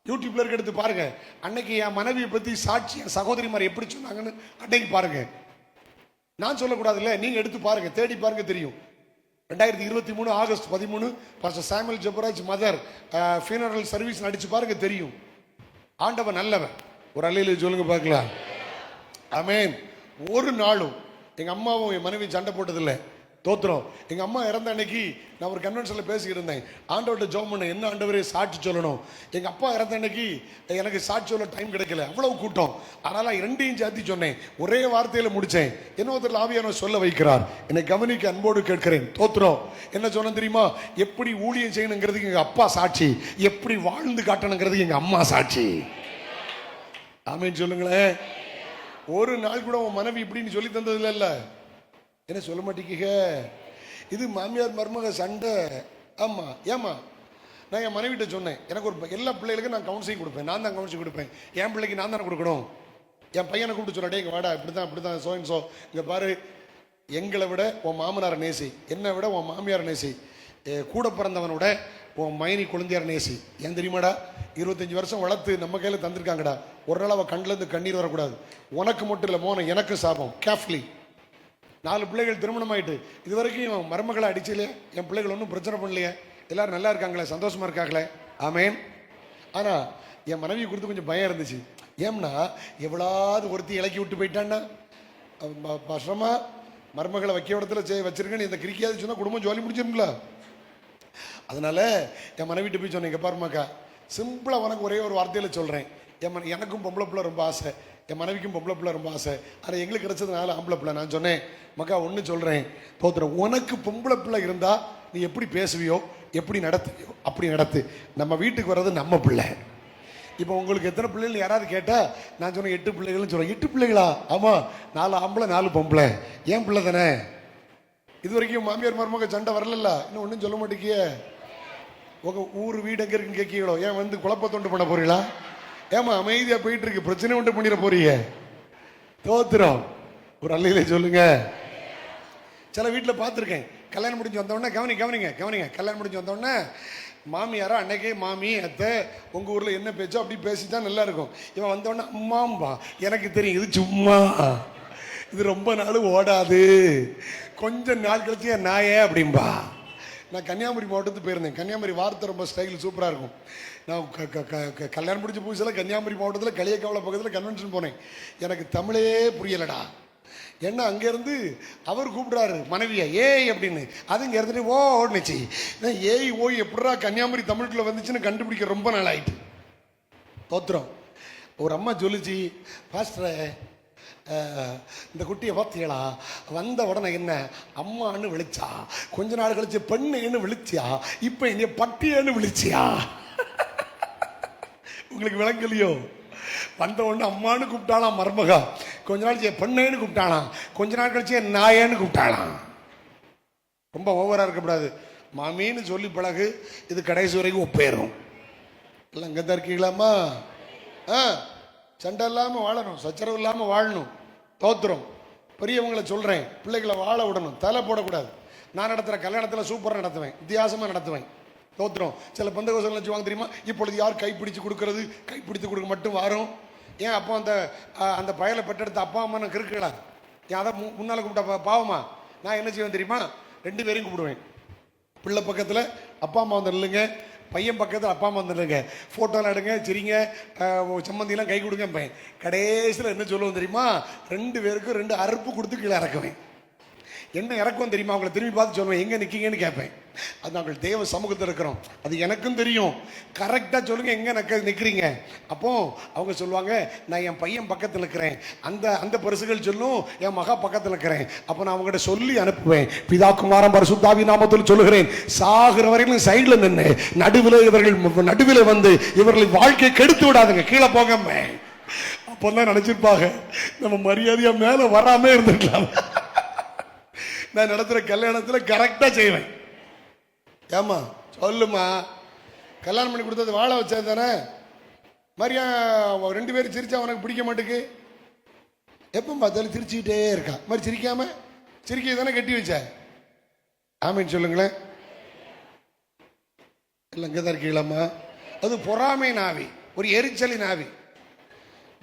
யூடியூப்ல இருக்க எடுத்து பாருங்க. அன்னைக்கு என் மனைவியை பற்றி சாட்சி என் சகோதரி மாதிரி எப்படி சொன்னாங்கன்னு அன்னைக்கு பாருங்க. நான் சொல்லக்கூடாதுல்ல, நீங்க எடுத்து பாருங்க, தேடி பாருங்க, தெரியும். 2023 August 13 pastor Samuel Jebaraj mother funeral service அடிச்சு பாருங்க, தெரியும். ஆண்டவன் நல்லவன். ஒரு அல்லேலூயா சொல்லுங்க பார்க்கலாம். ஆமென். ஒரு நாளும் எங்க அம்மாவும் என் மனைவி சண்டை போட்டதில்லை. தோத்துறோம். எங்க அம்மா இறந்த அன்னைக்கு நான் ஒரு கன்வென்ஷன்ல பேசிக்கிட்டு இருந்தேன். ஆண்டவர்கிட்ட ஜெபம் பண்ண, என்ன ஆண்டவரே சாட்சி சொல்லணும். எங்க அப்பா இறந்த அன்னைக்கு எனக்கு சாட்சி சொல்ல டைம் கிடைக்கல, அவ்வளவு கூட்டம். அதனால 2 சேர்த்து சொன்னேன், ஒரே வார்த்தையில முடிச்சேன். இன்னொருத்தர் ஆவியானவர் சொல்ல வைக்கிறார், என்னை கவனிக்க அன்போடு கேட்கிறேன். தோத்துறோம். என்ன சொன்ன தெரியுமா? எப்படி ஊழியம் செய்யணுங்கிறதுக்கு எங்க அப்பா சாட்சி, எப்படி வாழ்ந்து காட்டணுங்கிறதுக்கு எங்க அம்மா சாட்சி. ஆமேன்னு சொல்லுங்களேன். ஒரு நாள் கூட உன் மனைவி இப்படின்னு சொல்லி தந்தது இல்ல. என்ன சொல்ல மாட்டேங்க? இது மாமியார் மருமக சண்டை. ஆமா, ஏமா நான் என் மனைவிட்ட சொன்னேன், எனக்கு ஒரு எல்லா பிள்ளைகளுக்கும் நான் கவுன்சிலிங் கொடுப்பேன், நான் தான் கவுன்சிலிங் கொடுப்பேன். என் பிள்ளைக்கு நான் தானே கொடுக்கணும். என் பையனை கூப்பிட்டு சொல்ல, இங்கே வாடா, இப்படிதான் சோ அண்ட் சோ, இங்கே பாரு, எங்களை விட உன் மாமனாரை நேசி, என்னை விட உன் மாமியாரை நேசி, கூட பிறந்தவனோட உன் மைனி குழந்தையார் நேசி. ஏன் தெரியுமாடா? 25 வருஷம் வளர்த்து நம்ம கையில் தந்திருக்காங்கடா. ஒரு நாள் அவள் கண்ணிலேருந்து கண்ணீர் வரக்கூடாது. உனக்கு மட்டும் இல்லை மோன, எனக்கு சாபம். கேஃப்லி 4 பிள்ளைகள் திருமணம் ஆயிட்டு இது வரைக்கும் மருமகளை அடிச்சலையே, என் பிள்ளைகள் ஒன்றும் பிரச்சனை பண்ணலையே, எல்லாரும் நல்லா இருக்காங்களே, சந்தோஷமா இருக்காங்களே. ஆமேன். ஆனா என் மனைவி குறித்து கொஞ்சம் பயம் இருந்துச்சு. ஏம்னா எவ்வளவு ஒருத்தி இலக்கி விட்டு போயிட்டான்னா, கஷ்டமா மருமகளை வைக்க இடத்துல வச்சிருக்கேன்னு இந்த கிரிக்கியாவது சொன்னா குடும்பம் ஜோலி முடிச்சிருங்களா. அதனால என் மனைவிட்டு போய் சொன்னேன், இங்க பாருமாக்கா, சிம்பிளா உனக்கு ஒரே ஒரு வார்த்தையில சொல்றேன், எனக்கும் பொம்பளை பிள்ளை ரொம்ப ஆசை, என் மனைவிக்கும் பொம்பளை பிள்ளை ரொம்ப ஆசை. ஆனால் எங்களுக்கு கிடைச்சதுனால ஆம்பளை பிள்ளை. நான் சொன்னேன், மக்கா ஒன்று சொல்கிறேன், தோத்துறேன், உனக்கு பொம்பளை பிள்ளை இருந்தால் நீ எப்படி பேசுவியோ, எப்படி நடத்துவியோ அப்படி நடத்து. நம்ம வீட்டுக்கு வர்றது நம்ம பிள்ளை. இப்போ உங்களுக்கு எத்தனை பிள்ளைகள் யாராவது கேட்டால் நான் சொன்னேன் 8 பிள்ளைகள்னு சொல்கிறேன். 8 பிள்ளைகளா? ஆமாம், 4 ஆம்பளை 4 பொம்பளை. ஏன் பிள்ளை தானே. இது வரைக்கும் மாமியார் மருமக சண்டை வரல. இன்னும் ஒன்றும் சொல்ல மாட்டேங்கிய. உங்கள் ஊர் வீடு எங்கே இருக்குன்னு கேட்கீங்களோ, ஏன் வந்து குழப்பத்தொண்டு பண்ண போறீங்களா? ஏமா அமைதியா போயிட்டு இருக்கு, பிரச்சனை உண்டு பண்ணிட போறீங்க. தோத்துறோம். ஒரு அல்லையில சொல்லுங்க. சில வீட்டில் பார்த்துருக்கேன், கல்யாணம் முடிஞ்சு வந்தோடனே கவனிங்க, கல்யாணம் முடிஞ்சு வந்தோடனே மாமியாரா அன்னைக்கே மாமி அத்தை உங்க ஊர்ல என்ன பேச்சோ அப்படி பேசிதான் நல்லா இருக்கும். இவன் வந்தோடனே அம்மாம்பா, எனக்கு தெரியும் இது சும்மா, இது ரொம்ப நாள் ஓடாது, கொஞ்சம் நாள் கழிச்சு நாயே அப்படின்பா. நான் கன்னியாகுமரி மாவட்டத்துக்கு போயிருந்தேன். கன்னியாகுமரி வார்த்தை ரொம்ப ஸ்டைல் சூப்பராக இருக்கும். நான் கல்யாணம் முடிச்ச புதுசில் கன்னியாகுமரி மாவட்டத்தில் களியக்காவலை பக்கத்தில் கன்வென்ஷன் போனேன். எனக்கு தமிழே புரியலடா. ஏன்னா அங்கேருந்து அவர் கூப்பிடுறாரு மனைவியை ஏய் அப்படின்னு, அது இங்கே இருந்துட்டு ஓ ஓடுனுச்சு. ஏய் ஓய் எப்படா கன்னியாகுமரி தமிழுக்குள்ள வந்துச்சுன்னு கண்டுபிடிக்க ரொம்ப நாள் ஆயிட்டு. தோத்துறோம். ஒரு அம்மா சொல்லிச்சு, பாஸ்டரை இந்த குட்டியை பார்த்தீங்களா, வந்த உடனே என்ன அம்மான்னு விழிச்சா, கொஞ்ச நாள் கழிச்சு பெண்ணுன்னு விழிச்சியா, இப்ப என்ன பட்டியன்னு விழிச்சியா. உங்களுக்கு விளங்கலையோ? வந்த உடனே அம்மான்னு கூப்பிட்டாலாம் மருமகா, கொஞ்ச நாள் பெண்ணேன்னு கூப்பிட்டாலாம், கொஞ்ச நாள் கழிச்சு நாயேன்னு கூப்பிட்டாலாம். ரொம்ப ஓவரா இருக்கக்கூடாது. மாமின்னு சொல்லி பழகு, இது கடைசி வரைக்கும் ஒப்பேறும். எல்லாம் இங்கே தான் இருக்கீங்களாம்மா? சண்டை இல்லாமல் வாழணும், சச்சரவு இல்லாமல் வாழணும். தோத்துறோம். பெரியவங்களை சொல்கிறேன், பிள்ளைகளை வாழ விடணும், தலை போடக்கூடாது. நான் நடத்துகிற கல்யாணத்தில் சூப்பராக நடத்துவேன், வித்தியாசமாக நடத்துவேன். தோத்துறோம். சில பந்தகோசங்கள் வச்சுவாங்க தெரியுமா, இப்பொழுது யார் கைப்பிடிச்சு கொடுக்கறது, கைப்பிடித்து கொடுக்க மட்டும் வரும். ஏன் அப்போ அந்த பயலை பெற்றெடுத்த அப்பா அம்மா நான் கிருக்கலா, ஏன் அதை முன்னால் கூப்பிட்டா பாவமா? நான் என்ன செய்வேன் தெரியுமா, 2 பேரையும் கூப்பிடுவேன். பிள்ளை பக்கத்தில் அப்பா அம்மா வந்து இல்லைங்க, பையன் பக்கத்தில் அப்பா அம்மா வந்து இல்லைங்க, ஃபோட்டோலாம் எடுங்க, சிரிங்க, சம்மந்திலாம் கை கொடுங்க. பையன் கடைசியில் என்ன சொல்லுவோம் தெரியுமா, 2 பேருக்கும் 2 அறுப்பு கொடுத்து கீழே இறக்குவேன். என்ன இறக்கும் தெரியுமா, அவங்களை திரும்பி பார்த்து சொல்லுவேன், எங்கே நிற்கீங்கன்னு கேட்பேன். அது நாங்கள் தேவ சமூகத்தில் இருக்கிறோம், அது எனக்கும் தெரியும். கரெக்டாக சொல்லுங்கள் எங்கே நிற்கிறீங்க. அப்போ அவங்க சொல்லுவாங்க, நான் என் பையன் பக்கத்தில் இருக்கிறேன், அந்த பரிசுகள் சொல்லும், என் மகா பக்கத்தில் இருக்கிறேன். அப்போ நான் அவங்ககிட்ட சொல்லி அனுப்புவேன், பிதா குமாரன் பரிசுத்தாவி நாமத்தில் சொல்லுகிறேன், சாகிற வரையிலும் சைடில் நின்று நடுவில் வந்து இவர்களின் வாழ்க்கையை கெடுத்து விடாதுங்க, கீழே போங்க. அப்போதான் நினைச்சிருப்பாங்க நம்ம மரியாதையா மேலே வராமே இருந்துக்கலாம். நான் நடத்துகிற கல்யாணத்தில் கரெக்டாக செய்வேன். ஏமா சொல்லுமா, கல்யாணம் பண்ணி கொடுத்தது வாழ வச்சது தானே, மாதிரியா 2 பேரும் சிரிச்சா உனக்கு பிடிக்க மாட்டேக்கு, எப்போ பார்த்தாலும் சிரிச்சுக்கிட்டே இருக்கா, மாதிரி சிரிக்க தானே கட்டி வச்ச. ஆமீன் சொல்லுங்களேன். இல்லை இங்கே தான் இருக்கீங்களாம்மா. அது பொறாமை நாவி, ஒரு எரிச்சலி நாவி.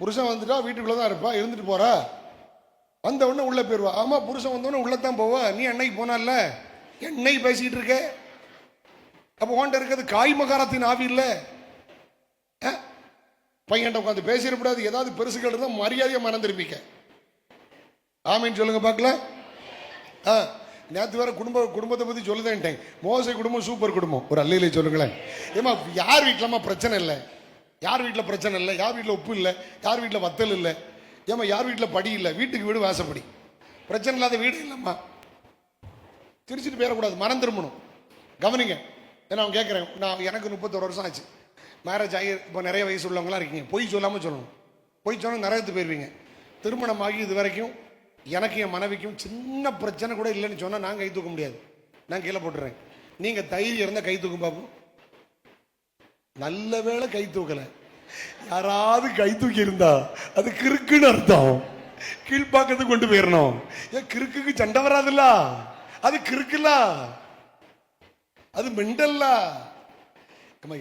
புருஷன் வந்துட்டா வீட்டுக்குள்ளே தான் இருப்பா, இருந்துட்டு போறா, வந்த உடனே உள்ள போயிடுவா. ஆமா, புருஷன் வந்தோடனே உள்ளத்தான் போவா. நீ அன்னைக்கு போனால என்னைக்கு பேசிக்கிட்டு இருக்க, அப்போ ஓண்ட இருக்கிறது காய்மகாரத்தின் ஆவி இல்லை. பையன்ட்ட உட்காந்து பேசிடக்கூடாது, ஏதாவது பெருசுகள் இருந்தால் மரியாதையை மறந்துருப்பீங்க. ஆமீன் சொல்லுங்க பார்க்கலாம். நேற்று வேற குடும்பத்தை பற்றி சொல்லுதேன்ட்டேன். மோசை குடும்பம் சூப்பர் குடும்பம், ஒரு அல்லையிலே சொல்லுங்களேன். ஏமா யார் வீட்டிலமா பிரச்சனை இல்லை, யார் வீட்டில் பிரச்சனை இல்லை, யார் வீட்டில் உப்பு இல்லை, யார் வீட்டில் வத்தல் இல்லை, ஏமா யார் வீட்டில் படி இல்லை, வீட்டுக்கு வீடு வாசப்படி, பிரச்சனை இல்லாத வீடு இல்லைம்மா. சிரிச்சுட்டு போயிடக்கூடாது, மனம் திரும்பணும். கவனிங்க, ஏன்னா அவன் கேட்குறேன், நான் எனக்கு 31 வருஷம் ஆச்சு, மேரேஜ் ஆகி இப்போ நிறைய வயசு உள்ளவங்களாம் இருக்கீங்க. பொய் சொல்லாமல் சொல்லணும், பொய் சொன்னால் நரகத்து போயிடுவீங்க. திருமணம் ஆகி இது வரைக்கும் எனக்கு என் மனைவிக்கும் சின்ன பிரச்சனை கூட இல்லைன்னு சொன்னால் நான் கை தூக்க முடியாது, நான் கீழே போட்டுறேன். நீங்கள் தைரியம் இருந்தால் கை தூக்கும் பார்ப்போம். நல்ல வேளை கை தூக்கலை. யாராவது கை தூக்கி இருந்தா அது கிறுக்குன்னு அர்த்தம், கீழ்பாக்கத்துக்கு கொண்டு போயிடணும். ஏன் கிறுக்குக்கு சண்டை வராதுல்ல, அது கிறுக்குல, அது மெண்டல்ல.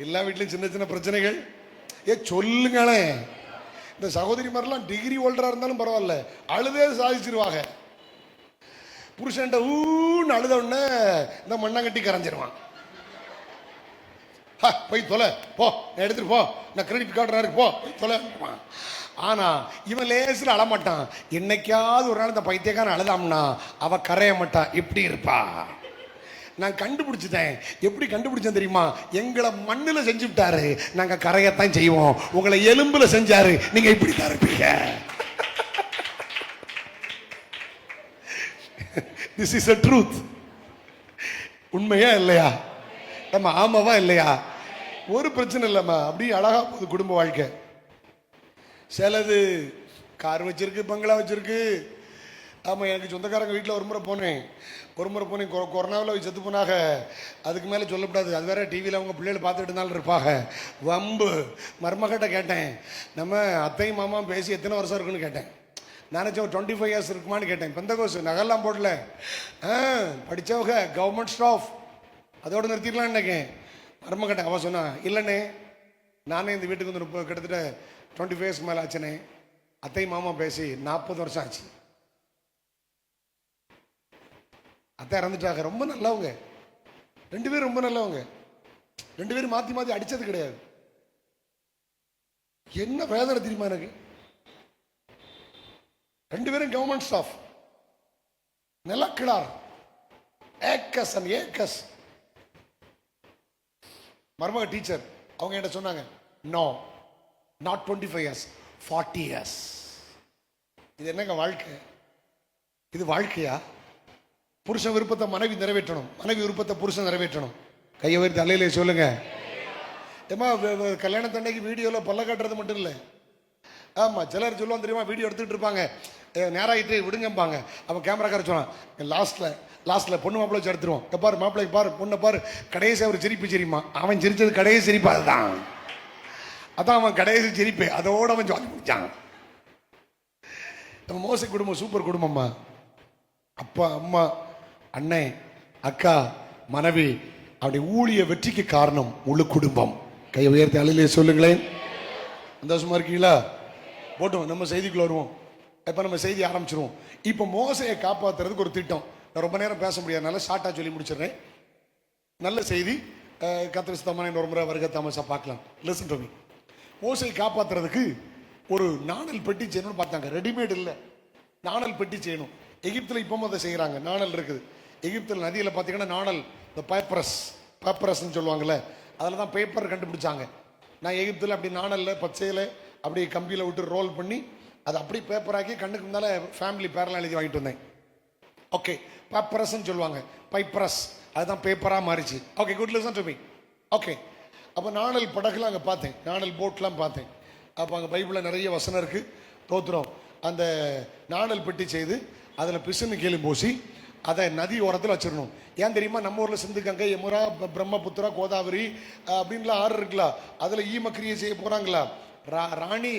எல்லா வீட்லயும் சின்ன சின்ன பிரச்சனைகள். சொல்லுங்களேன், இந்த சகோதரி மாதிரிலாம் டிகிரி ஹோல்டரா இருந்தாலும் பரவாயில்ல, அழுதே சாதிச்சிருவாங்க. புருஷன்ட்ட ஊன்னு அழுத உடனே இந்த மண்ணாங்கட்டி கரைஞ்சிருவான். போய் தொலை போ, எடுத்துட்டு போ, நான் கிரெடிட் கார்டு போ தொலை. ஆனா இவன் லேசில் அழமாட்டான். என்னைக்காவது ஒரு நாள் இந்த பைத்தியக்காரன் அழுதாம்னா அவ கரைய மாட்டான், இப்படி இருப்பா. நான் கண்டுபிடிச்சிட்டேன். எப்படி கண்டுபிடிச்சேன் தெரியுமா, எங்களை மண்ணுல செஞ்சு விட்டாரு, நாங்க கரையத்தான் செய்வோம். உங்களை எலும்புல செஞ்சாரு, நீங்க இப்படி தான் இருப்பீங்க. This is a truth. உண்மையா இல்லையா? நம்ம ஆமாவா இல்லையா? ஒரு பிரச்சனை இல்லைம்மா, அப்படி அழகா போகுது குடும்ப வாழ்க்கை. சிலது கார் வச்சிருக்கு, பங்களா வச்சிருக்கு. ஆமாம், எனக்கு சொந்தக்காரங்க வீட்டில் ஒரு முறை போனேன். கொரோனாவில் செத்து போனாக. அதுக்கு மேலே சொல்லக்கூடாது, அது வேற டிவியில் அவங்க பிள்ளைகள் பார்த்துட்டு இருந்தாலும் இருப்பாங்க. வம்பு. மருமகிட்ட கேட்டேன், நம்ம அத்தையும் மாமாவும் பேசி எத்தனை வருஷம் இருக்குன்னு கேட்டேன். நினச்சேன் 25 இயர்ஸ் இருக்குமான்னு கேட்டேன். பெந்தகோஸ் நகெல்லாம் போடல, படித்தவங்க, கவர்மெண்ட் ஸ்டாஃப், அதோடு நிறுத்திடலான்னு நினைக்கேன். மருமகிட்ட அவன் சொன்னா, இல்லைண்ணே நானே இந்த வீட்டுக்கு வந்து கிட்டத்தட்ட 25 இயர்ஸ்க்கு மேலே ஆச்சுனே. அத்தை மாமா பேசி 40 வருஷம் ஆச்சு. அத்தை இறந்துட்டாங்க. ரொம்ப நல்லவங்க 2 பேரும், ரொம்ப நல்லவங்க 2 பேரும். மாற்றி மாற்றி அடித்தது கிடையாது. என்ன வேதனை தெரியுமா எனக்கு? 2 பேரும் கவர்மெண்ட் ஸ்டாஃப், நிலக்கிழார், ஏக்கஸ் அண்ட் ஏக்கஸ். மருமக டீச்சர். அவங்க என்ன சொன்னாங்க, நோ நாட் 25 இயர்ஸ், 40 இயர்ஸ். இது என்னங்க வாழ்க்கை? இது வாழ்க்கையா? புருஷன் விருப்பத்தை மனைவி நிறைவேற்றணும், மனைவி விருப்பத்தை புருஷன் நிறைவேற்றணும். கையை உயர்த்தி அல்லையிலே சொல்லுங்க. ஏமா கல்யாணத்தன்னைக்கு வீடியோவில் பல்ல காட்டுறது மட்டும் இல்லை. ஆமாம், சிலர் சொல்லுவாங்க தெரியுமா, வீடியோ எடுத்துக்கிட்டு இருப்பாங்க, நேராகிட்டு விடுங்கம்பாங்க. அப்போ கேமராக்கார சொன்னான், லாஸ்ட்டில் பொண்ணு மாப்பிள்ளை வச்சு எடுத்துருவோம். பாரு மாப்பிள்ளை பாரு, பொண்ணை பாரு, கடைசி அவர் சிரிப்பு சிரிமா. அவன் சிரிச்சது கடைசி சிரிப்பு, அதான் அவன் கடைசி சிரிப்பு. அதோடு அவன் ஜாலி முடிச்சான். நம்ம மோசை குடும்பம் சூப்பர் குடும்பம்மா. அப்பா அம்மா அண்ணன் அக்கா, மனைவி, அப்படி ஊழிய வெற்றிக்கு காரணம் முழு குடும்பம். கையை உயர்த்தி அழிலே சொல்லுங்களேன். சந்தோஷமா இருக்கீங்களா? போட்டோம், நம்ம செய்திக்குள்ள வருவோம். இப்போ நம்ம செய்தி ஆரம்பிச்சிருவோம். இப்போ மோசையை காப்பாற்றுறதுக்கு ஒரு திட்டம். நான் ரொம்ப நேரம் பேச முடியாதனால ஷார்ட்டாக சொல்லி முடிச்சிடுறேன். நல்ல செய்தி. கர்த்தர் சித்தமான இன்னொரு முறை வருகை தாமஸா பார்க்கலாம். Listen to me. மோசையை காப்பாற்றுறதுக்கு ஒரு நாணல் பெட்டி செய்யணும்னு பார்த்தாங்க. ரெடிமேட் இல்லை, நாணல் பெட்டி செய்யணும். எகிப்தில் இப்பவும் அதை செய்கிறாங்க. நாணல் இருக்குது. எகிப்தில் நதியில் பார்த்தீங்கன்னா நாணல், இந்த பேப்பரஸ்ன்னு சொல்லுவாங்கள்ல, அதில் தான் பேப்பர் கண்டுபிடிச்சாங்க. நான் எகிப்தில் அப்படி நாணலில் பச்சையில் அப்படி கம்பியில் விட்டு ரோல் பண்ணி அதை அப்படி பேப்பராக்கி கண்ணுக்கு முன்னால் ஃபேமிலி பேரெலாம் எழுதி வாங்கிட்டு வந்தேன். ஓகே, பேப்பரஸ்ன்னு சொல்லுவாங்க, பைப்பரஸ், அதுதான் பேப்பராக மாறிச்சு. Okay, good, listen to me. Okay, அப்போ நாணல் படகுலாம் அங்கே பார்த்தேன், நாணல் போட்லாம் பார்த்தேன். அப்போ அங்கே பைபிளில் நிறைய வசனம் இருக்குது. தோத்திரம். அந்த நாணல் பெட்டி செய்து அதில் பிசுன்னு கீழே பூசி அதை நதி ஓரத்தில் வச்சிடணும். ஏன் தெரியுமா? நம்ம ஊரில் சிந்துகங்கை, யமுனா, பிரம்மபுத்திரா, கோதாவரி அப்படின்லாம் ஆறு இருக்குல்ல, அதில் ஈமக்கிரியை செய்ய போகிறாங்களா? ராணி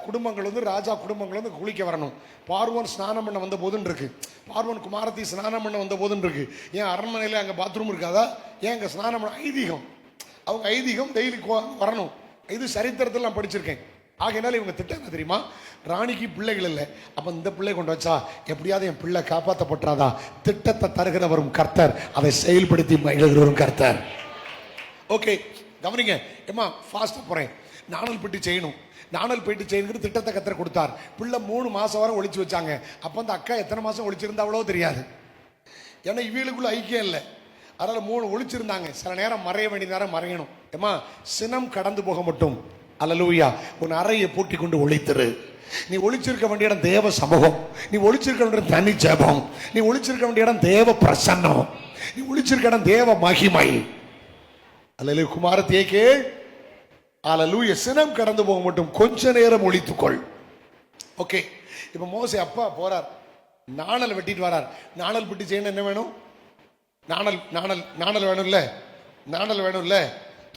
குடும்பங்கள் வந்து, ராஜா குடும்பங்கள் வந்து குளிக்க வரணும். பார்வன் ஸ்நானம் பண்ண வந்த போதுன்னு இருக்கு, பார்வன் குமாரத்தி ஸ்நானம் பண்ண வந்த போதுன்னு இருக்கு. ஏன் அரண்மனையில் அங்கே பாத்ரூம் இருக்காதா? ஏன் அங்கே ஸ்நானம் பண்ண ஐதீகம், அவங்க ஐதீகம் டெய்லி வரணும். இது சரித்திரத்தில் நான் படிச்சிருக்கேன். ஆகையினால இவங்க திட்டம் என்ன தெரியுமா? ராணிக்கு பிள்ளைகள் இல்லை, அப்போ இந்த பிள்ளை கொண்டு வச்சா எப்படியாவது என் பிள்ளை காப்பாற்றப்பட்டாதா? திட்டத்தை தருகிறவரும் கர்த்தர், அதை செயல்படுத்தி மகிழ்கிறவரும் கர்த்தர். ஓகே, கவனிங்க. ஏமா ஃபாஸ்ட்டாக போகிறேன். நாணல் பெட்டி செய்யணும், நாணல் பெட்டி செய்யணுங்கிற திட்டத்தை கர்த்தர் கொடுத்தார். பிள்ளை 3 மாதம் வரை ஒழிச்சு வச்சாங்க. அப்போ அந்த அக்கா எத்தனை மாதம் ஒழிச்சிருந்தாவளோ தெரியாது. ஏன்னா இவளுக்குள்ள ஐக்கியம் இல்லை, அதனால் 3 ஒழிச்சிருந்தாங்க. சில நேரம் மறைய வேண்டிய நேரம் மறையணும். ஏமா, சினம் கடந்து போக மட்டும், அல்லேலூயா, உன் அறையை பூட்டி கொண்டு ஒழித்திரு. நீ ஒழிச்சிருக்க வேண்டிய இடம் தேவ சமூகம், நீ ஒழிச்சிருக்க வேண்டிய இடம் தனி ஜெபம், நீ ஒழிச்சிருக்க வேண்டிய இடம் தேவ பிரசன்னம், நீ ஒழிச்சிருக்க இடம் தேவ மகிமை. அல்லேலூயா. குமாரத்தியே கேள், அல்லேலூயா. சினம் கடந்து போக மட்டும் கொஞ்ச நேரம் ஒழித்துக்கொள். ஓகே, இப்போ மோசே அப்பா போறார், நாணல் வெட்டிட்டு வரார். நாணல் வெட்டி செய்யணும், என்ன வேணும்? நாணல் நாணல் நாணல் வேணும்ல, நாணல் வேணும்ல.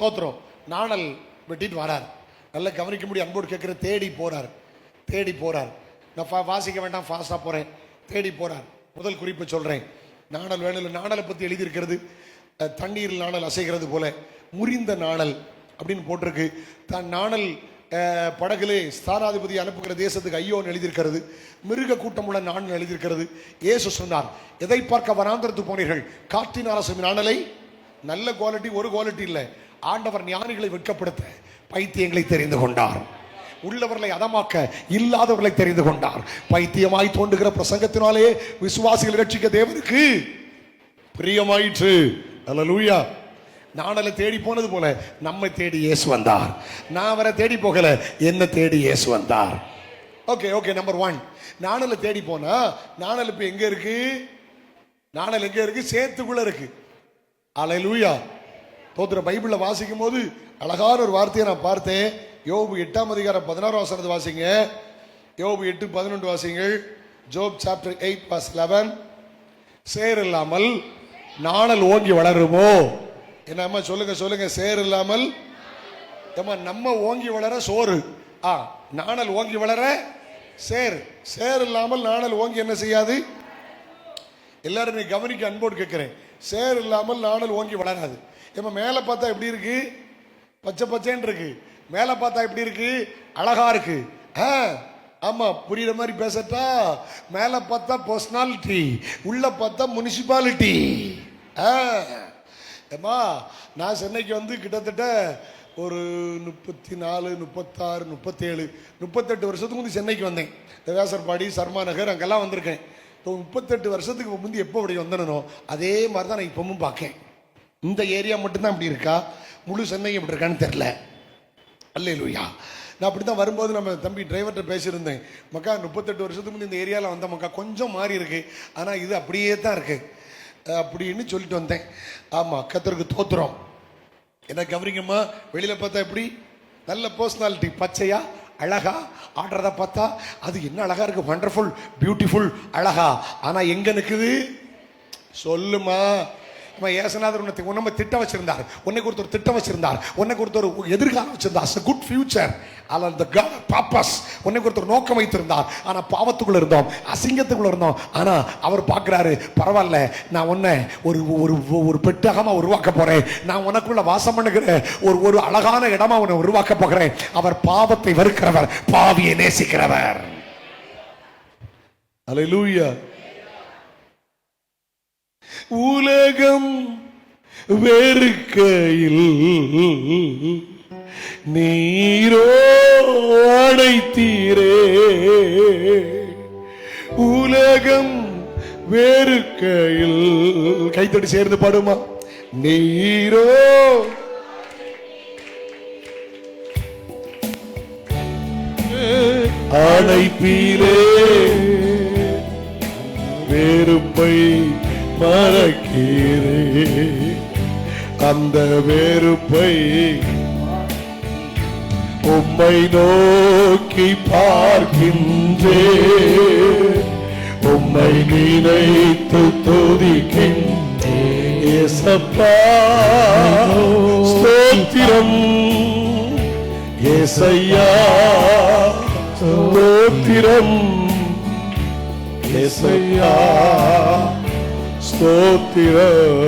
தோத்திரம். நாணல் வெட்டிட்டு வரார். நல்லா கவனிக்க முடியும். அன்போடு கேட்குற, தேடி போறார், தேடி போறார். நான் வாசிக்க வேண்டாம், ஃபாஸ்டாக போகிறேன். தேடி போறார். முதல் குறிப்பு சொல்கிறேன். நாணல் வேணும். நாணலை பற்றி எழுதியிருக்கிறது, தண்ணீரில் நாணல் அசைகிறது போல முறிந்த நாணல் அப்படின்னு போட்டிருக்கு. தன் நாணல் படகுலே ஸ்தானாதிபதி அனுப்புகிற தேசத்துக்கு ஐயோன்னு எழுதியிருக்கிறது. மிருக கூட்டமுள்ள நாணல் எழுதியிருக்கிறது. இயேசு சொன்னார், எதை பார்க்க வனாந்திரத்துக்கு போனீர்கள்? காற்றினால் அசையும் நாணலை. நல்ல குவாலிட்டி, ஒரு குவாலிட்டி இல்லை. ஆண்டவர் ஞானிகளை வெட்கப்படுத்த பைத்தியங்களை தெரிந்து கொண்டார், உள்ளவர்களை அதமாக்க இல்லாதவர்களை தெரிந்து கொண்டார். பைத்தியமாய் தோன்றுகிற பிரசங்கத்தினாலே விசுவாசிகளை ரட்சிக்க தேவனுக்கு பிரியமாயிற்று. அல்லேலூயா. நாணலை தேடி போனது போல நம்மை தேடி இயேசு வந்தார். நான் அவரை தேடி போகல, என்ன தேடி இயேசு வந்தார். Okay okay. நம்பர் 1, நாணலை தேடி போனா நாணல் இப்ப எங்க இருக்கு? நாணல் எங்க இருக்கு? சேத்துக்குள்ள இருக்கு. அல்லேலூயா. தோத்திர. பைபிள்ல வாசிக்கும் போது அழகான ஒரு வார்த்தையை நான் பார்த்தேன். யோபு 8ஆம் அதிகாரம் 16ஆம் வசனத்தை வாசிங்க. யோபு 8:11 வாசிங்கள். ஜோப் சாப்டர் 8:11. சேர் இல்லாமல் நாணல் ஓங்கி வளருமோ? என்னம்மா சொல்லுங்க சொல்லுங்க. சேர் இல்லாமல் நம்ம ஓங்கி வளர சோறு, நாணல் ஓங்கி வளர சேர். சேர் இல்லாமல் நாணல் ஓங்கி என்ன செய்யாது? எல்லாரும் நீ கவனிக்க, அன்போடு கேட்கிறேன். சேர் இல்லாமல் நாணல் ஓங்கி வளராது. ஏமா மேலே பார்த்தா எப்படி இருக்கு? பச்சை பச்சைன்னு இருக்கு. மேலே பார்த்தா எப்படி இருக்கு? அழகா இருக்கு. ஆமா, புரியுற மாதிரி பேசட்டா? மேலே பார்த்தா பர்சனாலிட்டி, உள்ள பார்த்தா முனிசிபாலிட்டி. ஏமா, நான் சென்னைக்கு வந்து கிட்டத்தட்ட ஒரு 34, 36, 37, 38 வருஷத்துக்கு முந்தி சென்னைக்கு வந்தேன். வேசர்பாடி, சர்மா நகர் அங்கெல்லாம் வந்திருக்கேன். இப்போ 38 வருஷத்துக்கு முந்தி எப்போ அப்படி வந்தனோ அதே மாதிரி தான் நான் இப்பவும் பார்க்கேன். இந்த ஏரியா மட்டும்தான் இப்படி இருக்கா, முழு சென்னை எப்படி இருக்கான்னு தெரில. அல்லேலூயா. நான் அப்படி தான் வரும்போது நம்ம தம்பி டிரைவர்கிட்ட பேசியிருந்தேன். மக்கா 38 வருஷத்துக்கு முந்தி இந்த ஏரியாவில் வந்த மக்கா கொஞ்சம் மாறி இருக்கு, ஆனால் இது அப்படியே தான் இருக்கு அப்படின்னு சொல்லிட்டு வந்தேன். ஆமாம், கர்த்தருக்கு தோத்திரம். என்ன கவனிங்கம்மா, வெளியில் பார்த்தா எப்படி நல்ல பர்சனாலிட்டி, பச்சையா அழகா ஆடுறத பார்த்தா அது என்ன அழகா இருக்கு, வண்டர்ஃபுல் பியூட்டிஃபுல் அழகா. ஆனால் எங்கே நிற்குது சொல்லுமா? ஏசுநாதர் உன்னை திட்ட வச்சிருந்தார், உன்னை குறித்து ஒரு திட்டம் வச்சிருந்தார், உன்னை குறித்து ஒரு எதிர்காலம் வச்சிருந்தார், குட் ஃபியூச்சர். உன்னை குறித்து ஒரு நோக்கம் வைத்திருந்தார். ஆனா பாவத்துக்குள்ள இருந்தோம், அசிங்கத்துக்குள்ள இருந்தோம். ஆனா அவர் பார்க்கிறாரு, பரவாயில்ல, நான் உன்னை ஒரு ஒரு பெட்டகமா உருவாக்க போறேன், நான் உனக்குள்ள வாசம் பண்ணுகிற ஒரு அழகான இடமா உன்னை உருவாக்க போகிறேன். அவர் பாவத்தை வெறுக்கிறவர், பாவியை நேசிக்கிறவர். அல்லேலூயா. உலகம் வெறுக்கையில் நீரோ அடைத்தீரே. உலகம் வெறுக்கையில், கைத்தடி சேர்ந்து பாடுமா, நீரோ அடைப்பீரே. வெறுப்பை மறக்கிறே, அந்த வெறுப்பை உம்மை நோக்கி பார்க்கின்றே. உம்மை நினைத்து துதிக்கின்றே. ஏசப்பா ஸ்தோத்திரம், ஏசையா ஸ்தோத்திரம், ஏசையா ஸ்தோத்திரம்,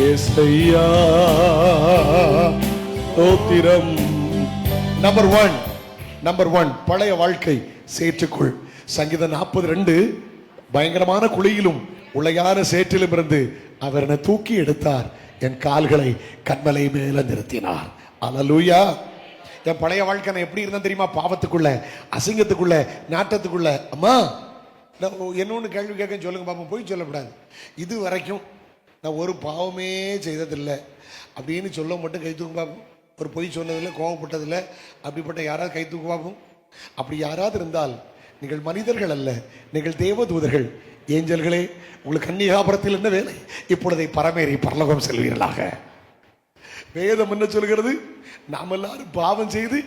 ஏசையா ஸ்தோத்திரம். நம்பர் ஒன் பழைய வாழ்க்கை சேற்றுக்குள். சங்கீதம் 42, பயங்கரமான குழியிலும் உளையான சேற்றிலும் இருந்து அவர் என்னை தூக்கி எடுத்தார், என் கால்களை கண்மலை மேல நிறுத்தினார். அல்லேலூயா. என் பழைய வாழ்க்கை நான் எப்படி இருந்தா தெரியுமா? பாவத்துக்குள்ள, அசிங்கத்துக்குள்ள, நாட்டத்துக்குள்ள. அம்மா என்னொன்னு கேள்வி கேட்க சொல்லுங்க பாப்போம், போய் சொல்லக்கூடாது. இது வரைக்கும் நான் ஒரு பாவமே செய்ததில்லை அப்படின்னு சொல்ல மட்டும் கை தூக்கு பார்ப்போம். ஒரு பொய் சொன்னதில்லை, கோவப்பட்டதில்லை, அப்படிப்பட்ட யாராவது கை தூக்கு பார்ப்போம். அப்படி யாராவது இருந்தால் நீங்கள் மனிதர்கள் அல்ல, நீங்கள் தேவதூதர்கள், ஏஞ்சல்களே. உங்களுக்கு கன்னிகாபுரத்தில் என்ன வேலை? இப்பொழுதை பரமேறி பரலோகம் செல்வீர்களாக. வேதம் என்ன சொல்கிறது? நாம் எல்லாரும் பாவம் செய்து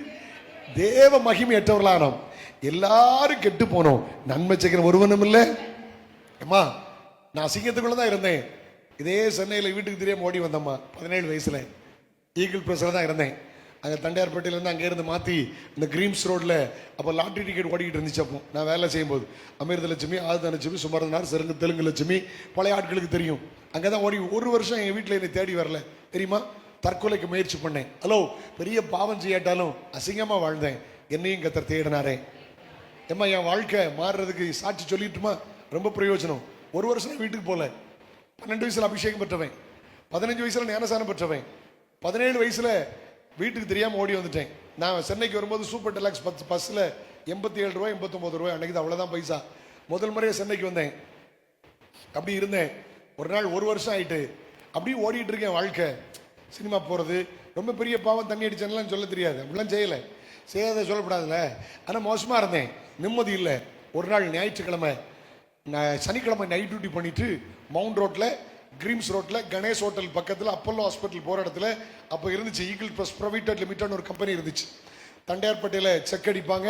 தேவ மகிமையற்றவர்களானோம், எல்லாரும் கெட்டு போனோம், நன்மை செய்கிற ஒருவனும் இல்லை. அம்மா நான் அசிங்கத்துக்குள்ள தான் இருந்தேன். இதே சென்னையில் வீட்டுக்கு தெரியாம ஓடி வந்தம்மா. 17 வயசுல ஈகிள் பிரஸ்ல தான் இருந்தேன். அங்கே தண்டையார்பேட்டையிலேருந்து அங்கே இருந்து மாற்றி இந்த கிரீம்ஸ் ரோட்டில் அப்போ லாட்ரி டிக்கெட் ஓடிக்கிட்டு இருந்துச்சு. அப்போ நான் வேலை செய்யும்போது அமிர்த லட்சுமி, ஆயுத லட்சுமி, சுமரனார், செருங்கு, தெலுங்கு லட்சுமி, பழைய ஆட்களுக்கு தெரியும். அங்கே தான் ஓடி ஒரு வருஷம் எங்கள் வீட்டில் என்னை தேடி வரல தெரியுமா? தற்கொலைக்கு முயற்சி பண்ணேன். ஹலோ, பெரிய பாவம் செய்யாட்டாலும் அசிங்கமாக வாழ்ந்தேன், என்னையும் கர்த்தர் தேடினாரே. ஏம்மா என் வாழ்க்கை மாறுறதுக்கு சாட்சி சொல்லிட்டுமா? ரொம்ப பிரயோஜனம். ஒரு வருஷம் வீட்டுக்கு போகல. 12 வயசுல அபிஷேகம் பெற்றவன், 15 வயசுல ஞானசானம் பெற்றவன், 17 வயசுல வீட்டுக்கு தெரியாம ஓடி வந்துட்டேன். நான் சென்னைக்கு வரும்போது சூப்பர் டெலக்ஸ் பஸ்ஸில் 87 ரூபாய் 89 ரூபாய் அன்னைக்கு தான், அவ்வளோதான் பைசா. முதல் முறையாக சென்னைக்கு வந்தேன். அப்படி இருந்தேன். ஒரு நாள் 1 வருஷம் ஆயிட்டு அப்படியே ஓடிட்டு இருக்கேன் வாழ்க்கை. சினிமா போகிறது ரொம்ப பெரிய பாவம், தண்ணி அடிச்சேன்லாம் சொல்ல தெரியாது, அப்படிலாம் செய்யலை, செய்யாத சொல்லப்படாதுல்ல. ஆனால் மோசமாக இருந்தேன், நிம்மதி இல்லை. ஒரு நாள் ஞாயிற்றுக்கிழமை, சனிக்கிழமை நைட் டியூட்டி பண்ணிட்டு மவுண்ட் ரோட்டில், கிரீம்ஸ் ரோட்டில், கணேஷ் ஹோட்டல் பக்கத்தில், அப்போலோ ஹாஸ்பிட்டல் போகிற இடத்துல அப்போ இருந்துச்சு ஈகிள் ப்ளஸ் ப்ரைவேட் லிமிடெட்னு ஒரு கம்பெனி இருந்துச்சு. தண்டையார்பேட்டையில் செக் அடிப்பாங்க,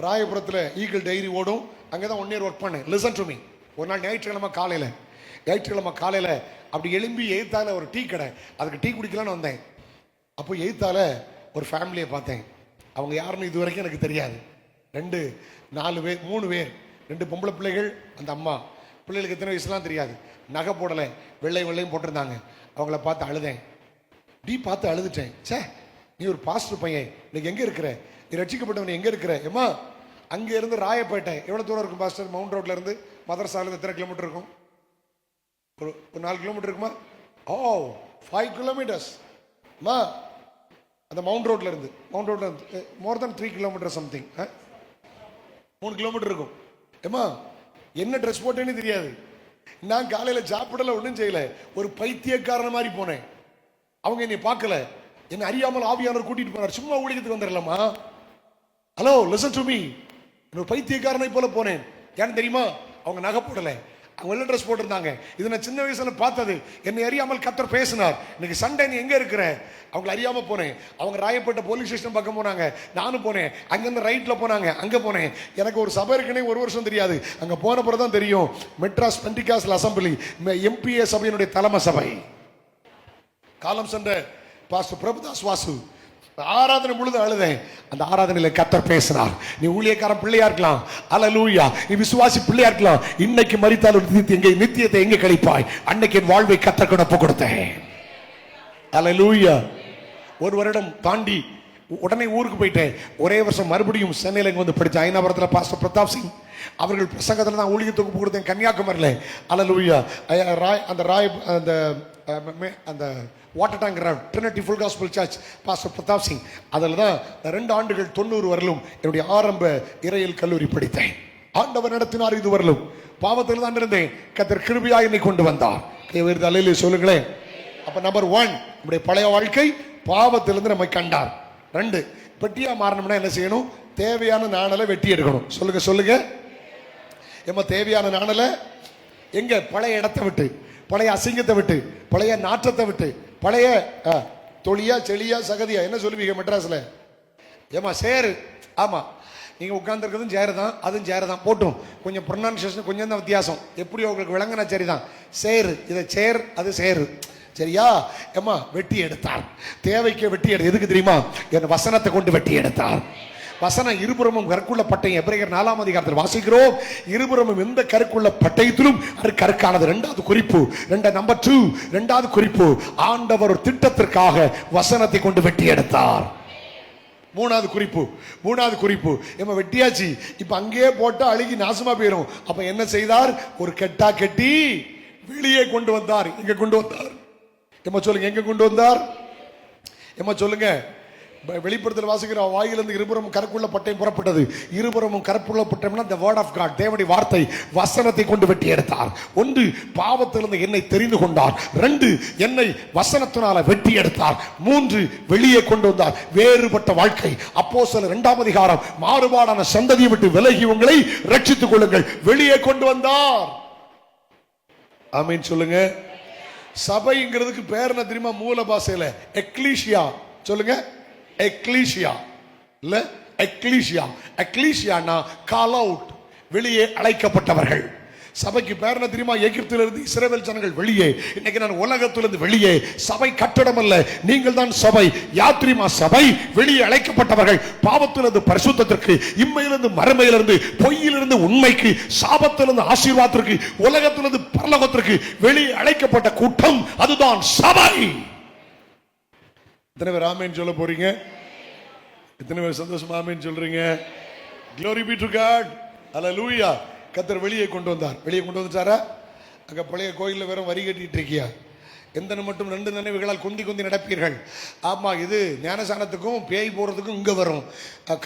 ராயபுரத்தில் ஈகிள் டைரி ஓடும். அங்கே தான் 1 இயர் ஒர்க் பண்ணேன். Listen to me. ஒரு நாள் ஞாயிற்றுக்கிழமை காலையில் அப்படி எழும்பி எய்த்தால ஒரு டீ கடை, அதுக்கு டீ குடிக்கலான்னு வந்தேன். அப்போ எய்த்தால ஒரு ஃபேமிலியை பார்த்தேன். அவங்க யாருன்னு இது வரைக்கும் எனக்கு தெரியாது. 2 4 பேர் 3 பேர், 2 பொம்பளை பிள்ளைகள், அந்த அம்மா. பிள்ளைகளுக்கு எத்தனை வயசுலாம் தெரியாது, நகை போடலை, வெள்ளையும் போட்டிருந்தாங்க. அவங்கள பார்த்து அழுதேன். பார்த்து அழுதுட்டேன். சே, நீ ஒரு பாஸ்டர் பையன், இன்னைக்கு எங்கே இருக்கிற? நீ ரட்சிக்கப்பட்டவன் எங்கே இருக்கிற? ஏம்மா அங்கே இருந்து ராயப்பேட்டை எவ்வளோ தூரம் இருக்கும் பாஸ்டர்? மவுண்ட் ரோட்ல இருந்து மதரசாலேருந்து எத்தனை கிலோமீட்டர் இருக்கும்? ஒரு 4 கிலோமீட்டர் இருக்குமா? ஓ, 5 கிலோமீட்டர்ஸ் மா. அந்த மவுண்ட் ரோட்ல இருந்து மோர் தென் 3 கிலோமீட்டர் சம்திங், 3 கிலோமீட்டர் இருக்கும். ஏமா என்ன ட்ரெஸ் போட்டேன்னு தெரியாது. நான் காலையில் சாப்பிடல, ஒன்றும் செய்யல, ஒரு பைத்தியக்காரன மாதிரி போனேன். அவங்க என்னை பார்க்கல, என்னை அறியாமல் ஆவியானவர் கூட்டிட்டு போனார். சும்மா ஊழியத்துக்கு வந்துடலாமா? Hello, listen to me. ஒரு பைத்தியக்காரனை போல போனேன். ஏன்னு தெரியுமா? அவங்க நகை போடலை, வெள்ளை ட்ரெஸ் போட்டிருந்தாங்க. இது நான் சின்ன வயசுல பார்த்தது. என்னை அறியாமல் கர்த்தர் பேசினார். இன்னைக்கு சண்டே நீ எங்க இருக்கிற? அவங்களை அறியாம போனேன். அவங்க ராயப்பேட்டை போலீஸ் ஸ்டேஷன் பக்கம் போனாங்க, நானும் போனேன். அங்கிருந்து ரைட்ல போனாங்க, அங்க போனேன். எனக்கு ஒரு சபை இருக்குன்னே ஒரு வருஷம் தெரியாது. அங்க போன பிறகுதான் தெரியும், மெட்ராஸ் பெண்டிகாஸ்டல் அசம்பிளி எம்பிஏ சபையினுடைய தலைமை சபை. காலம் சென்ற பாஸ்டர் பிரபுதாஸ் வாசு ஆராதனை முழுது அழுதேன். அந்த ஆராதனையில கர்த்தர் பேசினார். நீ ஊழியக்காரன் பிள்ளையா இருக்கலாம், அல்லேலூயா, நீ விசுவாசி பிள்ளையா இருக்கலாம், இன்னைக்கு மரித்தாலும் நித்தியத்தை எங்க கழிப்பாய்? அன்னைக்கு என் வாழ்வை கர்த்தருக்கு ஒப்பு கொடுத்தேன். அல்லேலூயா. ஒரு வருடம் தாண்டி உடனே ஊருக்கு போயிட்டேன். ஒரே வருஷம் மறுபடியும் சென்னையில இங்க வந்து படிச்சேன். ஐநாபுரத்தில் பாஸ்டர் பிரதாப் சிங் அவர்கள் பிரசங்கத்தில் தான் ஊழியத்துக்கு ஒப்பு கொடுத்தேன், கன்னியாகுமரியில. அல்லேலூயா. அந்த water tank Trinity full gospel search pastor Pratap Singh, அதில் தான் 2 ஆண்டுகள் 90 வரலும் என்னுடைய ஆரம்ப இறையியல் கல்லூரி படித்தேன். ஆண்டவர் நடத்தினார். இது வரலும் பாவத்தில் தான் இருந்தேன். கர்த்தர் கிருபையாய் என்னை கொண்டு வந்தார். கைவேறு அல்லேலூயா சொல்லுங்களேன். அப்ப நம்பர் 1, நம்முடைய பழைய வாழ்க்கை பாவத்திலிருந்து நம்மை கண்டார். 2, பெட்டியா மாறணும்னா என்ன செய்யணும்? தேவையான நாணலை வெட்டி எடுக்கணும். சொல்லுங்க சொல்லுங்க. ஏமா தேவையான நாணலை எங்க? பழைய இடத்தை விட்டு, பழைய அசிங்கத்தை விட்டு, பழைய நாற்றத்தை விட்டு, பழைய தொழியா செளியா சகதியா என்ன சொல்லுவீங்க மெட்ராஸ்ல? ஏமா சேரு. ஆமா, நீங்க உட்கார்ந்துருக்கிறதும் சேரு தான், அதுவும் சேரு தான். போட்டும் கொஞ்சம் ப்ரொனன்சியேஷன் கொஞ்சம் தான் வித்தியாசம். எப்படி உங்களுக்கு விளங்குனா சரிதான். சேரு, இதை சேர், அது சேரு. சரியா? ஏமா வெட்டி எடுத்தார். தேவைக்கு வெட்டி எடு. எதுக்கு தெரியுமா? என் வசனத்தை கொண்டு வெட்டி எடுத்தார். வசனம் இருபுறமும் கற்குள்ள பட்டயம். எபிரேயர் 4ஆம் அதிகாரத்தில் வாசிக்கிறோம், இருபுறமும் எந்த கற்குள்ள பட்டயத்திலும் கற்கானது. 2வது குறிப்பு. நம்பர் 2, 2வது குறிப்பு, ஆண்டவர் ஒரு திட்டத்திற்காக வசனத்தை கொண்டு வெட்டி எடுத்தார். 3வது குறிப்பு, ஏமா வெட்டியாச்சு, இப்ப அங்கேயே போட்டா அழுகி நாசமா போயிடும். அப்ப என்ன செய்தார்? ஒரு கெட்டா கெட்டி வெளியே கொண்டு வந்தார். எங்க கொண்டு வந்தார்? ஏமா சொல்லுங்க, எங்க கொண்டு வந்தார்? ஏமா சொல்லுங்க. வெளிப்படுத்தல் வாசிக்கிற வாயிலிருந்து இருபுறமும் கருக்குள்ள பட்டயம் புறப்பட்டது. இருபுறமும் கருப்புள்ள பட்டயம்னா the word of God, தேவனுடைய வார்த்தை. வசனத்தை கொண்டு வெட்டி எடுத்தார். 1, பாவத்திலிருந்து என்னை தெரிந்து கொண்டார். 2, என்னை வசனத்தினால வெட்டி எடுத்தார். 3, வெளியே கொண்டு வந்தார். வேறுபட்ட வாழ்க்கை. அப்போஸ்தலர் 2ஆம் அதிகாரம், மாறுபாடான சந்ததியை விட்டு விலகி உங்களை ரட்சித்துக் கொள்ளுங்கள். வெளியே கொண்டு வந்தார். ஆமீன் சொல்லுங்க. சபைங்கிறதுக்கு பேர் என்ன தெரியுமா? மூல பாஷையில எக்லீசியா. சொல்லுங்க, எக்லீசியா இல்ல எக்லீசியா. எக்லீசியானா கால் அவுட், வெளியே அழைக்கப்பட்டவர்கள். சபைக்கு பேர் என்ன தெரியுமா? எகிப்திலிருந்து இஸ்ரவேல் ஜனங்கள் வெளியே. இன்னைக்கு நான் உலகத்திலிருந்து வெளியே. சபை கட்டடம் அல்ல, நீங்கள் தான் சபை. யாத்ரிமா சபை, வெளியே அழைக்கப்பட்டவர்கள். பாவத்திலிருந்து பரிசுத்தத்திற்கு, இம்மையிலிருந்து மறுமையிலிருந்து, பொய்யிலிருந்து உண்மைக்கு, சாபத்திலிருந்து ஆசீர்வாதத்திற்கு, உலகத்திலிருந்து பரலோகத்திற்கு வெளியே அழைக்கப்பட்ட கூட்டம், அதுதான் சபை. எத்தனை பேர் ஆமேன் சொல்ல போறீங்க? எத்தனை பேர் சந்தோஷமா ஆமேன் சொல்றீங்க? Glory be to God. Hallelujah. கர்த்தர் வெளியே கொண்டு வந்தார். வெளியே கொண்டு வந்துட்டாரா? அங்க பழைய கோயிலில் வேற வரி கட்டிட்டு இருக்கியா? எந்த மட்டும் 2 நினைவுகளால் குந்தி நடப்பீர்கள். ஆமா, இது ஞானசானத்துக்கும் பேய் போறதுக்கும் இங்க வரும்,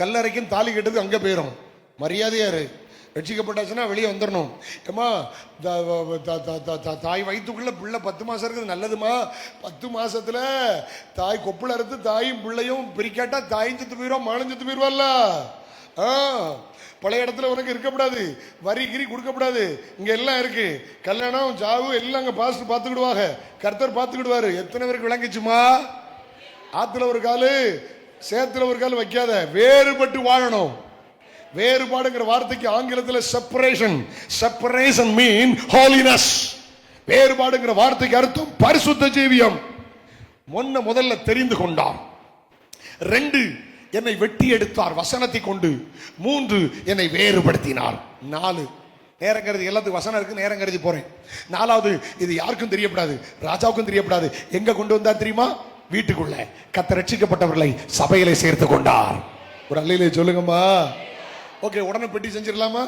கல்லறைக்கும் தாலி கட்டுறதுக்கு அங்க போயிடும். மரியாதையாரு ரட்சிக்கப்பட்டாச்சுன்னா வெளியே வந்துடணும். ஏமா தாய் வயிற்றுக்குள்ள பிள்ளை 10 மாசம் இருக்குது, நல்லதுமா. 10 மாசத்துல தாய் கொப்புல அறுத்து தாயும் பிள்ளையும் பிரிக்காட்டா தாயும் செத்து போயிடும், மானும் செத்து போயிடுவாள்ல. பழைய இடத்துல உனக்கு இருக்கக்கூடாது, வரி கிரி கொடுக்கப்படாது. இங்க எல்லாம் இருக்கு, கல்யாணம் ஜாவு எல்லாம் அங்க பாஸ்டர் பார்த்துக்கிடுவாங்க, கர்த்தர் பார்த்துக்கிடுவாரு. எத்தனை பேருக்கு விளங்கிச்சுமா? ஆத்துல ஒரு காலு சேத்துல ஒரு கால் வைக்காத, வேறுபட்டு வாழணும். வேறுபாடுங்கிற வார்த்தைக்கு ஆங்கிலத்தில் செப்பரேஷன். செப்பரேஷன் மீன் ஹோலினஸ். வேறுபாடுங்கிற வார்த்தைக்கு அர்த்தம் பரிசுத்த ஜீவியம். முதல்ல தெரிந்து கொண்டார். 2, என்னை வெட்டி எடுத்தார் வசனத்தை கொண்டு. 3, என்னை வேறுபடுத்தினார். 4, நேரம் கருதி, எல்லாத்துக்கும் வசனம் இருக்கு, நேரம் கருதி போறேன். 4வது, இது யாருக்கும் தெரியப்படாது, ராஜாவுக்கும் தெரியப்படாது. எங்க கொண்டு வந்தார் தெரியுமா? வீட்டுக்குள்ள. கர்த்தர் ரட்சிக்கப்பட்டவர்களை சபையிலே சேர்த்து கொண்டார். ஒரு அல்லையிலே சொல்லுங்கம்மா. ஓகே, உடனே பெட்டி செஞ்சிடலாமா?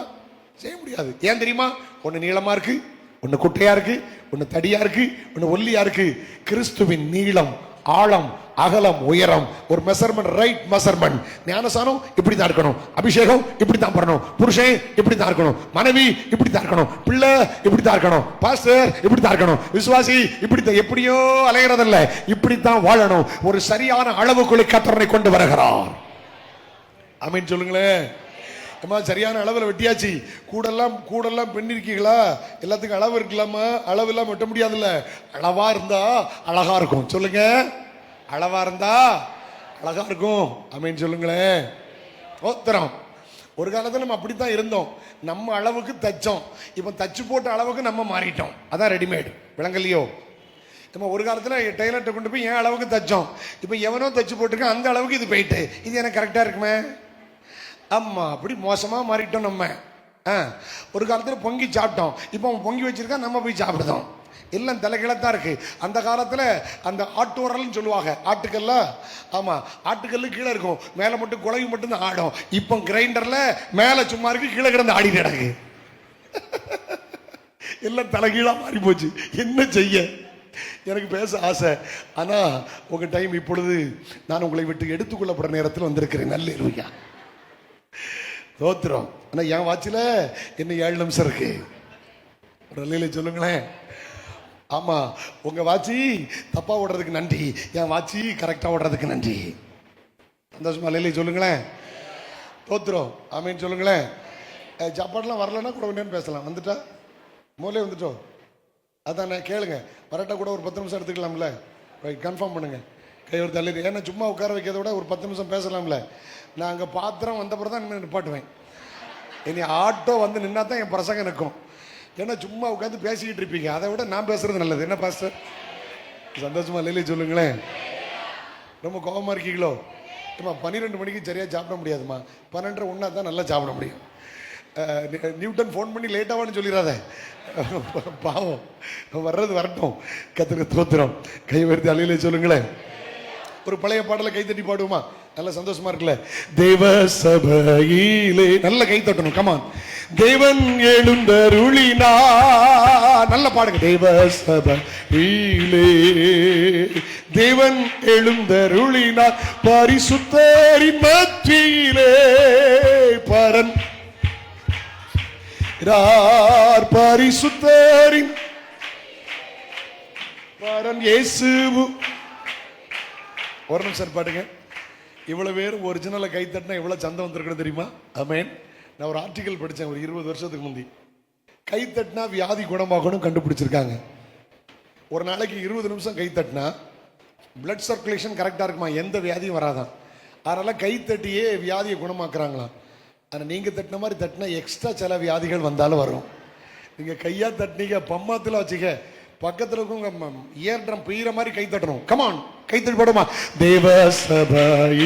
செய்ய முடியாது. ஏன் தெரியுமா? ஒன்னு நீளமா இருக்கு, ஒன்னு குட்டையா இருக்கு, ஒன்னு தடியா இருக்கு, ஒன்னு ஒல்லியா இருக்கு. கிறிஸ்துவின் நீளம், ஆழம், அகலம், உயரம், ஒரு மெஷர்மெண்ட், ரைட் மெஷர்மெண்ட். ஞானசானம் இப்படி தான் இருக்கணும், அபிஷேகம் இப்படி தான் பண்ணணும், புருஷன் இப்படி தான் இருக்கணும், மனைவி இப்படி தான் இருக்கணும், பிள்ளை இப்படி தான் இருக்கணும், பாஸ்டர் இப்படி தான் இருக்கணும், விசுவாசி இப்படி தான். எப்படியோ அலைகிறதில்ல, இப்படித்தான் வாழணும். ஒரு சரியான அளவுக்குள்ளே கர்த்தரை கொண்டு வருகிறார். ஆமென் சொல்லுங்களேன். அம்மா சரியான அளவில் வெட்டியாச்சு. கூடெல்லாம் பண்ணிருக்கீங்களா? எல்லாத்துக்கும் அளவு இருக்கலாமா? அளவு எல்லாம் வெட்ட முடியாதுல்ல. அளவா இருந்தா அழகா இருக்கும். சொல்லுங்க, அளவா இருந்தா அழகா இருக்கும். ஆமென் சொல்லுங்களேன். ஓத்திரம். ஒரு காலத்தில் நம்ம அப்படித்தான் இருந்தோம். நம்ம அளவுக்கு தச்சோம். இப்போ தச்சு போட்ட அளவுக்கு நம்ம மாறிட்டோம். அதான் ரெடிமேடு. விளங்கலையோ? நம்ம ஒரு காலத்தில் டெய்லர்கிட்ட கொண்டு போய் என் அளவுக்கு தச்சோம். இப்போ எவனோ தச்சு போட்டிருக்கேன், அந்த அளவுக்கு இது போயிட்டு இது எனக்கு கரெக்டாக இருக்குமே. ஆமா, அப்படி மோசமாக மாறிட்டோம் நம்ம. ஒரு காலத்தில் பொங்கி சாப்பிட்டோம். இப்போ அவன் பொங்கி வச்சிருக்கான், நம்ம போய் சாப்பிடுதோம். எல்லாம் தலைகீழத்தான் இருக்கு. அந்த காலத்தில் அந்த ஆட்டோரல்னு சொல்லுவாங்க, ஆட்டுக்கல்ல. ஆமா, ஆட்டுக்கல்லு கீழே இருக்கும், மேலே மட்டும் குழவி மட்டும் தான் ஆடும். இப்போ கிரைண்டர்ல மேலே சும்மா இருக்கு, கீழே கிடந்து ஆடி கிடக்கு. எல்லாம் தலைகீழா மாறி போச்சு. என்ன செய்ய? எனக்கு பேச ஆசை, ஆனா உங்க டைம் இப்பொழுது நான் உங்களை விட்டு எடுத்துக்கொள்ளப்படுற நேரத்தில் வந்திருக்கிறேன். நல்ல இருவையா தோத்திரம். ஆனா என் வாட்சில் என்ன 7 நிமிஷம் இருக்கு. ஒரு அல்லையில சொல்லுங்களேன். ஆமா, உங்க வாட்சி தப்பா ஓடுறதுக்கு நன்றி, என் வாட்சி கரெக்டா ஓடுறதுக்கு நன்றி. சந்தோஷமா அல்லையில சொல்லுங்களேன். தோத்திரம். ஆமேன்னு சொல்லுங்களேன். சாப்பாடுலாம் வரலன்னா கூட ஒன்று பேசலாம். வந்துட்டா மூலே வந்துட்டோம், அதான் கேளுங்க. வரட்டா கூட ஒரு 10 நிமிஷம் எடுத்துக்கலாம்ல. கன்ஃபார்ம் பண்ணுங்க, கை ஒரு தள்ளி. ஏன்னா சும்மா உட்கார வைக்கிறத விட ஒரு 10 நிமிஷம் பேசலாம்ல. நான் அங்கே பாத்திரம் வந்த பிறகு தான் இன்னும் நிப்பாட்டுவேன். இனி ஆட்டோ வந்து நின்னா தான் என் பிரசங்கம் நிற்கும். ஏன்னா சும்மா உட்காந்து பேசிக்கிட்டு இருப்பீங்க, அதை விட நான் பேசுறது நல்லது. என்ன பாஸ்டர்? சந்தோஷமா இல்லையே சொல்லுங்களேன். ரொம்ப கோபமா இருக்கீங்களோ? ஏமா 12 மணிக்கு சரியா சாப்பிட முடியாதுமா, 12:30 ஒன்றா தான் நல்லா சாப்பிட முடியும். நியூட்டன் ஃபோன் பண்ணி லேட்டாவான்னு சொல்லிடாத, பாவம். வர்றது வரட்டும். கத்திரிக்க தோத்திரம். கை வருது அழியிலே சொல்லுங்களேன். ஒரு பழைய பாடலை கை தட்டி பாடுவோமா? நல்ல சந்தோஷமா இருக்குல்ல. தேவ சபையிலே நல்ல கை தட்டணும். கமான். தேவன் எழுந்தருளினா. நல்ல பாடுங்க. தேவ சபையிலே தேவன் எழுந்தருளினா, பரிசுத்தரின் மத்தியிலே பரன் பரிசுத்தரின் பரன் இயேசு. ஒரு நிமிஷம் பாட்டுங்க. இவ்வளவு பேர் ஒரிஜினலை கை தட்டினா எவ்வளவு சந்தம் வந்திருக்கணும் தெரியுமா? ஆமேன். நான் ஒரு ஆர்டிக்கல் படித்தேன் ஒரு 20 வருஷத்துக்கு முந்தி. கை தட்டினா வியாதி குணமாகணும் கண்டுபிடிச்சிருக்காங்க. ஒரு நாளைக்கு 20 நிமிஷம் கை தட்டினா பிளட் சர்க்குலேஷன் கரெக்டாக இருக்குமா, எந்த வியாதியும் வராதான். அதனால கை தட்டியே வியாதியை குணமாக்குறாங்களாம். ஆனால் நீங்கள் தட்டின மாதிரி தட்டினா எக்ஸ்ட்ரா சில வியாதிகள் வந்தாலும் வரும். நீங்கள் கையா தட்டினீங்க, பம்மாத்தில் வச்சுக்க, பக்கத்தில் இருக்கவங்க இயர் ட்ரம் பெய்கிற மாதிரி கை தட்டணும். கமான், கை தட்டி போடுமா. தேவ சபை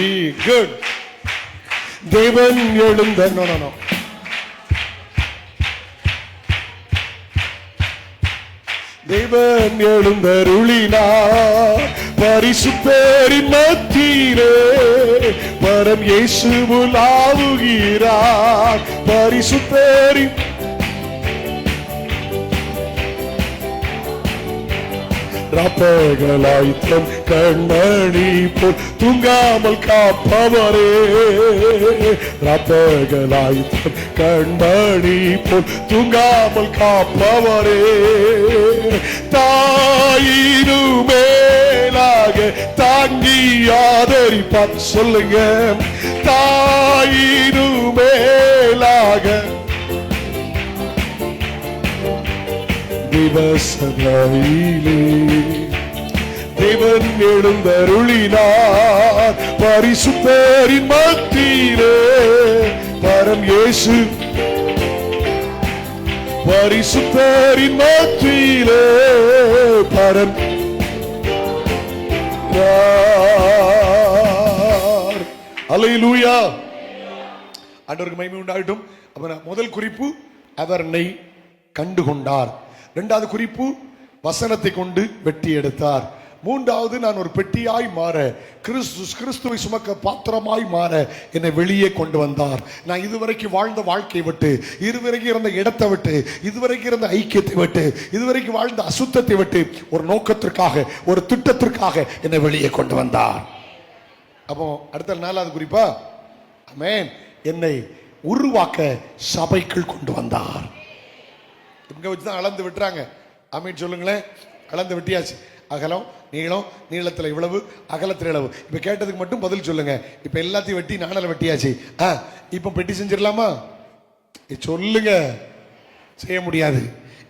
குட். தேவன் எழுந்த நோ தேவன் எழுந்தருளினார், பரிசுத்தரின் மத்தியிலே பரம் இயேசு உலாவுகிறார். பரிசுத்தரின் ரப்பகலாய்த்தம் கண்மணி போல் தூங்காமல் காப்பவரே. ரப்பகலாய்த்தம் கண்மணி போல் தூங்காமல் காப்பவரே. தாயினு மேலாக தாங்கி ஆதரிப்பார். சொல்லுங்க, தாயினு மேலாக தேவசபையிலே தேவன் எழுந்தருளினார், பரிசுத்தரின் மத்தியிலே பரம் இயேசு. பரிசுத்தரின் மத்தியிலே பரம். அல்லேலூயா. ஆண்டவருக்கு மகிமை உண்டாகட்டும். அப்ப முதல் குறிப்பு, அவர் என்னை கண்டுகொண்டார். இரண்டாவது குறிப்பு, வசனத்தை கொண்டு வெட்டி எடுத்தார். மூன்றாவது, நான் ஒரு பெட்டியாய் மாற, கிறிஸ்துவை சுமக்க பாத்திரமாய் மாற என்னை வெளியே கொண்டு வந்தார். நான் இதுவரைக்கும் வாழ்ந்த வாழ்க்கையை விட்டு, இதுவரைக்கும் இருந்த இடத்தை விட்டு, இதுவரைக்கும் இருந்த ஐக்கியத்தை விட்டு, இதுவரைக்கும் வாழ்ந்த அசுத்தத்தை விட்டு ஒரு நோக்கத்திற்காக, ஒரு திட்டத்திற்காக என்னை வெளியே கொண்டு வந்தார். அப்போ அடுத்த 4வது குறிப்பா, ஆமென், என்னை உருவாக்க சபைக்குள் கொண்டு வந்தார். இங்க வச்சுதான் அளந்து விட்டுறாங்க. ஆமென் சொல்லுங்களேன். அளந்து வெட்டியாச்சு. அகலம் நீளம், நீளத்தில் இவ்வளவு, அகலத்தில் இவ்வளவு. இப்போ கேட்டதுக்கு மட்டும் பதில் சொல்லுங்க. இப்போ எல்லாத்தையும் வெட்டி நாணல வெட்டியாச்சு. இப்போ பெட்டி செஞ்சிடலாமா? சொல்லுங்க. செய்ய முடியாது.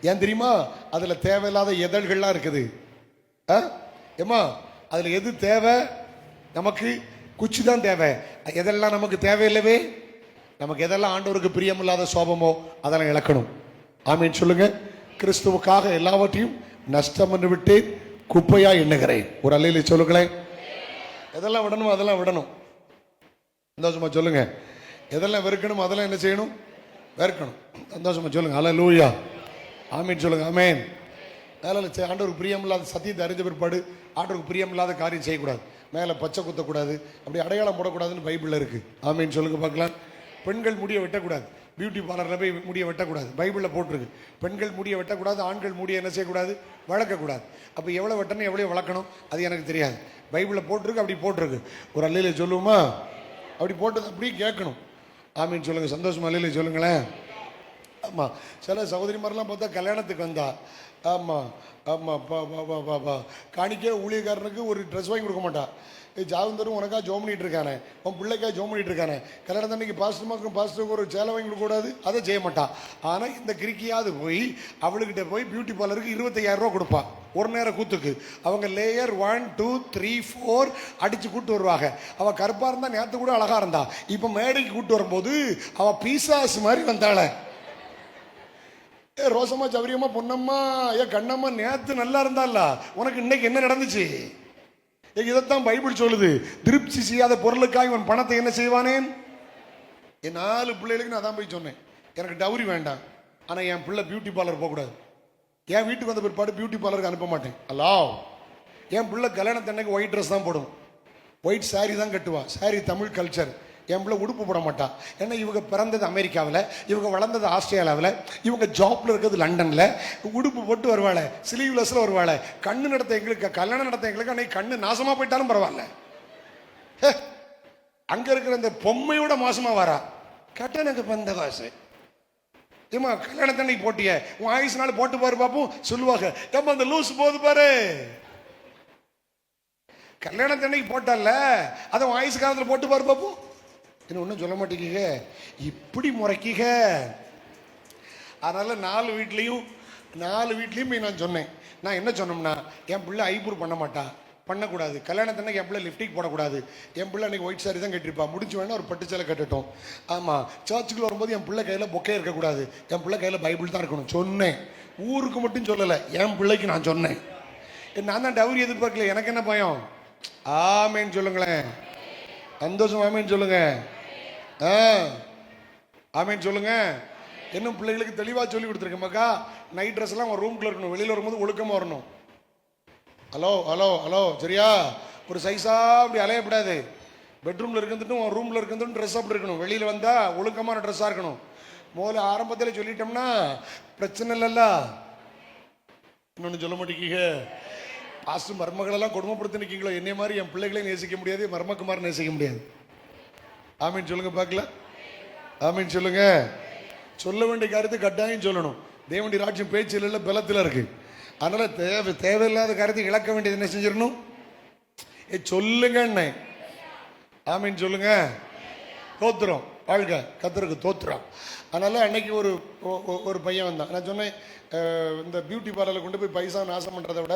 ஏன் தெரியுமா? அதில் தேவையில்லாத எதழ்கள்லாம் இருக்குது. ஏமா அதில் எது தேவை? நமக்கு குச்சி தான் தேவை. எதெல்லாம் நமக்கு தேவையில்லவே? நமக்கு எதெல்லாம் ஆண்டவருக்கு பிரியமில்லாத சோபமோ அதெல்லாம் இழக்கணும். ஆமீன் சொல்லுங்க. கிறிஸ்துவுக்காக எல்லாவற்றையும் நஷ்டம் என்று விட்டு குப்பையா எண்ணுகிறேன். ஒரு அல்லையில சொல்லுங்களேன். எதெல்லாம் விடணும் அதெல்லாம் விடணும். சந்தோஷமா சொல்லுங்க. எதெல்லாம் வெறுக்கணும் அதெல்லாம் என்ன செய்யணும்? வெறுக்கணும். சந்தோஷமா சொல்லுங்க. அல்லேலூயா. ஆமீன் சொல்லுங்க. ஆமேன். ஆண்டவருக்கு பிரியமில்லாத சத்தியத்தை அறிஞ்ச பிற்பாடு ஆண்டவருக்கு பிரியமில்லாத காரியம் செய்யக்கூடாது. மேலே பச்சை குத்தக்கூடாது, அப்படி அடையாளம் போடக்கூடாதுன்னு பைபிளில் இருக்கு. ஆமீன் சொல்லுங்க பார்க்கலாம். பெண்கள் முடிய வெட்டக்கூடாது, பியூட்டி பார்லரில் போய் முடிய வெட்டக்கூடாது, பைபிளில் போட்டிருக்கு. பெண்கள் முடிய வெட்டக்கூடாது, ஆண்கள் முடிய என்ன செய்யக்கூடாது? வளர்க்கக்கூடாது. அப்போ எவ்வளோ வெட்டணும் எவ்வளோ வளர்க்கணும் அது எனக்கு தெரியாது. பைபிளில் போட்டிருக்கு, அப்படி போட்டிருக்கு. ஒரு அல்லையில சொல்லுவோமா? அப்படி போட்டது அப்படி கேட்கணும். ஆமீன் சொல்லுங்க. சந்தோஷமா அல்லையில சொல்லுங்களேன். ஆமாம், சில சகோதரிமாரெலாம் பார்த்தா கல்யாணத்துக்கு வந்தா, ஆமாம் ஆமாம் காணிக்கே ஊழியக்காரனுக்கு ஒரு ட்ரெஸ் வாங்கி கொடுக்க மாட்டா. ஜாவந்தரும் உனக்கா ஜோம் பண்ணிட்டு இருக்கானே, உன் பிள்ளைக்கா ஜோம் பண்ணிட்டு இருக்கானே, கல்யாணம் அன்னைக்கு பாஸ்டருக்கு ஒரு சேலை வாங்கி கொடுக்கக்கூடாது, அதை செய்ய மாட்டான். ஆனால் இந்த கிரிக்கியாவது போய் அவளுக்கிட்ட போய் பியூட்டி பார்லருக்கு 25,000 ரூபா கொடுப்பான் ஒரு நேரம் கூத்துக்கு. அவங்க லேயர் 1 2 3 4 அடிச்சு கூட்டு வருவாங்க. அவள் கருப்பாக இருந்தா நேற்று கூட அழகா இருந்தா, இப்போ மேடைக்கு கூட்டு வரும்போது அவள் பீசாஸ் மாதிரி வந்தாள. ரோசம்மா, சௌரியம்மா, பொன்னம்மா, கண்ணம்மா, நேத்து நல்லா இருந்தால, உனக்கு இன்னைக்கு என்ன நடந்துச்சு? இதைத்தான் பைபிள் சொல்லுது. திருப்தி செய்யாத பொருளுக்காக இவன் பணத்தை என்ன செய்வானேன்? என் 4 பிள்ளைகளுக்கு நான் தான் போய் சொன்னேன், எனக்கு டவுரி வேண்டாம், ஆனா என் பிள்ளை பியூட்டி பார்லர் போகக்கூடாது. என் வீட்டுக்கு வந்த பிற்பாடு பியூட்டி பார்லருக்கு அனுப்ப மாட்டேன். அல்லா, என் பிள்ளை கல்யாணத்தன்னைக்கு ஒயிட் ட்ரெஸ் தான் போடும், ஒயிட் சாரி தான் கட்டுவா. சாரி தமிழ் கல்ச்சர். என் பிள்ளை உடுப்பு போட மாட்டான். ஏன்னா இவங்க பிறந்தது அமெரிக்காவில், இவங்க வளர்ந்தது ஆஸ்திரேலியாவில், இவங்க ஜாப்ல இருக்கிறது லண்டன்ல. உடுப்பு போட்டு வருவாள், ஸ்லீவ்லெஸ்ல வருவாள். கண்ணு நடத்த எங்களுக்கு, கல்யாணம் நடத்த எங்களுக்கு அன்னைக்கு கண்ணு நாசமா போயிட்டாலும் பரவாயில்ல. அங்க இருக்கிற இந்த பொம்மையோட மோசமா வரா. கேட்ட எனக்கு பந்த காசு ஏமா கல்யாணத்தன்னைக்கு போட்டிய உன் ஆயுசுனால போட்டு பாரு பாப்போம் சொல்லுவாங்க. ஏமா அந்த லூஸ் போது பாரு, கல்யாணத்தன்னைக்கு போட்டல அதை உன் ஆயுசு காலத்தில் போட்டு பாரு பாப்போம். என்ன ஒன்றும் சொல்ல மாட்டேங்க, இப்படி முறைக்கிக. அதனால 4 வீட்லையும் நான் சொன்னேன். நான் என்ன சொன்னோம்னா, என் பிள்ளை ஐப்ரூ பண்ண மாட்டா, பண்ணக்கூடாது. கல்யாணத்தன்னைக்கு என் பிள்ளை லிப்டிக் போடக்கூடாது. என் பிள்ளை அன்னைக்கு ஒயிட் சாரி தான் கட்டிருப்பா, முடிச்சு வேணா ஒரு பட்டு சேலை கட்டட்டும். ஆமாம், சர்ச்சுக்குள்ள வரும்போது என் பிள்ளை கையில் பொக்கே இருக்கக்கூடாது, என் பிள்ளை கையில் பைபிள் தான் இருக்கணும் சொன்னேன். ஊருக்கு மட்டும் சொல்லலை, என் பிள்ளைக்கு நான் சொன்னேன். நான் தான் டவுரி எதிர்பார்க்கல, எனக்கு என்ன பயம்? ஆமேன்னு சொல்லுங்களேன். சந்தோஷம். ஆமேன்னு சொல்லுங்க. ஆமேன்னு சொல்லுங்க. இன்னும் பிள்ளைகளுக்கு தெளிவாக சொல்லி கொடுத்துருக்கேன். மக்கா, நைட் ட்ரெஸ் எல்லாம் ரூம்குள்ள இருக்கணும், வெளியில் வரும்போது ஒழுக்கமாக வரணும். ஹலோ ஹலோ ஹலோ, சரியா? ஒரு சைஸா அப்படி அலையப்படாது. பெட்ரூம்ல இருக்கிறதுட்டும் ரூம்ல இருக்கிறதும் ட்ரெஸ் அப்படி இருக்கணும். வெளியில் வந்தா ஒழுக்கமான ட்ரெஸ்ஸாக இருக்கணும். முதல்ல ஆரம்பத்தில் சொல்லிட்டோம்னா பிரச்சனை இல்லைல்ல. இன்னொன்று சொல்ல மாட்டேங்க, பாஸ்ட் மருமகளெல்லாம் கொடுமைப்படுத்தி நிற்கீங்களோ, என்னை மாதிரி என் பிள்ளைகளையும் நேசிக்க முடியாது, மருமக்குமாரி நேசிக்க முடியாது. ஆமீன் சொல்லுங்க பார்க்கலாம். ஆமீன் சொல்லுங்க. சொல்ல வேண்டிய காரியத்தை கட்டாயம் சொல்லணும். தேவனுடைய ராஜ்யம் பேச்சில் இல்லை, பலத்தில் இருக்கு. அதனால தேவையில்லாத காரியத்தை இழக்க வேண்டியது என்ன செஞ்சிடணும்? சொல்லுங்க. ஆமீன் சொல்லுங்க. தோத்துறோம், வாழ்க கத்தருக்கு தோத்துறோம். அதனால அன்னைக்கு ஒரு பையன் வந்தான். நான் சொன்னேன், இந்த பியூட்டி பார்லரில் கொண்டு போய் பைசா நாசம் பண்ணுறதை விட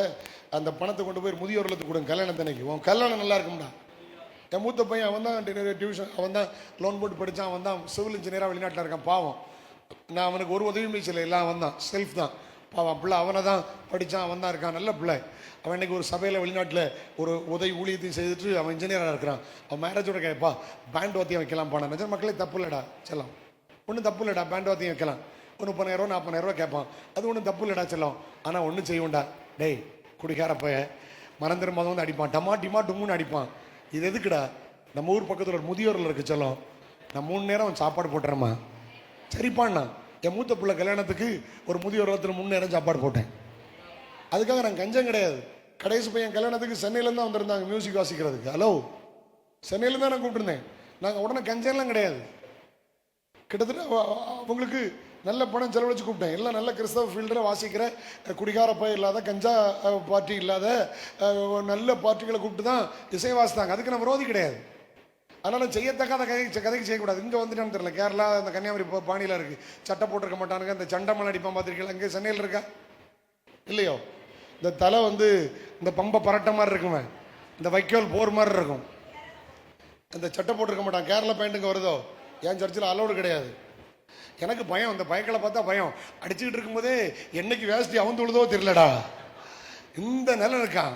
அந்த பணத்தை கொண்டு போய் முதியோர் இல்லத்துக்கு கொடுங்க, கல்யாணத்தன்னைக்கு உன் கல்யாணம் நல்லா இருக்கும்டா. என் மூத்த பையன் அவன் தான் டியூஷன், அவன் தான் லோன் போட்டு படித்தான், அவன் தான் சிவில் இன்ஜினியராக வெளிநாட்டில் இருக்கான். பாவம், நான் அவனுக்கு ஒரு உதவியுமே செய்யலை, எல்லாம் அவன் தான், செல்ஃப் தான். பாவம் பிள்ளை அவனை தான் படித்தான், அவன் தான் இருக்கான், நல்ல பிள்ளை. அவன் இன்னைக்கு ஒரு சபையில் வெளிநாட்டில் ஒரு உதவி ஊழியத்தையும் செய்துட்டு அவன் இன்ஜினியராக இருக்கிறான். அவன் மேரேஜோட கேட்பா பேண்ட் வாத்தியம் வைக்கலாம் பானா. நிஜம் மக்களே தப்பு இல்லைடா, செல்லாம் ஒன்றும் தப்பு இல்லைடா, பேண்ட் வாத்தியம் வைக்கலாம். 30,000 40,000 கேட்பான், அது ஒன்றும் தப்பு இல்லைடா செல்லம். ஆனால் ஒன்றும் செய்வோண்டா, டேய் குடிக்கார போய மறந்துடும் போது வந்து அடிப்பான், டமா டிமா டும்முன்னு அடிப்பான். இது எதுக்குடா? நம்ம ஊர் பக்கத்தில் ஒரு முதியோரில் இருக்கு செல்லம், நான் 3 நேரம் சாப்பாடு போட்டுறேம்மா. சரிப்பாண்ணா, என் மூத்த பிள்ளை கல்யாணத்துக்கு ஒரு முதியோர் இல்லத்தில் 3 நேரம் சாப்பாடு போட்டேன். அதுக்காக நான் கஞ்சம் கிடையாது. கடைசி பையன் கல்யாணத்துக்கு சென்னையிலேருந்து தான் வந்திருந்தாங்க மியூசிக் வாசிக்கிறதுக்கு. ஹலோ, சென்னையிலேருந்து தான் நான் கூப்பிட்டுருந்தேன். நாங்கள் உடனே கஞ்சம்லாம் கிடையாது. கிட்டத்தட்ட அவங்களுக்கு நல்ல பணம் செலவழிச்சு கூப்பிட்டேன். எல்லாம் நல்ல கிறிஸ்தவ ஃபீல்டில் வாசிக்கிற குடிகார பய இல்லாத கஞ்சா பார்ட்டி இல்லாத நல்ல பார்ட்டிகளை கூப்பிட்டு தான் இசை வாசித்தாங்க. அதுக்கு நான் விரோதி கிடையாது. அதனால் செய்யத்தக்காத கதைக்கு செய்யக்கூடாது. இங்கே வந்துட்டான்னு தெரியல, கேரளா அந்த கன்னியாகுமரி பாணியில் இருக்குது. சட்டை போட்டிருக்க மாட்டானுங்க. இந்த சண்டமலை அடிப்பான் பார்த்துருக்கீங்களா? இங்கே சென்னையில் இருக்கா இல்லையோ? இந்த தலை வந்து இந்த பம்பை பரட்ட மாதிரி இருக்குமே, இந்த வைக்கோல் போர் மாதிரி இருக்கும். இந்த சட்டை போட்டிருக்க மாட்டான். கேரளா பேண்ட்டுங்க வருதோ, என் சர்ச்சில் அலோடு கிடையாது. எனக்கு பயம், இந்த பயக்களை பார்த்தா பயம். அடிச்சுக்கிட்டு இருக்கும்போதே என்னைக்கு வேஸ்டி அவந்து விழுதோ தெரியலடா, இந்த நிலை இருக்கான்.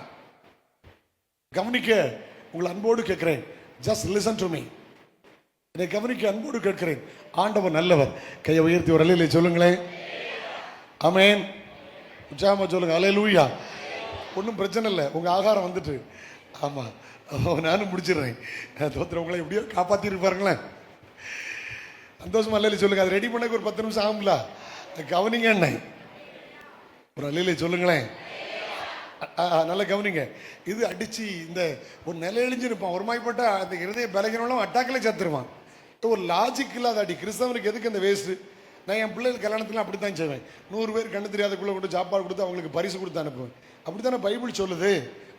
கவனிக்க உங்களை அன்போடு கேட்கிறேன். Just listen to me. என்னை கவனிக்க அன்போடு கேட்கிறேன். ஆண்டவர் நல்லவர். கையை உயர்த்தி ஒரு அல்லேலூயா சொல்லுங்களேன். ஆமென். உற்சாகமா சொல்லுங்க அல்லேலூயா. ஒன்றும் பிரச்சனை இல்லை, உங்க ஆகாரம் வந்துட்டு. ஆமா, நானும் முடிச்சிடுறேன். தோத்திர உங்களை எப்படியோ காப்பாத்திட்டு பாருங்களேன். சந்தோஷமா அல்லேலூயா சொல்லுங்க. அது ரெடி பண்ணக்கு ஒரு 10 நிமிஷம் ஆகும்ல. கவனிங்க என்ன, ஒரு அல்லேலூயா சொல்லுங்களேன். நல்ல கவனிங்க. இது அடிச்சு இந்த ஒரு நிலை எழுஞ்சு இருப்பான். ஒரு மாய்ப்பட்டா அந்த இருதய பலகீனம் அட்டாக்கில் சேர்த்துருவான். ஒரு லாஜிக் இல்லாத அடி. கிறிஸ்தவனுக்கு எதுக்கு அந்த வேஸ்ட்? நான் என் பிள்ளைகள் கல்யாணத்துல அப்படித்தான் செய்வேன். 100 பேர் கண்ணு தெரியாதக்குள்ள கொண்டு சாப்பாடு கொடுத்து அவங்களுக்கு பரிசு கொடுத்து அனுப்புவேன். அப்படித்தானே பைபிள் சொல்லுது.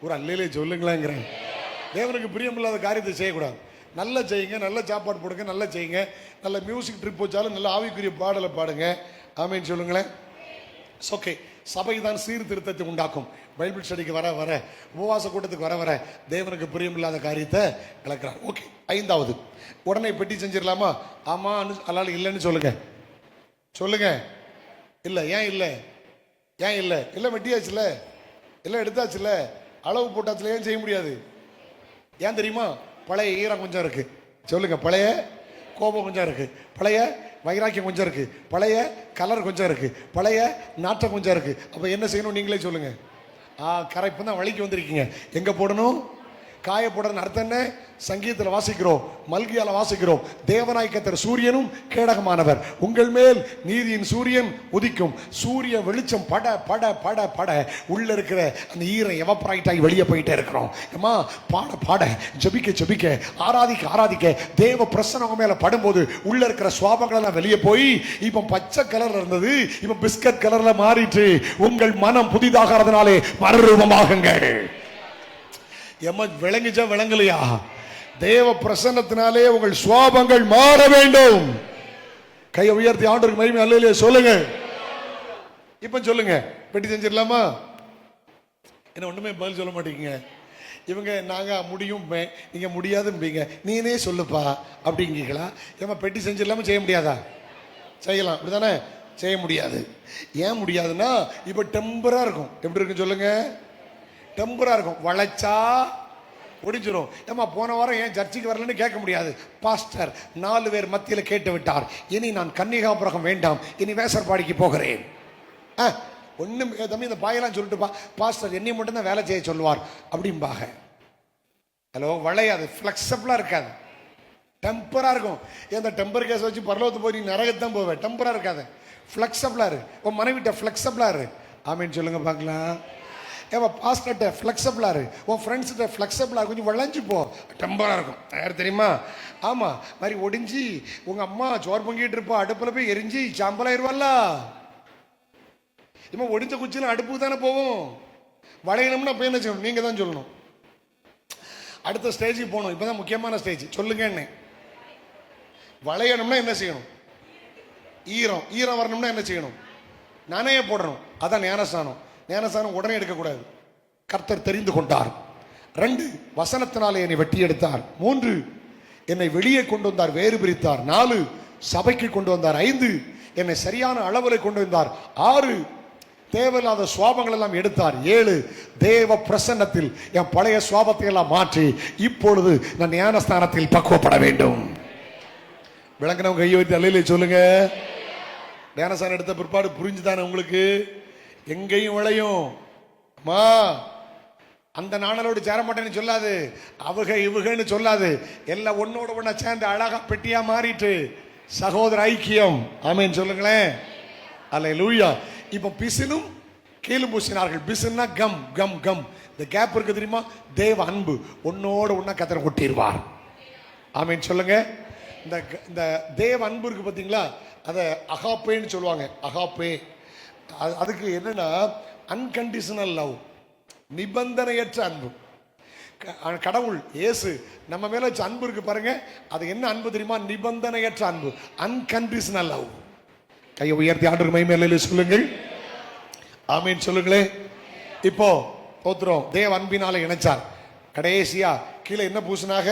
ஒரு அல்லேலூயா சொல்லுங்களேங்கிறேன். தேவனுக்கு பிரியமில்லாத காரியத்தை செய்யக்கூடாது. நல்லா செய்யுங்க, நல்ல சாப்பாடு போடுங்க, நல்லா செய்யுங்க. நல்ல மியூசிக் ட்ரிப் வச்சாலும் நல்ல ஆவிக்குரிய பாடலை பாடுங்க. ஆமேன்னு சொல்லுங்களேன். ஓகே. சபை தான் சீர்திருத்தத்தை உண்டாக்கும். பைபிள் ஸ்டடிக்கு வர வர, உபவாச கூட்டத்துக்கு வர வர தேவனுக்கு பிரியமில்லாத காரியத்தை விளக்குறார். ஓகே. 5வது, உடனே பெட்டி செஞ்சிடலாமா? ஆமா அல்லால இல்லைன்னு சொல்லுங்க. சொல்லுங்க. இல்லை. ஏன் இல்லை? ஏன் இல்லை? இல்லை வெட்டியாச்சுல, இல்லை எடுத்தாச்சுல, அளவு போட்டாச்சுல. ஏன் செய்ய முடியாது? ஏன் தெரியுமா? பழைய ஈரம் கொஞ்சம் இருக்கு. சொல்லுங்க. பழைய கோபம் கொஞ்சம் இருக்கு, பழைய வைராக்கியம் கொஞ்சம் இருக்கு, பழைய கலர் கொஞ்சம் இருக்கு, பழைய நாட்டம் கொஞ்சம் இருக்கு. அப்ப என்ன செய்யணும் நீங்களே சொல்லுங்க. கரெக்ட். தான் வழிக்கு வந்திருக்கீங்க. எங்க போடணும்? காய போடுறதுன்னு அர்த்தம் என்ன? சங்கீதத்தில் வாசிக்கிறோம், மல்கியால வாசிக்கிறோம். தேவனாய் கர்த்தர் சூரியனும் கேடகமானவர், உங்கள் மேல் நீதியின் சூரியன் உதிக்கும். சூரிய வெளிச்சம் பட பட பட பட உள்ள இருக்கிற அந்த ஈரம் எவப்பராயிட் ஆகி வெளியே போயிட்டே இருக்கிறோம். ஏமா பாட பாட, ஜபிக்க ஜபிக்க, ஆராதிக்க ஆராதிக்க, தேவ பிரசன்னம் மேல படும்போது உள்ள இருக்கிற சுவாபங்கள் எல்லாம் வெளியே போய் இப்ப பச்சை கலர்ல இருந்தது, இப்ப பிஸ்கட் கலர்ல மாறிட்டு உங்கள் மனம் புதிதாகிறதுனாலே மறுரூபமாகுங்கள். விளங்குச்சா விளங்கலையா? தேவ பிரசன்னத்தினாலே உங்கள் சுவாபங்கள் மாற வேண்டும். கையை உயர்த்தி ஆண்டவருக்கு மகிமை அல்லேலூயா சொல்லுங்க. இப்ப சொல்லுங்க. பெட்டி செஞ்சிடலாமா? என்ன ஒண்ணுமே பதில் சொல்ல மாட்டீங்க. இவங்க நாங்க முடியும், நீங்க முடியாதும்பீங்க. நீனே சொல்லுப்பா அப்படிங்களா? ஏமா பெட்டி செஞ்சிடலாமா? செய்ய முடியாதா? செய்யலாம். அப்படிதானே? செய்ய முடியாது. ஏன் முடியாதுன்னா இப்ப டெம்பரா இருக்கும். எப்படி இருக்குன்னு சொல்லுங்க. டெம்பரா இருக்கும். வளைச்சா ஒடிஞ்சிரும். ஏமா போன வாரம் ஏன் சர்ச்சைக்கு வரலன்னு கேட்க முடியாது. பாஸ்டர் 4 பேர் மத்தியில் கேட்டு விட்டார், இனி நான் கன்னிகாபுரம் வேண்டாம், இனி வேசர்பாடிக்கு போகிறேன். ஒன்னும் தம்பி இந்த பாயெல்லாம் சொல்லிட்டுப்பா, பாஸ்டர் என்னை மட்டும் தான் வேலை செய்ய சொல்லுவார் அப்படிம்பாக. ஹலோ, வளையாது, ஃபிளெக்சிபிளா இருக்காது, டெம்பரா இருக்கும். இந்த டெம்பர் கேஸ் வச்சு பரலோகத்து போய் நீ நரகத்தான் போவேன். டெம்பரா இருக்காது, ஃபிளெக்சிபிளா இரு. உன் மனைவிட்ட ஃபிளெக்சிபிளா இரு. ஆமேன்னு சொல்லுங்க பார்க்கலாம். ஏவா பாஸ்டர்ட்ட ஃப்ளெக்சிபிளா இரு, உன் ஃப்ரெண்ட்ஸ்கிட்ட ஃப்ளெக்சிபிளா கொஞ்சம் வளைஞ்சு போ, டெம்பரா இருக்கும். யார் தெரியுமா? ஆமா, மாதிரி ஒடிஞ்சு உங்க அம்மா சோறு பொங்கிட்டு இருப்பா, அடுப்புல போய் எரிஞ்சு சாம்பலாயிருவாள்ல. இம்மா ஒடிஞ்ச குச்சில அடுப்பு தானே போவோம். வளையணும்னா அப்ப என்ன செய்யணும்? நீங்க தான் சொல்லணும். அடுத்த ஸ்டேஜுக்கு போகணும். இப்பதான் முக்கியமான ஸ்டேஜ். சொல்லுங்க. என்ன வளையணும்னா என்ன செய்யணும்? ஈரம் வரணும்னா என்ன செய்யணும்? நானே போடணும். அதான் ஞானஸ்நானம். ஞானஸ்நானம் உடனே எடுக்கக்கூடாது. கர்த்தர் தெரிந்து கொண்டார். 2, வசனத்தினாலே என்னை வெட்டி எடுத்தார். 3, என்னை வெளியே கொண்டு வந்தார், வேறு பிரித்தார். 4, சபைக்கு கொண்டு வந்தார். 5, என்னை சரியான அளவில் கொண்டு வந்தார். 6, தேவையில்லாத சுவாபங்கள் எல்லாம் எடுத்தார். 7, தேவ பிரசன்னத்தில் என் பழைய சுவாபத்தை எல்லாம் மாற்றி இப்பொழுது நான் ஞானஸ்தானத்தில் பக்குவப்பட வேண்டும். விளங்கினவங்க கையை வைத்து அல்லேலூயா சொல்லுங்க. ஞானஸ்தானம் எடுத்த பிற்பாடு புரிஞ்சுதானே உங்களுக்கு? எங்கேயும் விளையும். மா அந்த நாணலோடு சேர மாட்டேன்னு சொல்லாது, அவங்க இவகன்னு சொல்லாது. எல்லாம் ஒன்னோட ஒன்னா சேர்ந்து அழகா பெட்டியா மாறிட்டு சகோதர ஐக்கியம். ஆமேன்னு சொல்லுங்களேன். அல்லேலூயா. இப்ப பிசினும் கீழும் பூசினார்கள். பிசுன்னா கம் கம் கம். இந்த கேப் இருக்கு தெரியுமா? தேவ அன்பு ஒன்னோட ஒன்னா கத்தரை கொட்டிடுவார். ஆமேன்னு சொல்லுங்க. இந்த தேவ அன்பு இருக்கு பாத்தீங்களா? அதை அகாப்பேன்னு சொல்லுவாங்க. அகாப்பே அதுக்கு என்னன்னா அன்கண்டிஷனல் லவ், நிபந்தனையற்ற அன்பு. கடவுள் இயேசு நம்ம மேல வச்ச அன்பு இருக்கு பாருங்க, அது என்ன அன்பு தெரியுமா? நிபந்தனையற்ற அன்பு, அன்கண்டிஷனல் லவ். கையை உயர்த்தி ஆண்டவர் மகிமையிலே சொல்லுங்கள், ஆமீன் சொல்லுங்களே. இப்போ தோத்திரம் தேவ அன்பினால இணைச்சார். கடைசியா கீழே என்ன பூசினாக?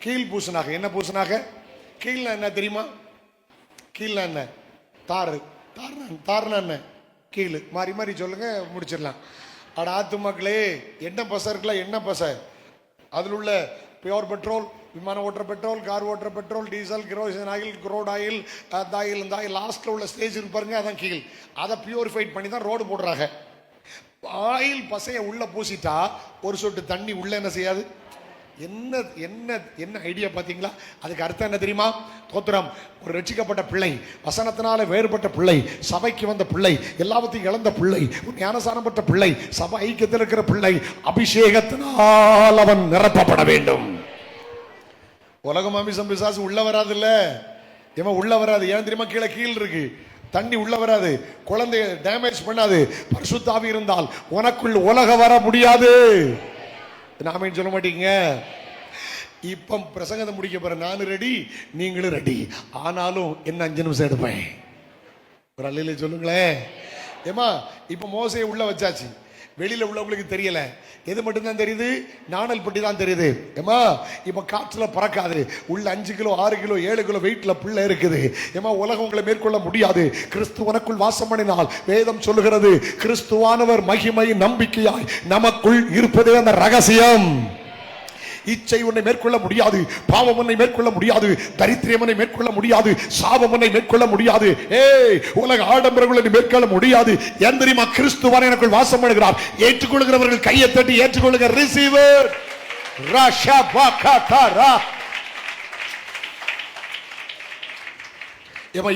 கீழ் பூசினாக. என்ன பூசினாக? கீழ்னா என்ன தெரியுமா? கீழ்னா என்ன? தாறு. தாருனா என்ன? கீழ். மாறி மாறி சொல்லுங்க, முடிச்சிடலாம். அட ஆத்து மக்களே, எண்ணெய் பசை இருக்குல்ல, எண்ணெய் பசை, அதில் உள்ள பியோர் பெட்ரோல், விமானம் ஓட்டுற பெட்ரோல், கார் ஓட்டுற petrol, diesel, kerosene oil, crore oil, அந்த ஆயில், இந்த ஆயில் லாஸ்ட்ல உள்ள ஸ்டேஜ் இருக்கு பாருங்க, அதான் கீழ். அதை பியூரிஃபைட் பண்ணி தான் ரோடு போடுறாங்க. ஆயில் பசையை உள்ள பூசிட்டா ஒரு சொட்டு தண்ணி உள்ள என்ன செய்யாது? என்ன என்ன என்ன ஐடியா பார்த்தீங்களா? அதுக்கு அர்த்தம் என்ன தெரியுமா? தோத்திரம், ஒரு ரட்சிக்கப்பட்ட பிள்ளை, வசனத்தினால வேறுபட்ட பிள்ளை, சபைக்கு வந்த பிள்ளை, எல்லாவற்றையும் இழந்த பிள்ளை, ஞானசானம் பெற்ற பிள்ளை, சபை ஐக்கியத்தில் இருக்கிற பிள்ளை, அபிஷேகத்தினால் அவன் நிரப்பப்பட வேண்டும். உலகம் அமிசம் பிசாசு உள்ள வராது. இல்ல ஏமா உள்ள வராது. ஏன் தெரியுமா? கீழே கீழ் இருக்கு, தண்ணி உள்ள வராது, குழந்தைய டேமேஜ் பண்ணாது. பரிசுத்த ஆவி இருந்தால் உனக்குள் உலக வர முடியாது. நாம சொல்ல மாட்டீங்க. இப்ப பிரசங்கத்தை முடிக்க போற, நானும் ரெடி, நீங்களும் ரெடி. ஆனாலும் என்ன 5 நிமிஷம் எடுப்பேன். ஒரு அல்லையில சொல்லுங்களேன். ஏமா இப்ப மோசையை உள்ள வச்சாச்சு, வெளியில உள்ளவங்களுக்கு தெரியல, எது மட்டும்தான் தெரியுது? நாணல் பட்டி தான் தெரியுது. ஏமா இப்ப காற்றுல பறக்காது, உள்ள 5 கிலோ 6 கிலோ 7 கிலோ வெயிட்ல பிள்ளை இருக்குது. ஏமா உலகம் உங்களை மேற்கொள்ள முடியாது. கிறிஸ்து உனக்குள் வாசம் பண்ணினால் வேதம் சொல்லுகிறது, கிறிஸ்துவானவர் மகிமையின் நம்பிக்கையாய் நமக்குள் இருப்பதே அந்த ரகசியம். இச்சை உன்னை மேற்கொள்ள முடியாது, பாவம் உன்னை மேற்கொள்ள முடியாது, தரித்திரம் உன்னை மேற்கொள்ள முடியாது, சாபம் உன்னை மேற்கொள்ள முடியாது, உலக ஆடம்பரங்களை மேற்கொள்ள முடியாது. ஏன் தெரியுமா? கிறிஸ்துவான் எனக்குள் வாசம் பண்ணுகிறார். ஏற்றுக்கொள்கிறவர்கள் கையை தட்டி ஏற்றுக்கொள்ளுங்க. ரிசீவர்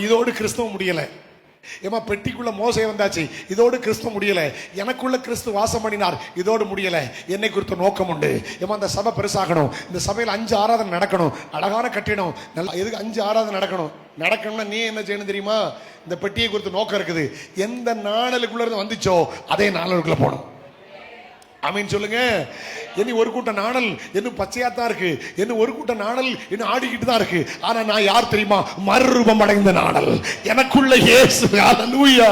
இதோடு கிறிஸ்தவம் முடியல. ஏமா பெட்டிக்குள்ள மோசே வந்தாச்சு, இதோடு கிறிஸ்து முடியல. எனக்குள்ள கிறிஸ்து வாசம் பண்ணினார், இதோடு முடியல. என்னை குறித்த நோக்கம் உண்டு. ஏமா இந்த சபை பெருசாகணும், இந்த சபையில் 5 ஆராதனை நடக்கணும், அழகான கட்டிடம். நல்லா எதுக்கு 5 ஆராதனை நடக்கணும்னா நீ என்ன செய்யணும் தெரியுமா? இந்த பெட்டியை குறித்த நோக்கம் இருக்குது. எந்த நாணலுக்குள்ள இருந்து வந்துச்சோ அதே நாணலுக்குள்ள போகணும். ஆமீன் சொல்லுங்க. என்ன ஒரு கூட்ட நாணல் இன்னும் பச்சையாத்தான் இருக்கு, என்ன ஒரு கூட்ட நாணல் இன்னும் ஆடிக்கிட்டு தான் இருக்கு. ஆனா நான் யார் தெரியுமா? மறுரூபம் அடைந்த நாணல், எனக்குள்ள இயேசு. ஹல்லேலூயா.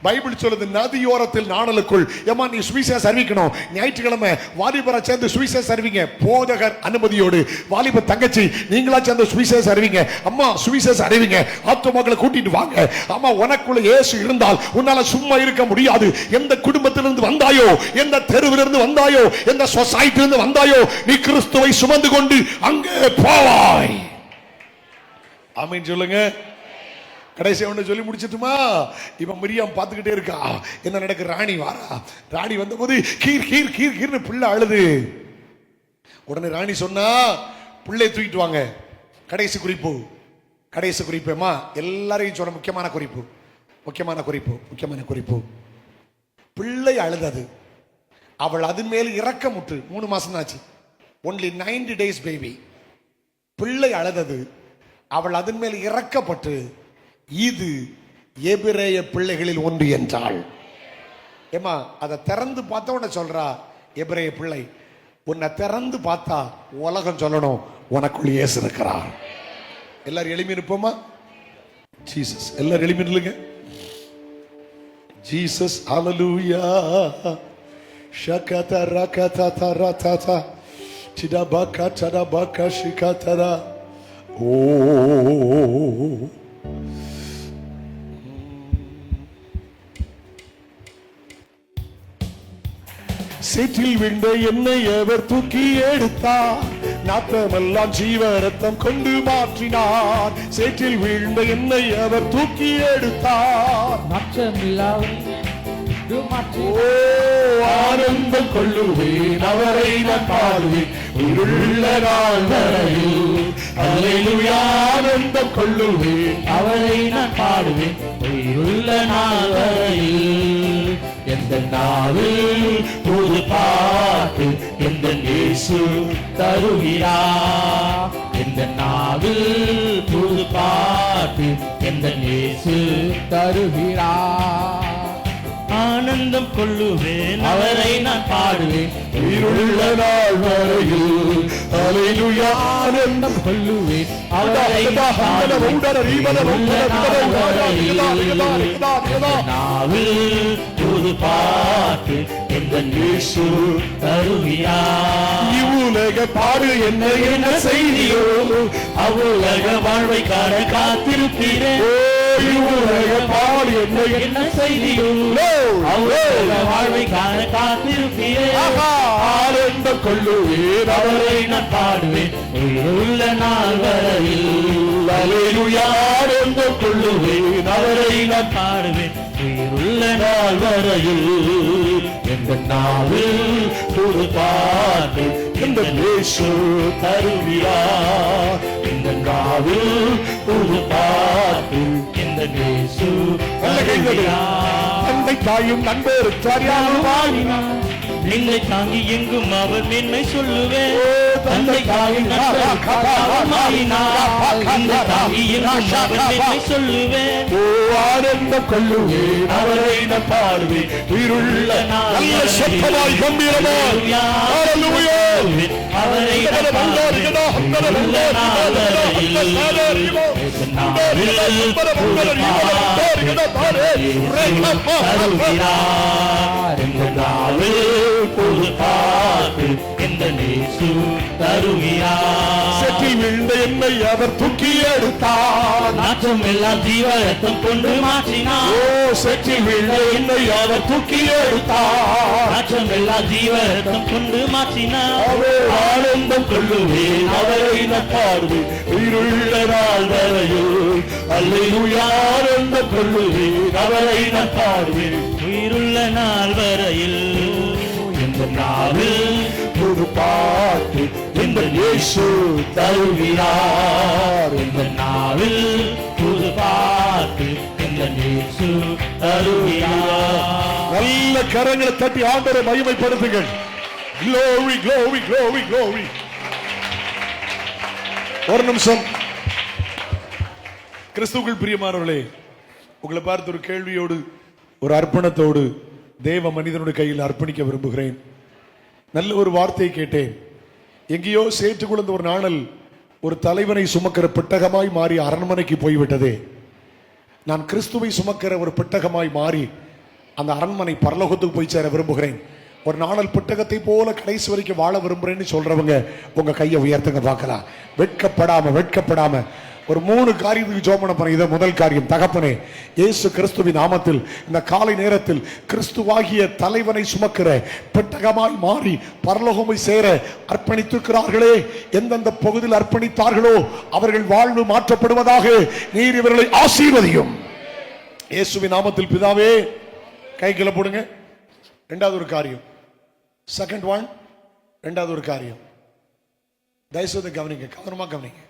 பைபிள் சொல்லுது, நதியோரத்தில் நாணலுக்குள். ஏமா நீ சுவிசேஷம் அறிவிக்கணும். ஞாயிற்றுக்கிழமை வாலிபரை சேர்ந்து சுவிசேஷம் அறிவிங்க, போதகர் அனுமதியோடு. வாலிப தங்கச்சி நீங்களா சேர்ந்து சுவிசேஷம் அறிவிங்க. அம்மா சுவிசேஷம் அறிவிங்க, ஆத்துமாக்களை கூட்டிட்டு வாங்க. அம்மா உனக்குள்ள இயேசு இருந்தால் உன்னால சும்மா இருக்க முடியாது. எந்த குடும்பத்திலிருந்து வந்தாயோ, எந்த தெருவிலிருந்து வந்தாயோ, எந்த சொசைட்டிலிருந்து வந்தாயோ, நீ கிறிஸ்துவை சுமந்து கொண்டு அங்கே போவாய். ஆமீன் சொல்லுங்க. கடைசி ஒன்று சொல்லி முடிச்சிட்டுமா? இப்ப மிரியாம் பார்த்துக்கிட்டே இருக்கா, என்ன நடக்கு? ராணி வாரா. ராணி வந்த போது கீர் கீர் கீர் கீர்னு பிள்ளை அழுது. உடனே ராணி சொன்னா, பிள்ளை தூக்கிட்டு வாங்க. கடைசி குறிப்பு, கடைசி குறிப்புமா எல்லாரையும் சொல்ல முக்கியமான குறிப்பு, முக்கியமான குறிப்பு, முக்கியமான குறிப்பு. பிள்ளை அழுதது, அவள் அது மேல் இரக்கமுற்று. 3 மாசம் ஆச்சு, ஒன்லி 90 days பேபி. பிள்ளை அழுதது, அவள் அதன் மேல் இரக்கப்பட்டு, இது எபிரேய பிள்ளைகளில் ஒன்று என்றாள். ஏமா அதை திறந்து பார்த்த உடனே சொல்றா, எபிரேய பிள்ளை, உன்னை திறந்து பார்த்தா உலகம் சொல்லணும் உனக்குள் இயேசு இருக்கிறார். எல்லாரும் எளிமை இருப்போமா? ஜீசஸ். எல்லாரும் எளிமை இல்லைங்க. ஜீசஸ். ஹல்லேலூயா. ஷகத ரகத தரதத திடபக தடபக ஷிகதர. ஓ சேற்றில் விழுந்த என்னை அவர் தூக்கி எடுத்தார், நாற்றமெல்லாம் ஜீவ ரத்தம் கொண்டு மாற்றினார். சேற்றில் விழுந்த என்னை அவர் தூக்கி எடுத்தார், நாற்றமெல்லாம் ஆனந்தம் கொள்ளுவேன், அவரை நான் பாடுவேன் உயிருள்ள நாள் வரையில். அல்லேலூயா. ஆனந்தம் கொள்ளுவேன், அவரை நான் பாடுவேன் உயிருள்ள நாள் வரையில். எந்த நாவில் புது பாட்டு எந்த இயேசு தருகிறார், எந்த நாவில் புது பாட்டு எந்த இயேசு தருகிறார். ஆனந்தம் கொள்ளுவேன், அவரை நான் பாடுவேன், உயிருள்ள நாள் வரையில். அல்லேலூயா. ஆனந்தம் கொள்ளுவேன், அவரை நான் பாடுவேன், நாவில் புது பாட்டு எந்த இயேசு தருகிறார். இவ்வுலக பாடு என்ன என்ன செய்தியோ, அவ்வுலக வாழ்வை காண காத்திருக்கிறேன். இவ்வுலக பாடு என்ன என்ன செய்தியோ, அவ்வுலக வாழ்வை காண காத்திருக்கிறேன். ஆனந்தம் கொள்ளுவேன், அவரை நான் பாடுவேன், உயிருள்ள நாள் வரையில். அல்லேலூயா. ஆனந்தம் கொள்ளுவேன், அவரை நான் பாடுவேன், உயிருள்ள நாள் வரையில். எந்த நாவில் புது பாட்டு இந்த இயேசு தருகிறார். இந்த நாவில் புது பாட்டு இந்த இயேசு தருகிறார். தந்தை தாயும் நண்பர் சரியாக வாழினார், என்னை தாங்கி எங்கும் அவர் மென்மை சொல்லுவேன். தந்தை தாயும் தாங்கி எங்கும் அவர் மென்மை சொல்லுவேன். ஆனந்தம் கொள்ளுவேன், அவரை நான் பாடுவேன், உயிருள்ள நல்ல சத்தமாய் கம்பீரமாய் அவரை செட்டில் விழுந்த என்னை அவர் தூக்கி எடுத்தார். நாற்றம் எல்லாம் ஜீவரத்தம் கொண்டு மாற்றினார். செட்டில் விழுந்த என்னை அவர் தூக்கி எடுத்தார். நாற்றம் எல்லாம் ஜீவரத்தம் கொண்டு மாற்றினார். ஆனந்தம் கொள்ளுவேன், அவரை நான் பாடுவேன், உயிருள்ள நாள் வரையில். அல்லேலூயா. ஆனந்தம் கொள்ளுவேன், அவரை நான் பாடுவேன், உயிருள்ள நாள் வரையில். எந்த நாவில் புது பாட்டு இந்த இயேசு தருகிறார். இந்த நாவில் புது பாட்டு இந்த இயேசு தருகிறார். நல்ல கரங்களை தட்டி ஆண்டவரை மகிமைப்படுத்துங்கள். Glory, glory, glory, glory. ஒரு நிமிஷம். கிறிஸ்துவுக்குள் பிரியமானவர்களே, உங்களை பார்த்து ஒரு கேள்வியோடு ஒரு அர்ப்பணத்தோடு தேவ மனிதனுடைய கையில் அர்ப்பணிக்க விரும்புகிறேன். நல்ல ஒரு வார்த்தையை கேட்டேன். எங்கேயோ சேற்று குழந்த ஒரு நாணல் ஒரு தலைவனை சுமக்கிற பெட்டகமாய் மாறி அரண்மனைக்கு போய்விட்டதே. நான் கிறிஸ்துவை சுமக்கிற ஒரு பெட்டகமாய் மாறி அந்த அரண்மனை பரலோகத்துக்கு போய் சேர விரும்புகிறேன். ஒரு நாணல் பெட்டகத்தை போல கடைசி வரைக்கும் வாழ விரும்புறேன்னு சொல்றவங்க உங்க கையை உயர்த்துங்க பார்க்கலாம். வெட்கப்படாம ஒரு 3 காரியத்துக்கு ஜெபம் பண்ண போறேன். இத முதல் காரியம், தகப்பனே இயேசு கிறிஸ்துவின் நாமத்தில் இந்த காலை நேரத்தில் கிறிஸ்துவாகிய தலைவனை சுமக்கிற பெட்டகமாய் மாறி பரலோகமை சேர அர்ப்பணித்திருக்கிறார்களே, எந்தெந்த பகுதியில் அர்ப்பணித்தார்களோ அவர்கள் வாழ்வு மாற்றப்படுவதாக நீர் இவர்களை ஆசீர்வதியும். இயேசுவின் நாமத்தில் பிதாவே. கைகளை போடுங்க. இரண்டாவது ஒரு காரியம், செகண்ட் ஒன், இரண்டாவது ஒரு காரியம், தயவுசெய்து கவனிங்க, கவனமா கவனிங்க.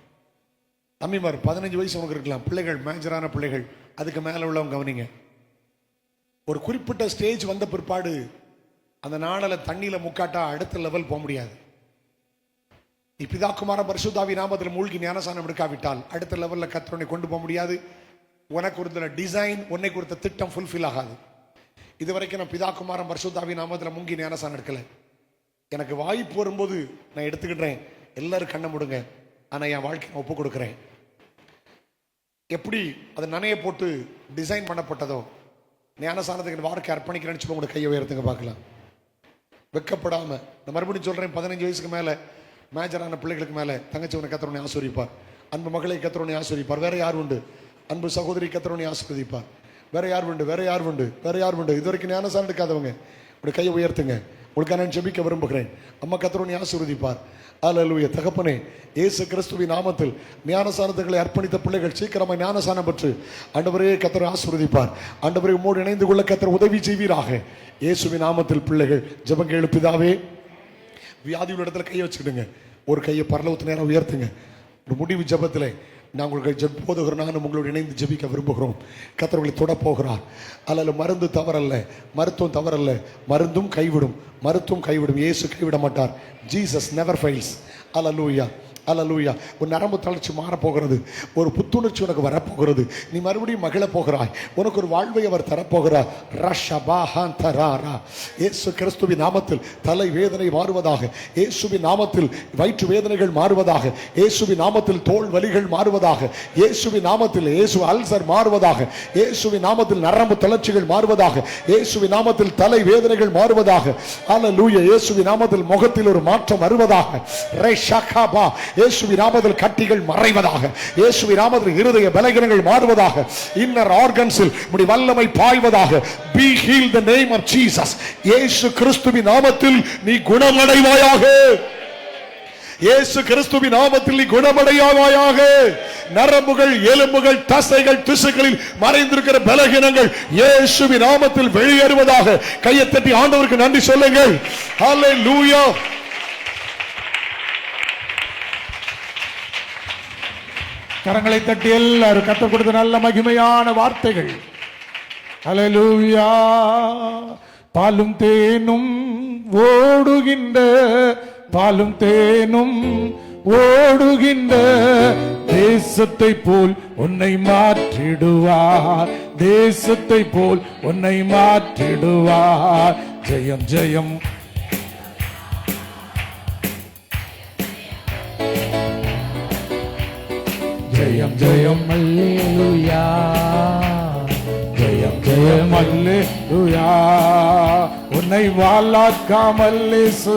தம்பிமார் 15 வயசு உனக்கு இருக்கலாம், பிள்ளைகள் மேஜரான பிள்ளைகள், அதுக்கு மேல உள்ளவங்க கவனிங்க. ஒரு குறிப்பிட்ட ஸ்டேஜ் வந்த பிற்பாடு அந்த நாணல தண்ணியில முக்காட்டா அடுத்த லெவல் போக முடியாது. நீ பிதாகுமார பரிசுத்தாவி நாமத்தில் மூழ்கி ஞானசானம் எடுக்காவிட்டால் அடுத்த லெவல்ல கர்த்தரை கொண்டு போக முடியாது. உனக்கு கொடுத்த டிசைன், உன்னை கொடுத்த திட்டம் ஃபுல்ஃபில் ஆகாது. இதுவரைக்கும் நான் பிதாகுமாரம் பரிசுத்தாவி நாமத்தில் மூழ்கி ஞானசானம் எடுக்கல. எனக்கு வாய்ப்பு வரும்போது நான் எடுத்துக்கிட்டேன். எல்லாரும் கண்ண முடுங்க, ஆனா என் வாழ்க்கையை ஒப்பு கொடுக்கிறேன். எப்படி அதை நனைய போட்டு டிசைன் பண்ணப்பட்டதோ ஞானசானத்துக்கு வாழ்க்கை அர்ப்பணிக்கிறேன்னு சொல்லி உங்களோட கையை உயர்த்துங்க பார்க்கலாம். வெக்கப்படாம நான் மறுபடியும் சொல்றேன், 15 வயசுக்கு மேல மேஜரான பிள்ளைகளுக்கு மேல தங்கச்சி உன்னை கர்த்தரை ஆசீர்வதிப்பார். அன்பு மகளை கர்த்தரை ஆசீர்வதிப்பார். வேற யார் உண்டு? அன்பு சகோதரி கர்த்தரை ஆசீர்வதிப்பார். வேற யார் உண்டு? வேற யார் உண்டு? வேற யார் உண்டு? இது வரைக்கும் ஞானசானம் எடுக்காதவங்க உங்களுடைய கையை உயர்த்துங்க. உங்களுக்கு நான் ஜெபிக்க விரும்புகிறேன். அம்மா கர்த்தரை ஆசீர்வதிப்பார். அல்லேலூயா. தகப்பனே இயேசு கிறிஸ்துவின் நாமத்தில் ஞானசானத்துகளை அர்ப்பணித்த பிள்ளைகள் சீக்கிரமாக ஞானசானம் பெற்று ஆண்டவரே கர்த்தரை ஆசீர்வதிப்பார். ஆண்டவரே உம்மோடு இணைந்து கொள்ள கர்த்தர் உதவி செய்வீராக. இயேசுவின் நாமத்தில் பிள்ளைகள் ஜெபம் கேளு பிதாவே. வியாதியுள்ள இடத்துல கையை வச்சுக்கிடுங்க. ஒரு கையை பரலோகத்து நேரம் உயர்த்துங்க. ஒரு முடிவு ஜெபத்தில் நான் உங்களுக்கு போதுகிற நானும் உங்களோடு இணைந்து ஜெபிக்க விரும்புகிறோம். கர்த்தர்களை தொட போகிறார். அல்ல மருந்து தவறல்ல, மருத்துவம் தவறல்ல. மருந்தும் கைவிடும், மருத்துவம் கைவிடும். இயேசு கைவிட மாட்டார். Jesus never fails. Hallelujah. Hallelujah. உன் நரம்பு தளர்ச்சி மாறப்போகிறது, ஒரு புத்துணர்ச்சி உனக்கு வரப்போகிறது, நீ மறுபடியும் மகிழ போகிறாய், உனக்கு ஒரு வாழ்வை அவர் தரப்போகிறார். இயேசு கிறிஸ்துவின் நாமத்தில் தலை வேதனை மாறுவதாக, இயேசுவின் நாமத்தில் வயிற்று வேதனைகள் மாறுவதாக, இயேசுவின் நாமத்தில் தோல் வலிகள் மாறுவதாக, இயேசுவின் நாமத்தில் இயேசு அல்சர் மாறுவதாக, இயேசுவின் நாமத்தில் நரம்பு தளர்ச்சிகள் மாறுவதாக, இயேசுவின் நாமத்தில் தலை வேதனைகள் மாறுவதாக. அல்லேலூயா. இயேசுவின் நாமத்தில் முகத்தில் ஒரு மாற்றம் வருவதாக. இயேசுவின் நாமத்தில் கட்டிகள் மறைவதாக, இயேசுவின் நாமத்தில் இருதய பலகீனங்கள் மாறுவதாக, இன்னர் ஆர்கன்ஸில் முடி வல்லமை பாய்வதாக. Be healed in the name of Jesus. இயேசு கிறிஸ்துவின் நாமத்தில் நீ குணமடைவாயாக. இயேசு கிறிஸ்துவின் நாமத்தில் நீ குணமடைவாயாக. நரம்புகள், எலும்புகள், தசைகள், திசுக்களில் மறைந்திருக்கிற பலகீனங்கள் இயேசுவின் நாமத்தில் வெளியேறுவதாக. கையை தட்டி ஆண்டவருக்கு நன்றி சொல்லுங்கள். ஹல்லேலூயா. கரங்களை தட்டி எல்லாரும் கற்றுக் கொடுத்த நல்ல மகிமையான வார்த்தைகள். ஹல்லேலூயா. பாலும் தேனும் ஓடுகின்ற, பாலும் தேனும் ஓடுகின்ற தேசத்தை போல் உன்னை மாற்றிடுவார், தேசத்தை போல் உன்னை மாற்றிடுவார். ஜெயம் ஜெயம். ஜெயம் ஜெயம் அல்லேலூயா, ஜெயம் ஜெயம் அல்லேலூயா. உன்னை வாளாக்காமல் இயேசு,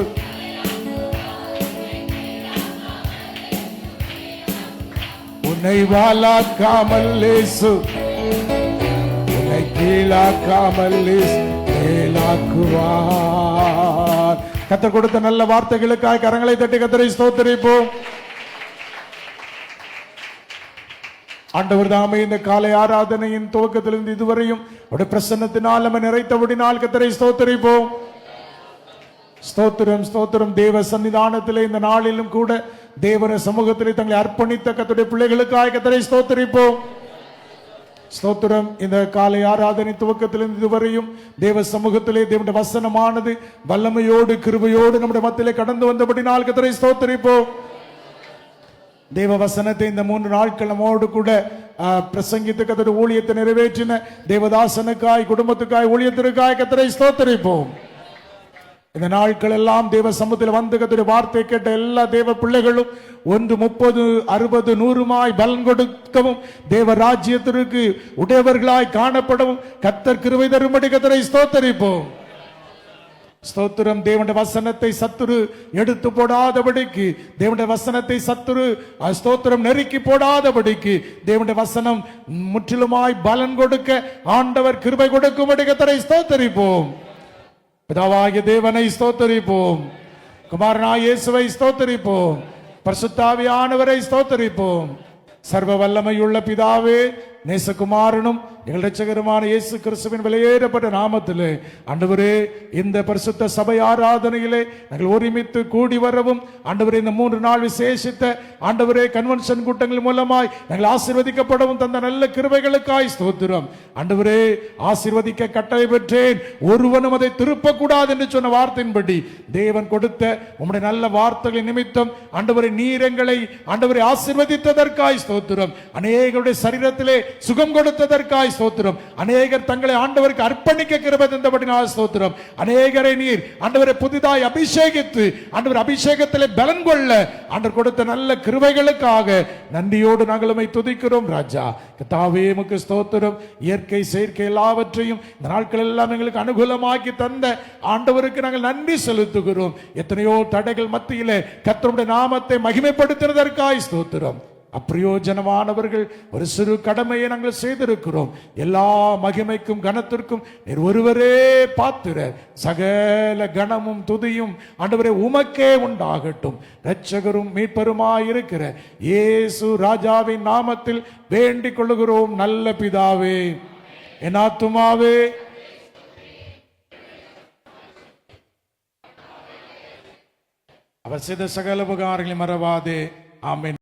உன்னை வாளாக்காமல் இயேசு, உன்னை கீழாக்காமல் இயேசு மேலாக்குவார். கர்த்தர் கொடுத்த நல்ல வார்த்தைகளுக்காக கரங்களை தட்டி கர்த்தரை ஸ்தோத்திரிப்போம். ஆண்டவர் தாமே இந்த காலை ஆராதனையின் துவக்கத்திலிருந்து இதுவரையும் அவருடைய பிரசன்னத்தினால் நம்ம நிறைத்தபடினால் கர்த்தரை ஸ்தோத்திரிப்போம். ஸ்தோத்திரம் ஸ்தோத்திரம். தேவ சன்னிதானத்திலே இந்த நாளிலும் கூட தேவன சமூகத்திலே தங்களை அர்ப்பணித்த கர்த்தருடைய பிள்ளைகளுக்காக கர்த்தரை ஸ்தோத்திரிப்போம். ஸ்தோத்திரம். இந்த காலை ஆராதனை துவக்கத்திலிருந்து இதுவரையும் தேவ சமூகத்திலே தேவனுடைய வசனமானது வல்லமையோடு கிருபையோடு நம்முடைய மத்தியிலே கடந்து வந்தபடினால் கர்த்தரை ஸ்தோத்திரிப்போம். தேவ வசனத்தை இந்த 3 நாட்கள் நம்மோடு கூட பிரசங்கித்து கர்த்தருடைய ஊழியத்தை நிறைவேற்றின தேவதாசனுக்காய், குடும்பத்துக்காய், ஊழியத்திற்காய் கர்த்தரை ஸ்தோத்திரிப்போம். இந்த நாட்கள் எல்லாம் தேவ சமூகத்தில் வந்து கர்த்தருடைய வார்த்தை கேட்ட எல்லா தேவ பிள்ளைகளும் 1, 30, 60, 100 பலன் கொடுக்கவும் தேவ ராஜ்யத்திற்கு உடையவர்களாய் காணப்படவும் கர்த்தர் கிருபை தரும்படி கர்த்தரை ஸ்தோத்திரிப்போம். ஸ்தோத்திரம். தேவனுடைய வசனத்தை சத்துரு எடுத்து போடாதபடிக்கு, தேவனுடைய வசனத்தை சத்துரு ஸ்தோத்திரம் நெருக்கி போடாதபடிக்கு, தேவனுடைய வசனம் முற்றிலுமாய் பலன் கொடுக்க ஆண்டவர் கிருபை கொடுக்கும்படி கர்த்தரை ஸ்தோத்திரிப்போம். பிதாவாகிய தேவனை ஸ்தோத்திரிப்போம், குமாரனாகிய இயேசுவை ஸ்தோத்திரிப்போம், பரிசுத்த ஆவியானவரை ஸ்தோத்திரிப்போம். சர்வ வல்லமையுள்ள பிதாவே, நேசகுமாரனும் எங்கள் இரட்சகருமான இயேசு கிறிஸ்துவின் விலையேறப்பட்ட நாமத்திலே ஆண்டவரே, இந்த பரிசுத்த சபை ஆராதனையிலே நாங்கள் ஒருமித்து கூடி வரவும் ஆண்டவரே, இந்த 3 நாள் விசேஷித்த ஆண்டவரே கன்வென்ஷன் கூட்டங்கள் மூலமாய் நாங்கள் ஆசீர்வதிக்கப்படவும் தந்த நல்ல கிருபைகளுக்காய் ஸ்தோத்திரம். ஆண்டவரே, ஆசீர்வதிக்க கட்டளை பெற்றேன், ஒருவனும் அதை திருப்பக்கூடாது என்று சொன்ன வார்த்தையின்படி தேவன் கொடுத்த உம்முடைய நல்ல வார்த்தைகளின் நிமித்தம் ஆண்டவரே, நீர் எங்களை ஆண்டவரை ஆசீர்வதித்ததற்காய் ஸ்தோத்திரம். அநேகருடைய சரீரத்திலே சுகம் கொடுத்ததற்காய் ஸ்தோத்திரம். அநேகர் தங்களை ஆண்டவருக்கு அர்ப்பணிக்க கிருபை தந்தபடினால் ஸ்தோத்திரம். அநேகரை நீர் ஆண்டவரை புதிதாய் அபிஷேகித்து ஆண்டவர் அபிஷேகத்திலே பலன் கொள்ள ஆண்டவர் கொடுத்த நல்ல கிருபைகளுக்காக நன்றியோடு நாங்கள் உம்மை துதிக்கிறோம். ராஜா கர்த்தாவே, உமக்கு ஸ்தோத்திரம். இயற்கை செயற்கை எல்லாவற்றையும் இந்த நாட்கள் எல்லாம் எங்களுக்கு அனுகூலமாக்கி தந்த ஆண்டவருக்கு நாங்கள் நன்றி செலுத்துகிறோம். எத்தனையோ தடைகள் மத்தியிலே கர்த்தருடைய நாமத்தை மகிமைப்படுத்துவதற்காய் ஸ்தோத்திரம். அப்பிரயோஜனமானவர்கள் ஒரு சிறு கடமையை நாங்கள் செய்திருக்கிறோம். எல்லா மகிமைக்கும் கனத்திற்கும் நீர் ஒருவரே பாத்திரர். சகல கனமும் துதியும் ஆண்டவரே உமக்கே உண்டாகட்டும். இரட்சகரும் மீட்பருமாயிருக்கிற இயேசு ராஜாவின் நாமத்தில் வேண்டிக் கொள்ளுகிறோம் நல்ல பிதாவே. என் ஆத்துமாவே அவர் செய்த சகல உபகாரங்களை மறவாதே. ஆமென்.